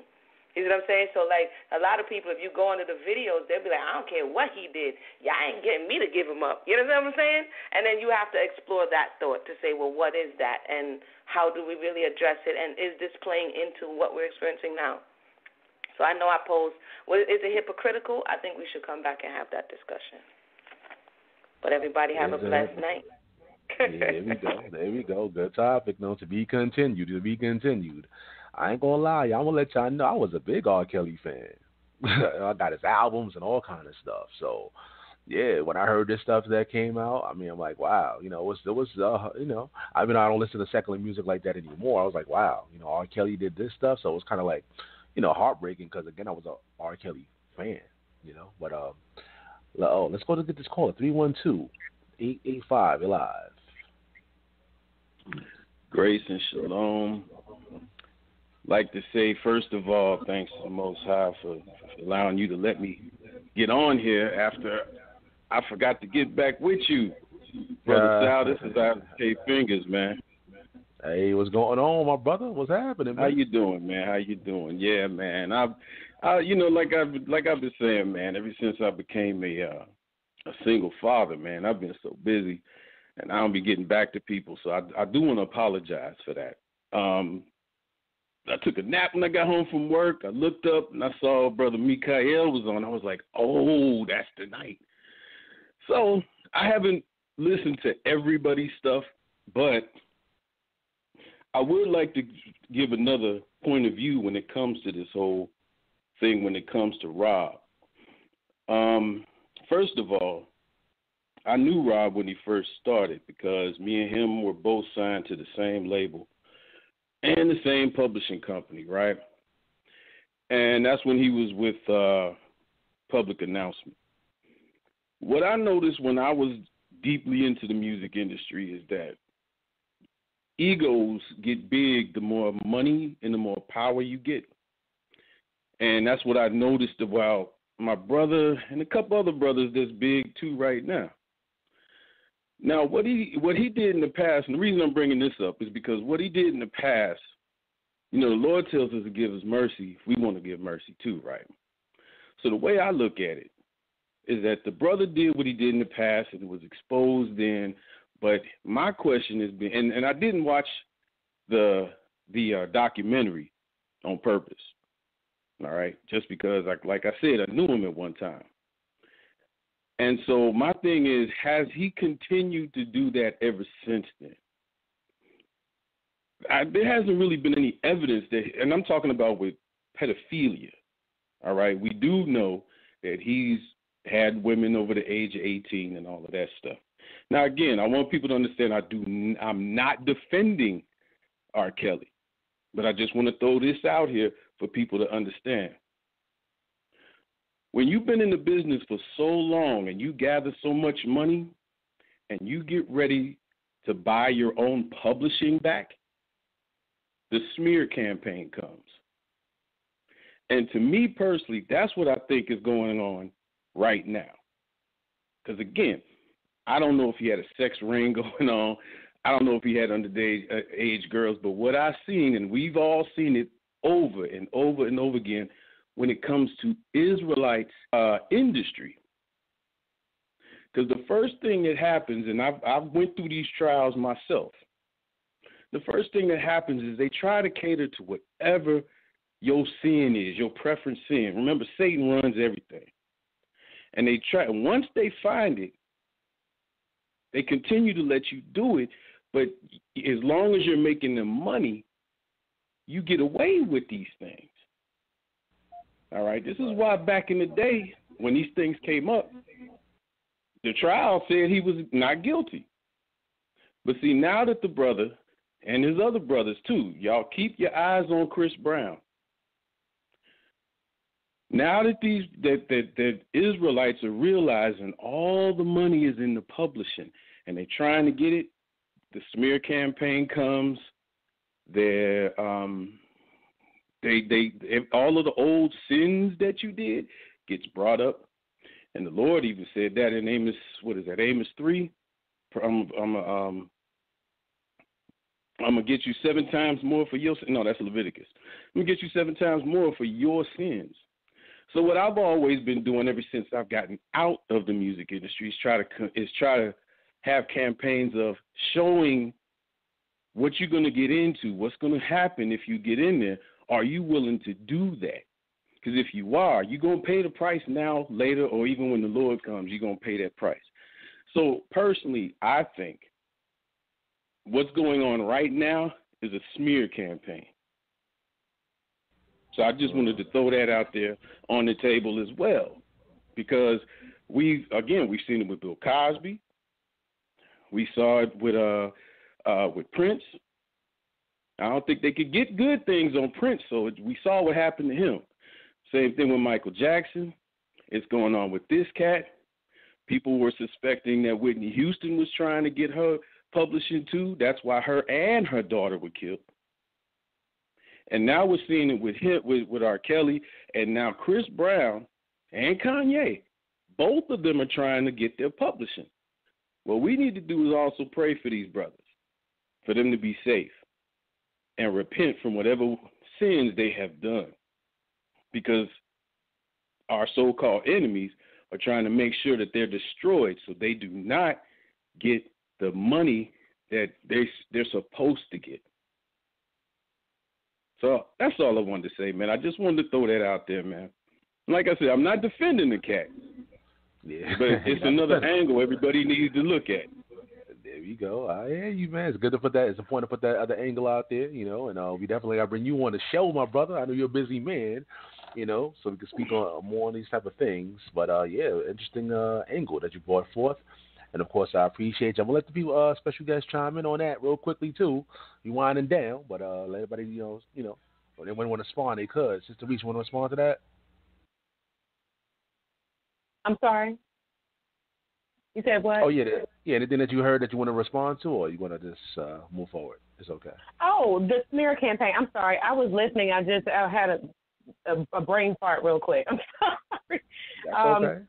You see what I'm saying? So, like, a lot of people, if you go into the videos, they'll be like, I don't care what he did. Y'all ain't getting me to give him up. You know what I'm saying? And then you have to explore that thought to say, well, what is that? And how do we really address it? And is this playing into what we're experiencing now? So I know I posed, well, is it hypocritical? I think we should come back and have that discussion. But everybody have a blessed night. There we go. Good topic. No, to be continued. I ain't gonna lie, y'all. I'm gonna let y'all know I was a big R. Kelly fan. I got his albums and all kind of stuff. So, yeah, when I heard this stuff that came out, I mean, I'm like, wow. It was I mean, I don't listen to secular music like that anymore. I was like, wow, R. Kelly did this stuff. So it was kind of like, heartbreaking because, again, I was a R. Kelly fan, But, let's go to get this call, 312-885, you're live. Grace and shalom. Like to say, first of all, thanks to the Most High for allowing you to let me get on here after I forgot to get back with you. Brother Sal, this is R.K. Fingers, man. Hey, what's going on, my brother? What's happening, man? How you doing, man? How you doing? Yeah, man. Like I've been saying, man, ever since I became a single father, man, I've been so busy, and I don't be getting back to people. So I do want to apologize for that. I took a nap when I got home from work. I looked up and I saw Brother Mikael was on. I was like, oh, that's the night. So I haven't listened to everybody's stuff, but I would like to give another point of view when it comes to this whole thing, when it comes to Rob. First of all, I knew Rob when he first started because me and him were both signed to the same label and the same publishing company, right? And that's when he was with Public Announcement. What I noticed when I was deeply into the music industry is that egos get big the more money and the more power you get. And that's what I noticed about my brother and a couple other brothers that's big too right now. Now, what he did in the past, and the reason I'm bringing this up is because what he did in the past, the Lord tells us to give us mercy if we want to give mercy too, right? So the way I look at it is that the brother did what he did in the past and was exposed then, but my question has been, and I didn't watch the documentary on purpose, all right, just because, like I said, I knew him at one time. And so my thing is, has he continued to do that ever since then? There hasn't really been any evidence that, and I'm talking about with pedophilia, all right? We do know that he's had women over the age of 18 and all of that stuff. Now, again, I want people to understand I'm not defending R. Kelly, but I just want to throw this out here for people to understand. When you've been in the business for so long and you gather so much money and you get ready to buy your own publishing back, the smear campaign comes. And to me personally, that's what I think is going on right now. Because, again, I don't know if he had a sex ring going on. I don't know if he had underage girls. But what I've seen, and we've all seen it over and over and over again, when it comes to Israelites industry. Because the first thing that happens, and I've went through these trials myself, the first thing that happens is they try to cater to whatever your sin is, your preference sin. Remember, Satan runs everything. And they try, once they find it, They continue to let you do it, but as long as you're making them money, you get away with these things. All right? This is why back in the day when these things came up, the trial said he was not guilty. But see, now that the brother and his other brothers too, y'all keep your eyes on Chris Brown. Now that that Israelites are realizing all the money is in the publishing and they're trying to get it, the smear campaign comes. They all of the old sins that you did gets brought up, and the Lord even said that in Amos. What is that? Amos 3. I'm gonna get you 7 times more for your. No, that's Leviticus. I'm gonna get you 7 times more for your sins. So what I've always been doing ever since I've gotten out of the music industry is try to have campaigns of showing what you're going to get into, what's going to happen if you get in there. Are you willing to do that? Because if you are, you're going to pay the price now, later, or even when the Lord comes, you're going to pay that price. So personally, I think what's going on right now is a smear campaign. So I just wanted to throw that out there on the table as well, because we've seen it with Bill Cosby. We saw it with Prince. I don't think they could get good things on Prince, so we saw what happened to him. Same thing with Michael Jackson. It's going on with this cat. People were suspecting that Whitney Houston was trying to get her publishing too. That's why her and her daughter were killed. And now we're seeing it with him, with R.KELLY, and now Chris Brown and Kanye. Both of them are trying to get their publishing. What we need to do is also pray for these brothers, for them to be safe and repent from whatever sins they have done, because our so-called enemies are trying to make sure that they're destroyed so they do not get the money that they're supposed to get. So that's all I wanted to say, man. I just wanted to throw that out there, man. Like I said, I'm not defending the cat. Yeah. But it's another angle everybody needs to look at. There you go. I hear you, man. It's good to put that. It's important to put that other angle out there, and we definitely got to bring you on the show, my brother. I know you're a busy man, so we can speak on more on these type of things. But, interesting angle that you brought forth. And, of course, I appreciate you. I'm going to let the people, special guests chime in on that real quickly, too. You winding down, but let everybody, if they want to respond, they could. Sister Reach, want to respond to that? I'm sorry? You said what? Oh, yeah. Anything that you heard that you want to respond to, or you want to just move forward? It's okay. Oh, the smear campaign. I'm sorry. I was listening. I had a brain fart real quick. I'm sorry. That's okay.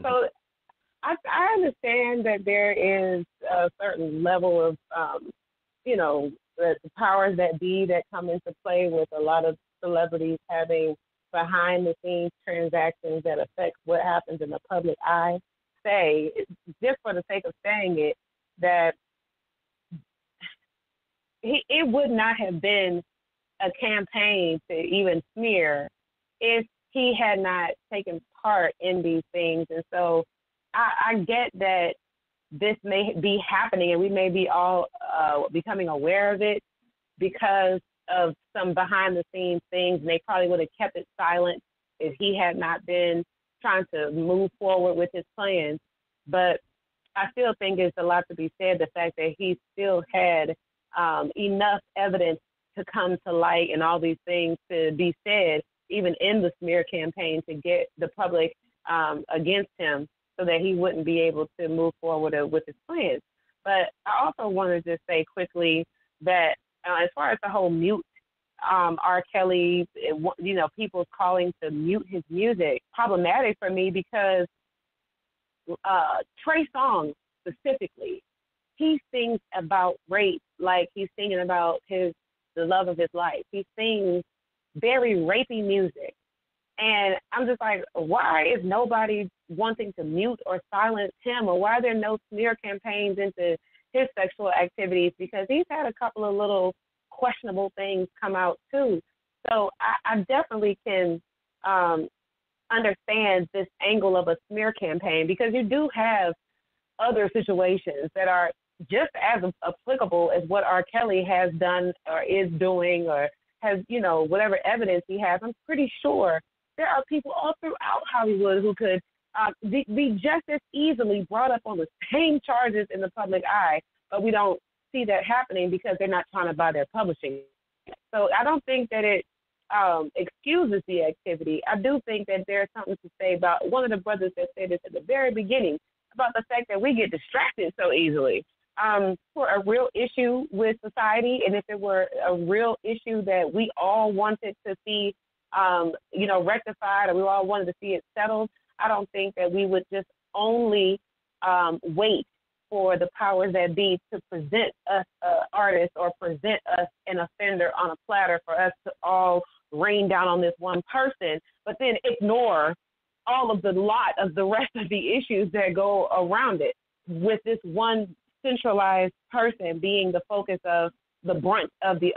So I understand that there is a certain level of, the powers that be that come into play with a lot of celebrities having behind-the-scenes transactions that affect what happens in the public eye. Say, just for the sake of saying it, that it would not have been a campaign to even smear if he had not taken part in these things. And so I get that this may be happening and we may be all becoming aware of it because of some behind-the-scenes things, and they probably would have kept it silent if he had not been trying to move forward with his plans. But I still think there's a lot to be said, the fact that he still had enough evidence to come to light and all these things to be said, even in the smear campaign, to get the public against him so that he wouldn't be able to move forward with his plans. But I also want to just say quickly that as far as the whole mute R.KELLY, people calling to mute his music, problematic for me because Trey Songz specifically, he sings about rape like he's singing about the love of his life. He sings very rapey music. And I'm just like, why is nobody wanting to mute or silence him, or why are there no smear campaigns into his sexual activities? Because he's had a couple of little questionable things come out too. So I definitely can understand this angle of a smear campaign, because you do have other situations that are just as applicable as what R. Kelly has done or is doing or has, whatever evidence he has. I'm pretty sure there are people all throughout Hollywood who could be just as easily brought up on the same charges in the public eye, but we don't see that happening because they're not trying to buy their publishing. So I don't think that it excuses the activity. I do think that there's something to say about one of the brothers that said this at the very beginning about the fact that we get distracted so easily. For a real issue with society, and if it were a real issue that we all wanted to see, rectified, or we all wanted to see it settled, I don't think that we would just only wait for the powers that be to present us artists or present us an offender on a platter for us to all rain down on this one person, but then ignore all of the lot of the rest of the issues that go around it, with this one centralized person being the focus of the brunt of the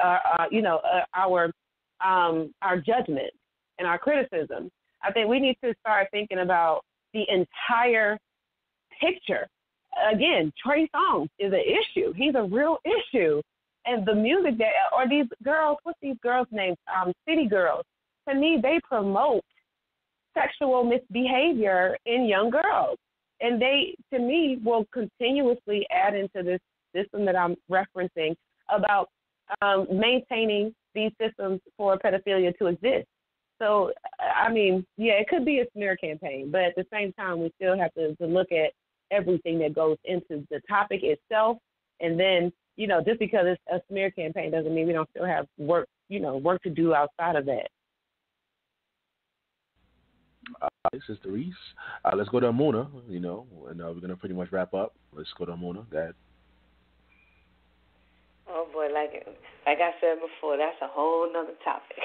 our judgment and our criticism. I think we need to start thinking about the entire picture. Again, Trey Songz is an issue. He's a real issue. And the music that, or these girls, what's these girls' names? City girls. To me, they promote sexual misbehavior in young girls. And they, to me, will continuously add into this system that I'm referencing about maintaining these systems for pedophilia to exist. So, I mean, yeah, it could be a smear campaign, but at the same time, we still have to look at everything that goes into the topic itself. And then, just because it's a smear campaign doesn't mean we don't still have work to do outside of that. This is Therese. Let's go to Emunah, and we're going to pretty much wrap up. Let's go to Emunah. Go ahead. Oh, boy, like I said before, that's a whole nother topic.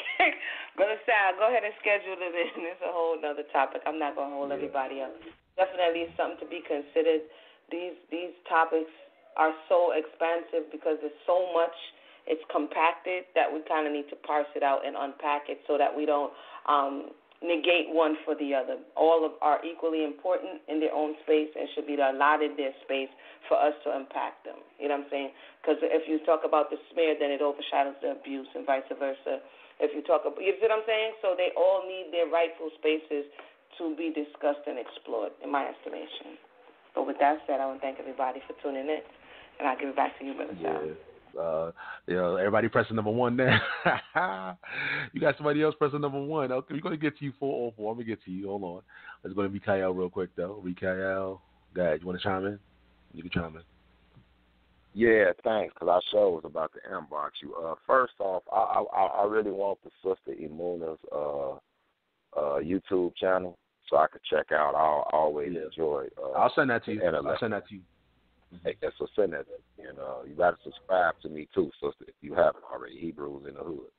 Brother Sal, go ahead and schedule it in. It's a whole nother topic. I'm not going to hold everybody up. Definitely something to be considered. These topics are so expansive because there's so much. It's compacted that we kind of need to parse it out and unpack it so that we don't negate one for the other. All are equally important in their own space and should be allotted their space for us to impact them. You know what I'm saying? Because if you talk about the smear, then it overshadows the abuse and vice versa. If you talk about, you see what I'm saying? So they all need their rightful spaces to be discussed and explored, in my estimation. But with that said, I want to thank everybody for tuning in, and I'll give it back to you, Brother Sal. Everybody pressing number one now. You got somebody else pressing number one. Okay, we're going to get to you 404. I'm going to get to you. Hold on. Let's go to Mikael real quick, though. Mikael, go ahead. You want to chime in? You can chime in. Yeah, thanks, because our show was about to inbox you. First off, I really want the sister Emunah's YouTube channel so I could check out. I always enjoy. I'll send that to you. Hey, so send that. You got to subscribe to me too, sister, if you haven't already. Hebrews in the Hood.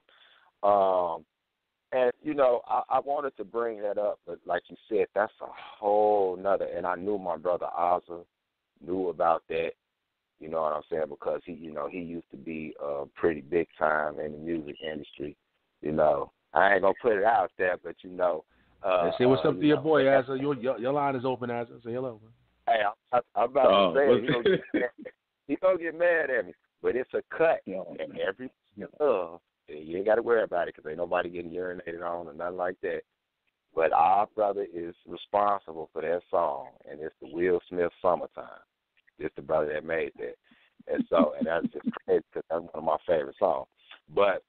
And I wanted to bring that up, but like you said, that's a whole nother. And I knew my brother Ozza knew about that. You know what I'm saying? Because he used to be pretty big time in the music industry. I ain't gonna put it out there, but say what's up to your boy, Asa. Your line is open, Asa. Say hello, man. Hey, I'm about to say he's gonna get mad at me, but it's a cut. And every you ain't got to worry about it because ain't nobody getting urinated on or nothing like that. But our brother is responsible for that song, and it's the Will Smith "Summertime." It's the brother that made that, and that's just crazy because that's one of my favorite songs. But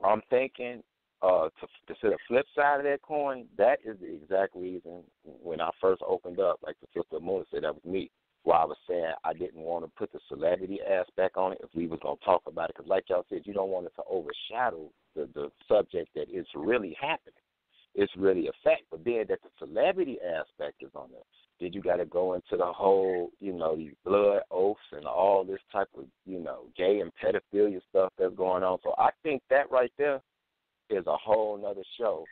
I'm thinking to see the flip side of that coin, that is the exact reason when I first opened up, like the sister Emunah said, that was me, why I was saying I didn't want to put the celebrity aspect on it if we was going to talk about it. Because like y'all said, you don't want it to overshadow the subject that is really happening. It's really a fact. But being that the celebrity aspect is on there, then you got to go into the whole, these blood oaths and all this type of, gay and pedophilia stuff that's going on. So I think that right there is a whole nother show.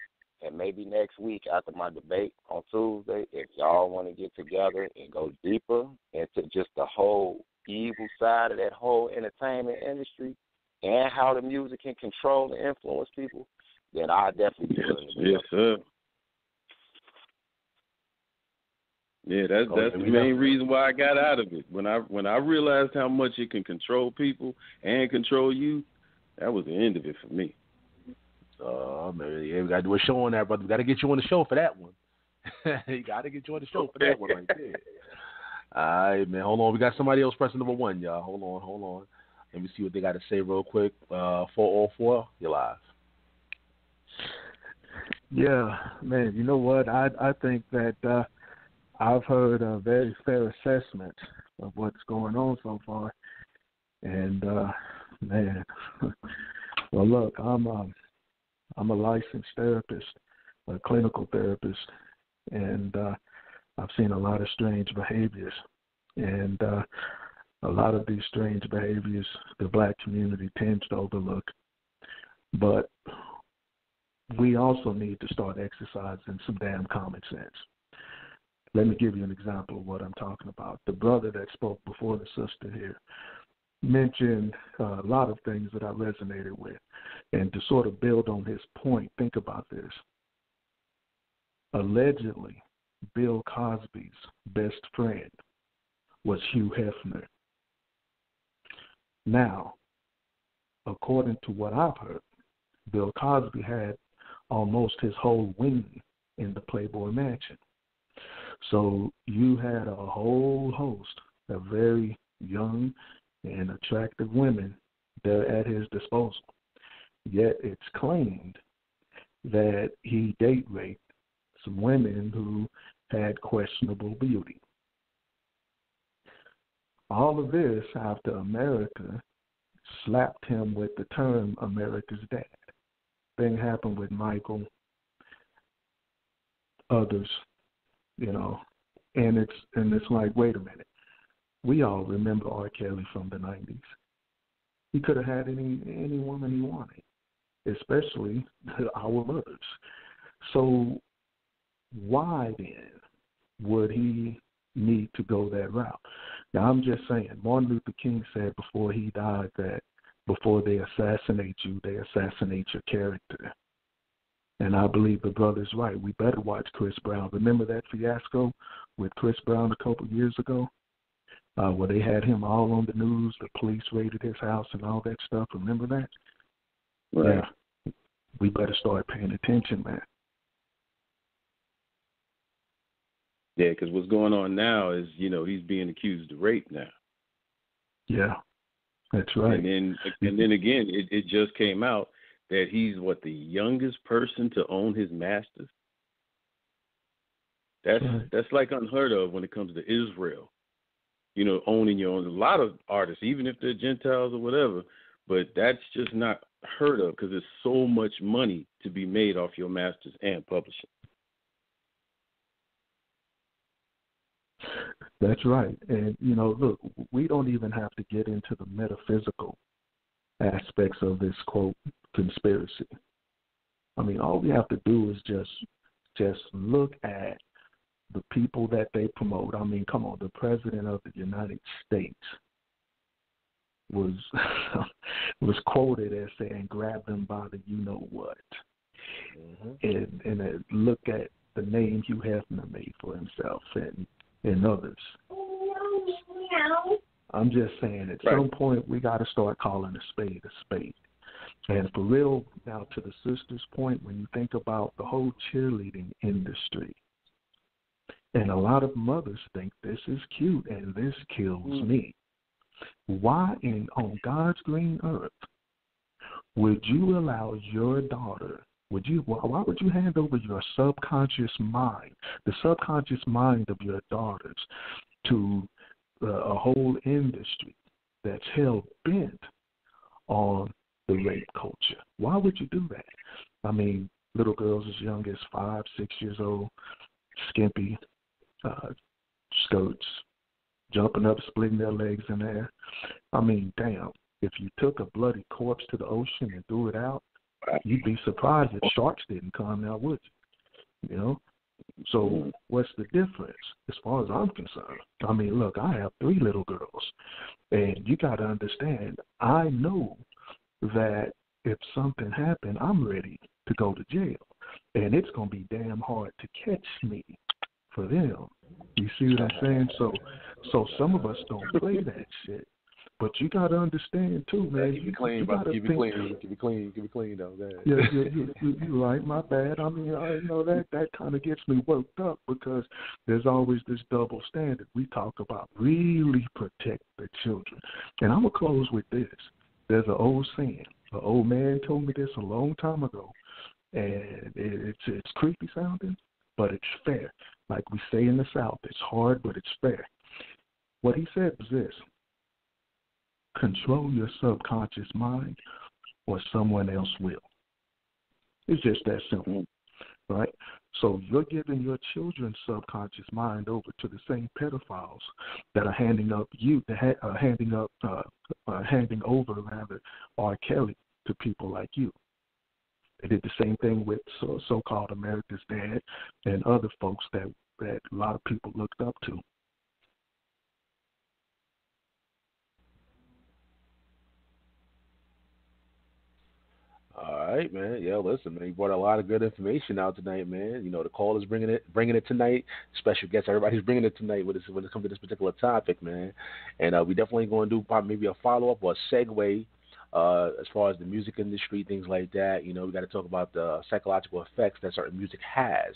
And maybe next week after my debate on Tuesday, if y'all want to get together and go deeper into just the whole evil side of that whole entertainment industry and how the music can control and influence people, then I'll definitely be willing to do it. Yes, sir. Yeah, that's the main reason why I got out of it. When I realized how much it can control people and control you, that was the end of it for me. Man, yeah, we got to do a show on that, brother. We got to get you on the show for that one. You got to get you on the show for that one right there. All right, man. Hold on. We got somebody else pressing number 1, y'all. Hold on. Let me see what they got to say real quick. 404, you're live. Yeah, man. You know what? I think that I've heard a very fair assessment of what's going on so far. And, man, well, look, I'm a licensed therapist, a clinical therapist, and I've seen a lot of strange behaviors. And a lot of these strange behaviors the black community tends to overlook. But we also need to start exercising some damn common sense. Let me give you an example of what I'm talking about. The brother that spoke before the sister here mentioned a lot of things that I resonated with. And to sort of build on his point, think about this. Allegedly, Bill Cosby's best friend was Hugh Hefner. Now, according to what I've heard, Bill Cosby had almost his whole wing in the Playboy Mansion. So you had a whole host of very young and attractive women there at his disposal. Yet it's claimed that he date raped some women who had questionable beauty. All of this after America slapped him with the term America's dad. Thing happened with Michael, others, you know, and it's like, wait a minute. We all remember R.KELLY from the 90s. He could have had any woman he wanted, especially our mothers. So why then would he need to go that route? Now, I'm just saying, Martin Luther King said before he died that before they assassinate you, they assassinate your character. And I believe the brother's right. We better watch Chris Brown. Remember that fiasco with Chris Brown a couple of years ago? Where they had him all on the news, the police raided his house and all that stuff. Remember that? Right. Yeah. We better start paying attention, man. Yeah, because what's going on now is, you know, he's being accused of rape now. Yeah, that's right. And then again, it just came out that he's, the youngest person to own his masters. That's like unheard of when it comes to Israel. You know, owning your own. A lot of artists, even if they're Gentiles or whatever, but that's just not heard of because there's so much money to be made off your masters and publishing. That's right. And, you know, look, we don't even have to get into the metaphysical aspects of this, quote, conspiracy. I mean, all we have to do is just look at the people that they promote. I mean, come on, the President of the United States was quoted as saying, grab them by the you-know-what. Mm-hmm. And look at the name Hugh Hefner made for himself and others. I'm just saying, at some point, we got to start calling a spade a spade. And for real, now to the sister's point, when you think about the whole cheerleading industry, and a lot of mothers think this is cute, and this kills me. Why on God's green earth would you allow your daughter, why would you hand over your subconscious mind, the subconscious mind of your daughters, to a whole industry that's hell-bent on the rape culture? Why would you do that? I mean, little girls as young as 5, 6 years old, skimpy skirts, jumping up, splitting their legs in the air. I mean, damn, if you took a bloody corpse to the ocean and threw it out, you'd be surprised if sharks didn't come now, would you? You know? So what's the difference as far as I'm concerned? I mean, look, I have 3 little girls, and you got to understand, I know that if something happened, I'm ready to go to jail, and it's going to be damn hard to catch me for them. You see what I'm saying? So some of us don't play that shit. But you got to understand, too, man. Keep it clean, bro. Keep it clean, though. Yeah, you're right. My bad. I mean, I know that kind of gets me worked up because there's always this double standard. We talk about really protect the children. And I'm going to close with this. There's an old saying. An old man told me this a long time ago. And it's creepy sounding, but it's fair. Like we say in the South, it's hard, but it's fair. What he said was this. Control your subconscious mind or someone else will. It's just that simple, right? So you're giving your children's subconscious mind over to the same pedophiles that are handing over R.KELLY to people like you. They did the same thing with so-called America's Dad and other folks that a lot of people looked up to. All right, man. Yeah, listen, man. You brought a lot of good information out tonight, man. You know, the call is bringing it tonight. Special guests, everybody's bringing it tonight when it comes to this particular topic, man. And we definitely going to do probably maybe a follow-up or a segue as far as the music industry, things like that. You know, we got to talk about the psychological effects that certain music has.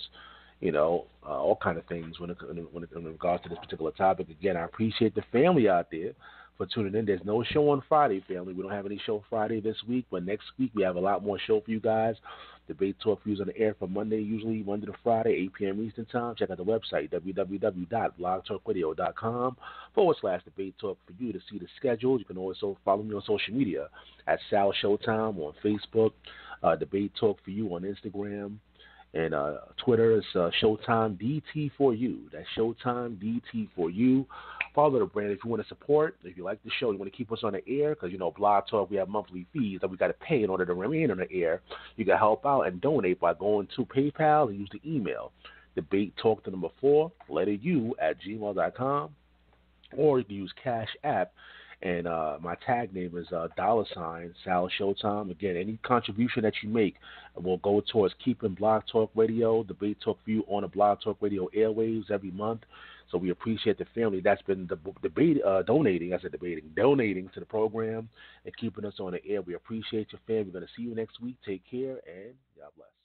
You know, all kind of things when in regards to this particular topic. Again, I appreciate the family out there for tuning in. There's no show on Friday, family. We don't have any show Friday this week, but next week we have a lot more show for you guys. Debate Talk Views on the air from Monday, usually Monday to Friday, 8 p.m. Eastern Time. Check out the website, www.blogtalkradio.com/Debate Talk for you to see the schedule. You can also follow me on social media at SAL Showtime on Facebook, Debate Talk for you on Instagram. And Twitter is Showtime DT4U. That's Showtime DT4U. Follow the brand if you want to support. If you like the show, you want to keep us on the air, because, you know, Blog Talk, we have monthly fees that we got to pay in order to remain on the air. You can help out and donate by going to PayPal and use the email, debatetalk4, letter U, @gmail.com, or you can use Cash App. And my tag name is $, Sal Showtime. Again, any contribution that you make will go towards keeping Blog Talk Radio, Debate Talk View on the Blog Talk Radio airwaves every month. So we appreciate the family that's been donating to the program and keeping us on the air. We appreciate your family. We're going to see you next week. Take care, and God bless.